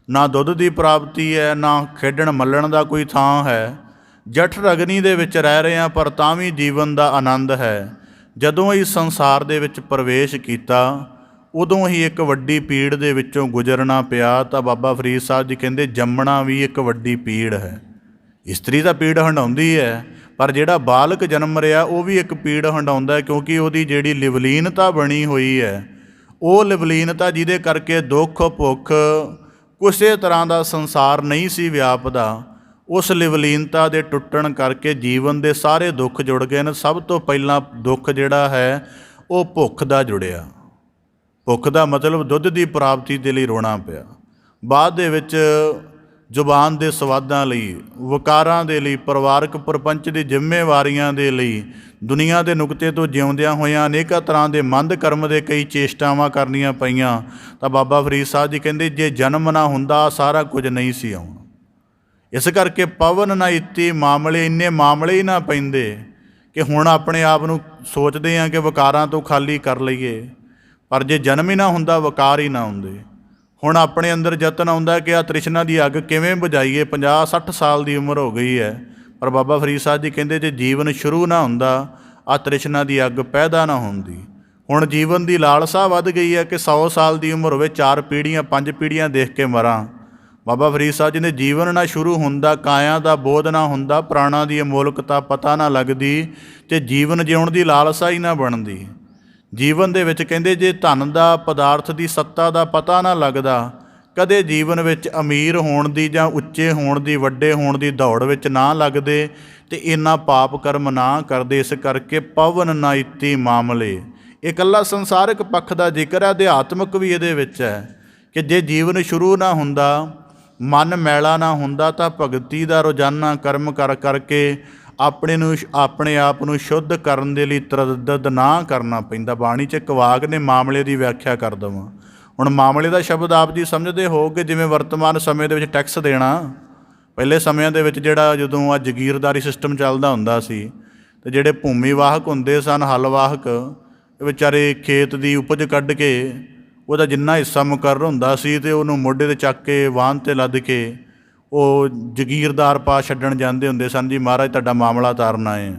ਨਾ ਦੁੱਧ ਦੀ ਪ੍ਰਾਪਤੀ ਹੈ, ਨਾ ਖੇਡਣ ਮੱਲਣ ਦਾ ਕੋਈ ਥਾਂ ਹੈ। ਜਠ ਰਗਨੀ ਦੇ ਵਿੱਚ ਰਹਿ ਰਹੇ ਹਾਂ, ਪਰ ਤਾਂ ਵੀ ਜੀਵਨ ਦਾ ਆਨੰਦ ਹੈ। ਜਦੋਂ ਇਸ ਸੰਸਾਰ ਦੇ ਵਿੱਚ ਪ੍ਰਵੇਸ਼ ਕੀਤਾ, ਉਦੋਂ ਹੀ ਇੱਕ ਵੱਡੀ ਪੀੜ ਦੇ ਵਿੱਚੋਂ ਗੁਜ਼ਰਨਾ ਪਿਆ। ਤਾਂ ਬਾਬਾ ਫਰੀਦ ਸਾਹਿਬ ਜੀ ਕਹਿੰਦੇ ਜੰਮਣਾ ਵੀ ਇੱਕ ਵੱਡੀ ਪੀੜ ਹੈ। ਇਸਤਰੀ ਤਾਂ ਪੀੜ ਹੰਡਾਉਂਦੀ ਹੈ, ਪਰ ਜਿਹੜਾ ਬਾਲਕ ਜਨਮ ਰਿਹਾ ਉਹ ਵੀ ਇੱਕ ਪੀੜ ਹੰਡਾਉਂਦਾ, ਕਿਉਂਕਿ ਉਹਦੀ ਜਿਹੜੀ ਲਿਵਲੀਨਤਾ ਬਣੀ ਹੋਈ ਹੈ, ਉਹ ਲਿਵਲੀਨਤਾ ਜਿਹਦੇ ਕਰਕੇ ਦੁੱਖ ਭੁੱਖ ਕਿਸੇ ਤਰ੍ਹਾਂ ਦਾ ਸੰਸਾਰ ਨਹੀਂ ਸੀ ਵਿਆਪਦਾ, ਉਸ ਲਿਵਲੀਨਤਾ ਦੇ ਟੁੱਟਣ ਕਰਕੇ ਜੀਵਨ ਦੇ ਸਾਰੇ ਦੁੱਖ ਜੁੜ ਗਏ ਨੇ। ਸਭ ਤੋਂ ਪਹਿਲਾਂ ਦੁੱਖ ਜਿਹੜਾ ਹੈ ਉਹ ਭੁੱਖ ਦਾ ਜੁੜਿਆ। ਭੁੱਖ ਦਾ ਮਤਲਬ ਦੁੱਧ ਦੀ ਪ੍ਰਾਪਤੀ ਦੇ ਲਈ ਰੋਣਾ ਪਿਆ। ਬਾਅਦ ਦੇ ਵਿੱਚ ਜ਼ੁਬਾਨ ਦੇ ਸਵਾਦਾਂ ਲਈ, ਵਕਾਰਾਂ ਦੇ ਲਈ, ਪਰਿਵਾਰਕ ਪ੍ਰਪੰਚ ਦੀ ਜ਼ਿੰਮੇਵਾਰੀਆਂ ਦੇ ਲਈ, ਦੁਨੀਆ ਦੇ ਨੁਕਤੇ ਤੋਂ ਜਿਉਂਦਿਆਂ ਹੋਇਆਂ ਅਨੇਕਾਂ ਤਰ੍ਹਾਂ ਦੇ ਮੰਦ ਕਰਮ ਦੇ ਕਈ ਚੇਸ਼ਟਾਵਾਂ ਕਰਨੀਆਂ ਪਈਆਂ। ਤਾਂ ਬਾਬਾ ਫਰੀਦ ਸਾਹਿਬ ਜੀ ਕਹਿੰਦੇ ਜੇ ਜਨਮ ਨਾ ਹੁੰਦਾ ਸਾਰਾ ਕੁਝ ਨਹੀਂ ਸੀ ਆਉਣਾ। ਇਸ ਕਰਕੇ ਪਵਨ ਨਾ ਇਤੀ ਮਾਮਲੇ, ਇੰਨੇ ਮਾਮਲੇ ਹੀ ਨਾ ਪੈਂਦੇ ਕਿ ਹੁਣ ਆਪਣੇ ਆਪ ਨੂੰ ਸੋਚਦੇ ਹਾਂ ਕਿ ਵਕਾਰਾਂ ਤੋਂ ਖਾਲੀ ਕਰ ਲਈਏ, ਪਰ ਜੇ ਜਨਮ ਹੀ ਨਾ ਹੁੰਦਾ ਵਕਾਰ ਹੀ ਨਾ ਹੁੰਦੇ। ਹੁਣ ਆਪਣੇ ਅੰਦਰ ਯਤਨ ਆਉਂਦਾ ਕਿ ਆਹ ਤ੍ਰਿਸ਼ਨਾ ਦੀ ਅੱਗ ਕਿਵੇਂ ਬੁਝਾਈਏ। 50-60 ਸਾਲ ਦੀ ਉਮਰ ਹੋ ਗਈ ਹੈ, ਪਰ ਬਾਬਾ ਫਰੀਦ ਸਾਹਿਬ ਜੀ ਕਹਿੰਦੇ ਜੇ ਜੀਵਨ ਸ਼ੁਰੂ ਨਾ ਹੁੰਦਾ ਆਹ ਤ੍ਰਿਸ਼ਨਾ ਦੀ ਅੱਗ ਪੈਦਾ ਨਾ ਹੁੰਦੀ। ਹੁਣ ਜੀਵਨ ਦੀ ਲਾਲਸਾ ਵੱਧ ਗਈ ਹੈ ਕਿ 100 ਸਾਲ ਦੀ ਉਮਰ ਹੋਵੇ, 4 ਪੀੜ੍ਹੀਆਂ 5 ਪੀੜ੍ਹੀਆਂ ਦੇਖ ਕੇ ਮਰਾਂ। ਬਾਬਾ ਫਰੀਦ ਸਾਹਿਬ ਜੀ ਨੇ ਜੀਵਨ ਨਾ ਸ਼ੁਰੂ ਹੁੰਦਾ, ਕਾਇਆ ਦਾ ਬੋਧ ਨਾ ਹੁੰਦਾ, ਪ੍ਰਾਣਾਂ ਦੀ ਅਮੋਲਕਤਾ ਪਤਾ ਨਾ ਲੱਗਦੀ, ਅਤੇ ਜੀਵਨ ਜਿਉਣ ਦੀ ਲਾਲਸਾ ਹੀ ਨਾ ਬਣਦੀ। ਜੀਵਨ ਦੇ ਵਿੱਚ ਕਹਿੰਦੇ ਜੇ ਧਨ ਦਾ, ਪਦਾਰਥ ਦੀ ਸੱਤਾ ਦਾ ਪਤਾ ਨਾ ਲੱਗਦਾ, ਕਦੇ ਜੀਵਨ ਵਿੱਚ ਅਮੀਰ ਹੋਣ ਦੀ ਜਾਂ ਉੱਚੇ ਹੋਣ ਦੀ, ਵੱਡੇ ਹੋਣ ਦੀ ਦੌੜ ਵਿੱਚ ਨਾ ਲੱਗਦੇ ਅਤੇ ਇੰਨਾ ਪਾਪ ਕਰਮ ਨਾ ਕਰਦੇ। ਇਸ ਕਰਕੇ ਪਵਨ ਨਾ ਇਤੀ ਮਾਮਲੇ, ਇਹ ਇਕੱਲਾ ਸੰਸਾਰਿਕ ਪੱਖ ਦਾ ਜ਼ਿਕਰ ਹੈ, ਅਧਿਆਤਮਿਕ ਵੀ ਇਹਦੇ ਵਿੱਚ ਹੈ ਕਿ ਜੇ ਜੀਵਨ ਸ਼ੁਰੂ ਨਾ ਹੁੰਦਾ, ਮਨ ਮੈਲਾ ਨਾ ਹੁੰਦਾ, ਤਾਂ ਭਗਤੀ ਦਾ ਰੋਜ਼ਾਨਾ ਕਰਮ ਕਰਕੇ ਆਪਣੇ ਆਪ ਨੂੰ ਸ਼ੁੱਧ ਕਰਨ ਦੇ ਲਈ ਤਰੱਦਦ ਨਾ ਕਰਨਾ ਪੈਂਦਾ। ਬਾਣੀ 'ਚ ਇੱਕ ਵਾਕ ਨੇ ਮਾਮਲੇ ਦੀ ਵਿਆਖਿਆ ਕਰ ਦੇਵਾਂ। ਹੁਣ ਮਾਮਲੇ ਦਾ ਸ਼ਬਦ ਆਪ ਜੀ ਸਮਝਦੇ ਹੋਗੇ ਜਿਵੇਂ ਵਰਤਮਾਨ ਸਮੇਂ ਦੇ ਵਿੱਚ ਟੈਕਸ ਦੇਣਾ। ਪਹਿਲੇ ਸਮਿਆਂ ਦੇ ਵਿੱਚ ਜਿਹੜਾ ਜਦੋਂ ਆ ਜਗੀਰਦਾਰੀ ਸਿਸਟਮ ਚੱਲਦਾ ਹੁੰਦਾ ਸੀ, ਅਤੇ ਜਿਹੜੇ ਭੂਮੀ ਵਾਹਕ ਹੁੰਦੇ ਸਨ, ਹੱਲ ਵਾਹਕ, ਵਿਚਾਰੇ ਖੇਤ ਦੀ ਉਪਜ ਕੱਢ ਕੇ ਉਹਦਾ ਜਿੰਨਾ ਹਿੱਸਾ ਮੁਕਰਰ ਹੁੰਦਾ ਸੀ ਅਤੇ ਉਹਨੂੰ ਮੋਢੇ 'ਤੇ ਚੱਕ ਕੇ ਵਾਹਨ 'ਤੇ ਲੱਦ ਕੇ ਉਹ ਜਗੀਰਦਾਰ ਪਾ ਛੱਡਣ ਜਾਂਦੇ ਹੁੰਦੇ ਸਨ। ਜੀ ਮਹਾਰਾਜ ਤੁਹਾਡਾ ਮਾਮਲਾ ਤਾਰਨਾ ਹੈ।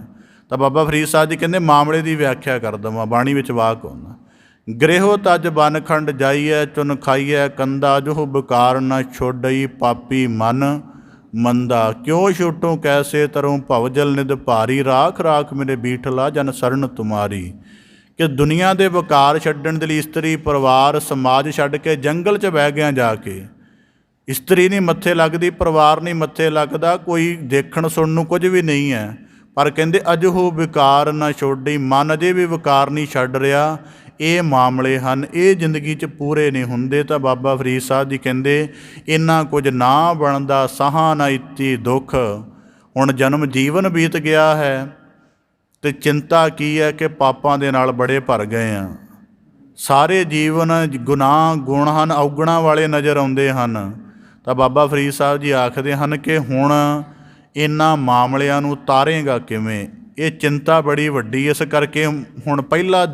ਤਾਂ ਬਾਬਾ ਫਰੀਦ ਸਾਹਿਬ ਜੀ ਕਹਿੰਦੇ ਮਾਮਲੇ ਦੀ ਵਿਆਖਿਆ ਕਰ ਦੇਵਾਂ। ਬਾਣੀ ਵਿੱਚ ਵਾਕ ਹੁੰਦਾ, ਗ੍ਰਹਿਓ ਤਜ ਬਨ ਖੰਡ ਜਾਈਐ, ਚੁਨ ਖਾਈਐ ਕੰਦਾ, ਜੋ ਬਕਾਰ ਨਾ ਛੋਡਈ ਪਾਪੀ ਮਨ ਮੰਦਾ। ਕਿਉਂ ਛੁਟੂੰ ਕੈਸੇ ਤਰੂੰ ਭਵਜਲ ਨਿਧ ਭਾਰੀ, ਰਾਖ ਰਾਖ ਮੇਰੇ ਬੀਠਲਾ ਜਨ ਸਰਨ ਤੁਮਾਰੀ। ਕਿ ਦੁਨੀਆ ਦੇ ਵਕਾਰ ਛੱਡਣ ਦੇ ਲਈ ਇਸਤਰੀ, ਪਰਿਵਾਰ, ਸਮਾਜ ਛੱਡ ਕੇ ਜੰਗਲ 'ਚ ਬਹਿ ਗਿਆ ਜਾ ਕੇ। ਇਸਤਰੀ ਨਹੀਂ ਮੱਥੇ ਲੱਗਦੀ, ਪਰਿਵਾਰ ਨਹੀਂ ਮੱਥੇ ਲੱਗਦਾ, ਕੋਈ ਦੇਖਣ ਸੁਣਨ ਨੂੰ ਕੁਝ ਵੀ ਨਹੀਂ ਹੈ, ਪਰ ਕਹਿੰਦੇ ਅਜਹੋ ਵਿਕਾਰ ਨਾ ਛੋਡੀ, ਮਨ ਅਜੇ ਵੀ ਵਿਕਾਰ ਨਹੀਂ ਛੱਡ ਰਿਹਾ। ਇਹ ਮਾਮਲੇ ਹਨ, ਇਹ ਜ਼ਿੰਦਗੀ 'ਚ ਪੂਰੇ ਨਹੀਂ ਹੁੰਦੇ। ਤਾਂ ਬਾਬਾ ਫਰੀਦ ਸਾਹਿਬ ਜੀ ਕਹਿੰਦੇ ਇੰਨਾ ਕੁਝ ਨਾ ਬਣਦਾ, ਸਾਹਾਂ ਨਾ ਇਤੀ ਦੁੱਖ। ਹੁਣ ਜਨਮ ਜੀਵਨ ਬੀਤ ਗਿਆ ਹੈ ਅਤੇ ਚਿੰਤਾ ਕੀ ਹੈ ਕਿ ਪਾਪਾਂ ਦੇ ਨਾਲ ਬੜੇ ਭਰ ਗਏ ਹਾਂ। ਸਾਰੇ ਜੀਵਨ ਗੁਨਾਹ ਗੁਣ ਹਨ, ਔਗਣਾਂ ਵਾਲੇ ਨਜ਼ਰ ਆਉਂਦੇ ਹਨ। ਤਾਂ ਬਾਬਾ ਫਰੀਦ ਸਾਹਿਬ ਜੀ ਆਖਦੇ ਹਨ ਕਿ ਹੁਣ ਇਹਨਾਂ ਮਾਮਲਿਆਂ ਨੂੰ ਤਾਰੇਗਾ ਕਿਵੇਂ? ਇਹ ਚਿੰਤਾ ਬੜੀ ਵੱਡੀ। ਇਸ ਕਰਕੇ ਹੁਣ ਪਹਿਲਾ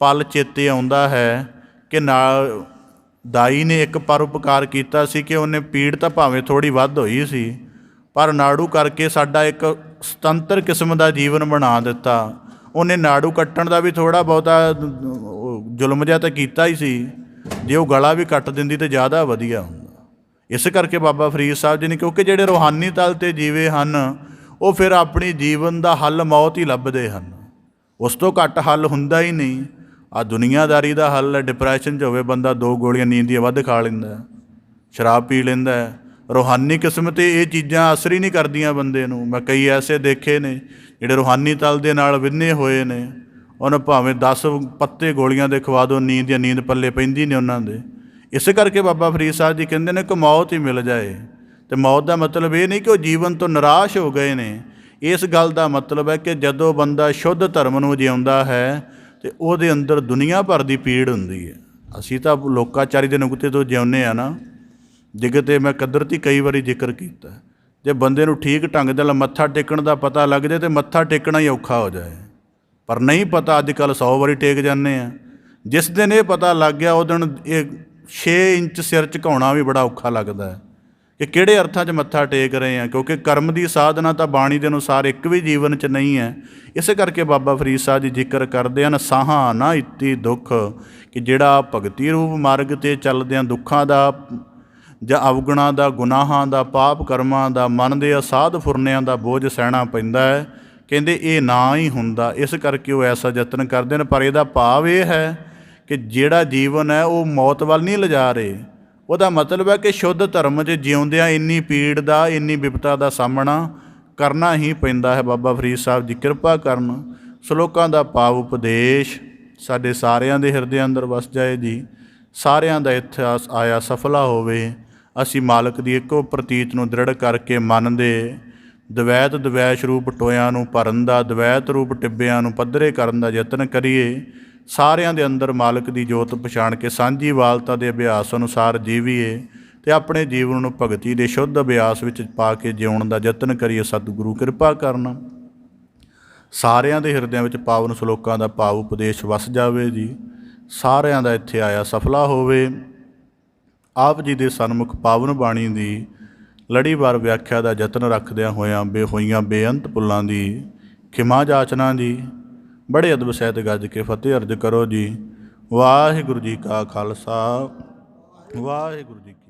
ਪਲ ਚੇਤੇ ਆਉਂਦਾ ਹੈ ਕਿ ਨਾਲ ਦਾਈ ਨੇ ਇੱਕ ਪਰਉਪਕਾਰ ਕੀਤਾ ਸੀ ਕਿ ਉਹਨੇ ਪੀੜ ਤਾਂ ਭਾਵੇਂ ਥੋੜ੍ਹੀ ਵੱਧ ਹੋਈ ਸੀ, ਪਰ ਨਾੜੂ ਕਰਕੇ ਸਾਡਾ ਇੱਕ ਸੁਤੰਤਰ ਕਿਸਮ ਦਾ ਜੀਵਨ ਬਣਾ ਦਿੱਤਾ। ਉਹਨੇ ਨਾੜੂ ਕੱਟਣ ਦਾ ਵੀ ਥੋੜ੍ਹਾ ਬਹੁਤਾ ਜ਼ੁਲਮ ਜਿਹਾ ਤਾਂ ਕੀਤਾ ਹੀ ਸੀ, ਜੇ ਉਹ ਗਲਾ ਵੀ ਕੱਟ ਦਿੰਦੀ ਤਾਂ ਜ਼ਿਆਦਾ ਵਧੀਆ ਹੁੰਦਾ। ਇਸ ਕਰਕੇ ਬਾਬਾ ਫਰੀਦ ਸਾਹਿਬ ਜੀ ਨੇ, ਕਿਉਂਕਿ ਜਿਹੜੇ ਰੂਹਾਨੀ ਤਲ 'ਤੇ ਜੀਵੇ ਹਨ ਉਹ ਫਿਰ ਆਪਣੀ ਜੀਵਨ ਦਾ ਹੱਲ ਮੌਤ ਹੀ ਲੱਭਦੇ ਹਨ, ਉਸ ਤੋਂ ਘੱਟ ਹੱਲ ਹੁੰਦਾ ਹੀ ਨਹੀਂ। ਆਹ ਦੁਨੀਆਦਾਰੀ ਦਾ ਹੱਲ ਹੈ, ਡਿਪਰੈਸ਼ਨ 'ਚ ਹੋਵੇ ਬੰਦਾ 2 ਗੋਲੀਆਂ ਨੀਂਦ ਦੀਆਂ ਵੱਧ ਖਾ ਲੈਂਦਾ, ਸ਼ਰਾਬ ਪੀ ਲੈਂਦਾ, ਰੂਹਾਨੀ ਕਿਸਮ 'ਤੇ ਇਹ ਚੀਜ਼ਾਂ ਅਸਰ ਹੀ ਨਹੀਂ ਕਰਦੀਆਂ ਬੰਦੇ ਨੂੰ। ਮੈਂ ਕਈ ਐਸੇ ਦੇਖੇ ਨੇ ਜਿਹੜੇ ਰੂਹਾਨੀ ਤਲ ਦੇ ਨਾਲ ਵਿੰਨੇ ਹੋਏ ਨੇ, ਉਹਨੂੰ ਭਾਵੇਂ 10 ਪੱਤੇ ਗੋਲੀਆਂ ਦੇ ਖਵਾ ਦਿਓ, ਨੀਂਦ ਜਾਂ ਨੀਂਦ ਪੱਲੇ ਪੈਂਦੀ ਨਹੀਂ ਉਹਨਾਂ ਦੇ। ਇਸੇ ਕਰਕੇ ਬਾਬਾ ਫਰੀਦ ਸਾਹਿਬ ਜੀ ਕਹਿੰਦੇ ਨੇ ਕਿ ਮੌਤ ਹੀ ਮਿਲ ਜਾਏ। ਅਤੇ ਮੌਤ ਦਾ ਮਤਲਬ ਇਹ ਨਹੀਂ ਕਿ ਉਹ ਜੀਵਨ ਤੋਂ ਨਿਰਾਸ਼ ਹੋ ਗਏ ਨੇ। ਇਸ ਗੱਲ ਦਾ ਮਤਲਬ ਹੈ ਕਿ ਜਦੋਂ ਬੰਦਾ ਸ਼ੁੱਧ ਧਰਮ ਨੂੰ ਜਿਉਂਦਾ ਹੈ ਅਤੇ ਉਹਦੇ ਅੰਦਰ ਦੁਨੀਆ ਭਰ ਦੀ ਪੀੜ ਹੁੰਦੀ ਹੈ। ਅਸੀਂ ਤਾਂ ਲੋਕਾਚਾਰੀ ਦੇ ਨੁਕਤੇ ਤੋਂ ਜਿਉਂਦੇ ਹਾਂ ਨਾ, ਜਿਗ 'ਤੇ ਮੈਂ ਕੁਦਰਤੀ ਕਈ ਵਾਰੀ ਜ਼ਿਕਰ ਕੀਤਾ, ਜੇ ਬੰਦੇ ਨੂੰ ਠੀਕ ਢੰਗ ਨਾਲ ਮੱਥਾ ਟੇਕਣ ਦਾ ਪਤਾ ਲੱਗ ਜਾਏ ਤਾਂ ਮੱਥਾ ਟੇਕਣਾ ਹੀ ਔਖਾ ਹੋ ਜਾਏ। ਪਰ ਨਹੀਂ ਪਤਾ, ਅੱਜ ਕੱਲ੍ਹ 100 ਵਾਰੀ ਟੇਕ ਜਾਂਦੇ ਆ। ਜਿਸ ਦਿਨ ਇਹ ਪਤਾ ਲੱਗ ਗਿਆ ਉਹ ਦਿਨ ਇਹ 6 ਇੰਚ ਸਿਰ ਝੁਕਾਉਣਾ ਵੀ ਬੜਾ ਔਖਾ ਲੱਗਦਾ ਹੈ ਕਿ ਕਿਹੜੇ ਅਰਥਾਂ 'ਚ ਮੱਥਾ ਟੇਕ ਰਹੇ ਹਾਂ, ਕਿਉਂਕਿ ਕਰਮ ਦੀ ਸਾਧਨਾ ਤਾਂ ਬਾਣੀ ਦੇ ਅਨੁਸਾਰ ਇੱਕ ਵੀ ਜੀਵਨ 'ਚ ਨਹੀਂ ਹੈ। ਇਸੇ ਕਰਕੇ ਬਾਬਾ ਫਰੀਦ ਸਾਹਿਬ ਜੀ ਜ਼ਿਕਰ ਕਰਦੇ ਹਨ, ਸਾਹਾਂ ਨਾ ਇਤੀ ਦੁੱਖ, ਕਿ ਜਿਹੜਾ ਭਗਤੀ ਰੂਪ ਮਾਰਗ 'ਤੇ ਚੱਲਦਿਆਂ ਦੁੱਖਾਂ ਦਾ ਜਾਂ ਅਵਗੁਣਾਂ ਦਾ, ਗੁਨਾਹਾਂ ਦਾ, ਪਾਪ ਕਰਮਾਂ ਦਾ, ਮਨ ਦੇ ਅਸਾਧ ਫੁਰਨਿਆਂ ਦਾ ਬੋਝ ਸਹਿਣਾ ਪੈਂਦਾ ਹੈ, ਕਹਿੰਦੇ ਇਹ ਨਾ ਹੀ ਹੁੰਦਾ। ਇਸ ਕਰਕੇ ਉਹ ਐਸਾ ਯਤਨ ਕਰਦੇ ਨੇ। ਪਰ ਇਹਦਾ ਭਾਵ ਇਹ ਹੈ ਕਿ ਜਿਹੜਾ ਜੀਵਨ ਹੈ ਉਹ ਮੌਤ ਵੱਲ ਨਹੀਂ ਲਿਜਾ ਰਹੇ। ਉਹਦਾ ਮਤਲਬ ਹੈ ਕਿ ਸ਼ੁੱਧ ਧਰਮ 'ਚ ਜਿਉਂਦਿਆਂ ਇੰਨੀ ਪੀੜ ਦਾ, ਇੰਨੀ ਵਿਪਤਾ ਦਾ ਸਾਹਮਣਾ ਕਰਨਾ ਹੀ ਪੈਂਦਾ ਹੈ। ਬਾਬਾ ਫਰੀਦ ਸਾਹਿਬ ਜੀ ਕਿਰਪਾ ਕਰਨ, ਸ਼ਲੋਕਾਂ ਦਾ ਭਾਵ ਉਪਦੇਸ਼ ਸਾਡੇ ਸਾਰਿਆਂ ਦੇ ਹਿਰਦੇ ਅੰਦਰ ਵਸ ਜਾਏ ਜੀ। ਸਾਰਿਆਂ ਦਾ ਇੱਥੇ ਆਇਆ ਸਫਲਾ ਹੋਵੇ। ਅਸੀਂ ਮਾਲਕ ਦੀ ਇੱਕੋ ਪ੍ਰਤੀਤ ਨੂੰ ਦ੍ਰਿੜ ਕਰਕੇ ਮਨ ਦੇ ਦਵੈਤ ਦਵੈਸ਼ ਰੂਪ ਟੋਇਆਂ ਨੂੰ ਭਰਨ ਦਾ, ਦਵੈਤ ਰੂਪ ਟਿੱਬਿਆਂ ਨੂੰ ਪੱਧਰੇ ਕਰਨ ਦਾ ਯਤਨ ਕਰੀਏ। ਸਾਰਿਆਂ ਦੇ ਅੰਦਰ ਮਾਲਕ ਦੀ ਜੋਤ ਪਛਾਣ ਕੇ ਸਾਂਝੀ ਵਾਲਤਾ ਦੇ ਅਭਿਆਸ ਅਨੁਸਾਰ ਜੀਵੀਏ ਅਤੇ ਆਪਣੇ ਜੀਵਨ ਨੂੰ ਭਗਤੀ ਦੇ ਸ਼ੁੱਧ ਅਭਿਆਸ ਵਿੱਚ ਪਾ ਕੇ ਜਿਉਣ ਦਾ ਯਤਨ ਕਰੀਏ। ਸਤਿਗੁਰੂ ਕਿਰਪਾ ਕਰਨ, ਸਾਰਿਆਂ ਦੇ ਹਿਰਦਿਆਂ ਵਿੱਚ ਪਾਵਨ ਸ਼ਲੋਕਾਂ ਦਾ ਭਾਵ ਉਪਦੇਸ਼ ਵਸ ਜਾਵੇ ਜੀ। ਸਾਰਿਆਂ ਦਾ ਇੱਥੇ ਆਇਆ ਸਫਲਾ ਹੋਵੇ। ਆਪ ਜੀ ਦੇ ਸਨਮੁਖ ਪਾਵਨ ਬਾਣੀ ਦੀ ਲੜੀਵਾਰ ਵਿਆਖਿਆ ਦਾ ਯਤਨ ਰੱਖਦਿਆਂ ਹੋਇਆਂ ਹੋਈਆਂ ਬੇਅੰਤ ਭੁੱਲਾਂ ਦੀ ਖਿਮਾ ਜਾਚਨਾ ਜੀ। ਬੜੇ ਅਦਬ ਸਹਿਤ ਗੱਜ ਕੇ ਫਤਿਹ ਅਰਜ ਕਰੋ ਜੀ। ਵਾਹਿਗੁਰੂ ਜੀ ਕਾ ਖਾਲਸਾ, ਵਾਹਿਗੁਰੂ ਜੀ ਕੀ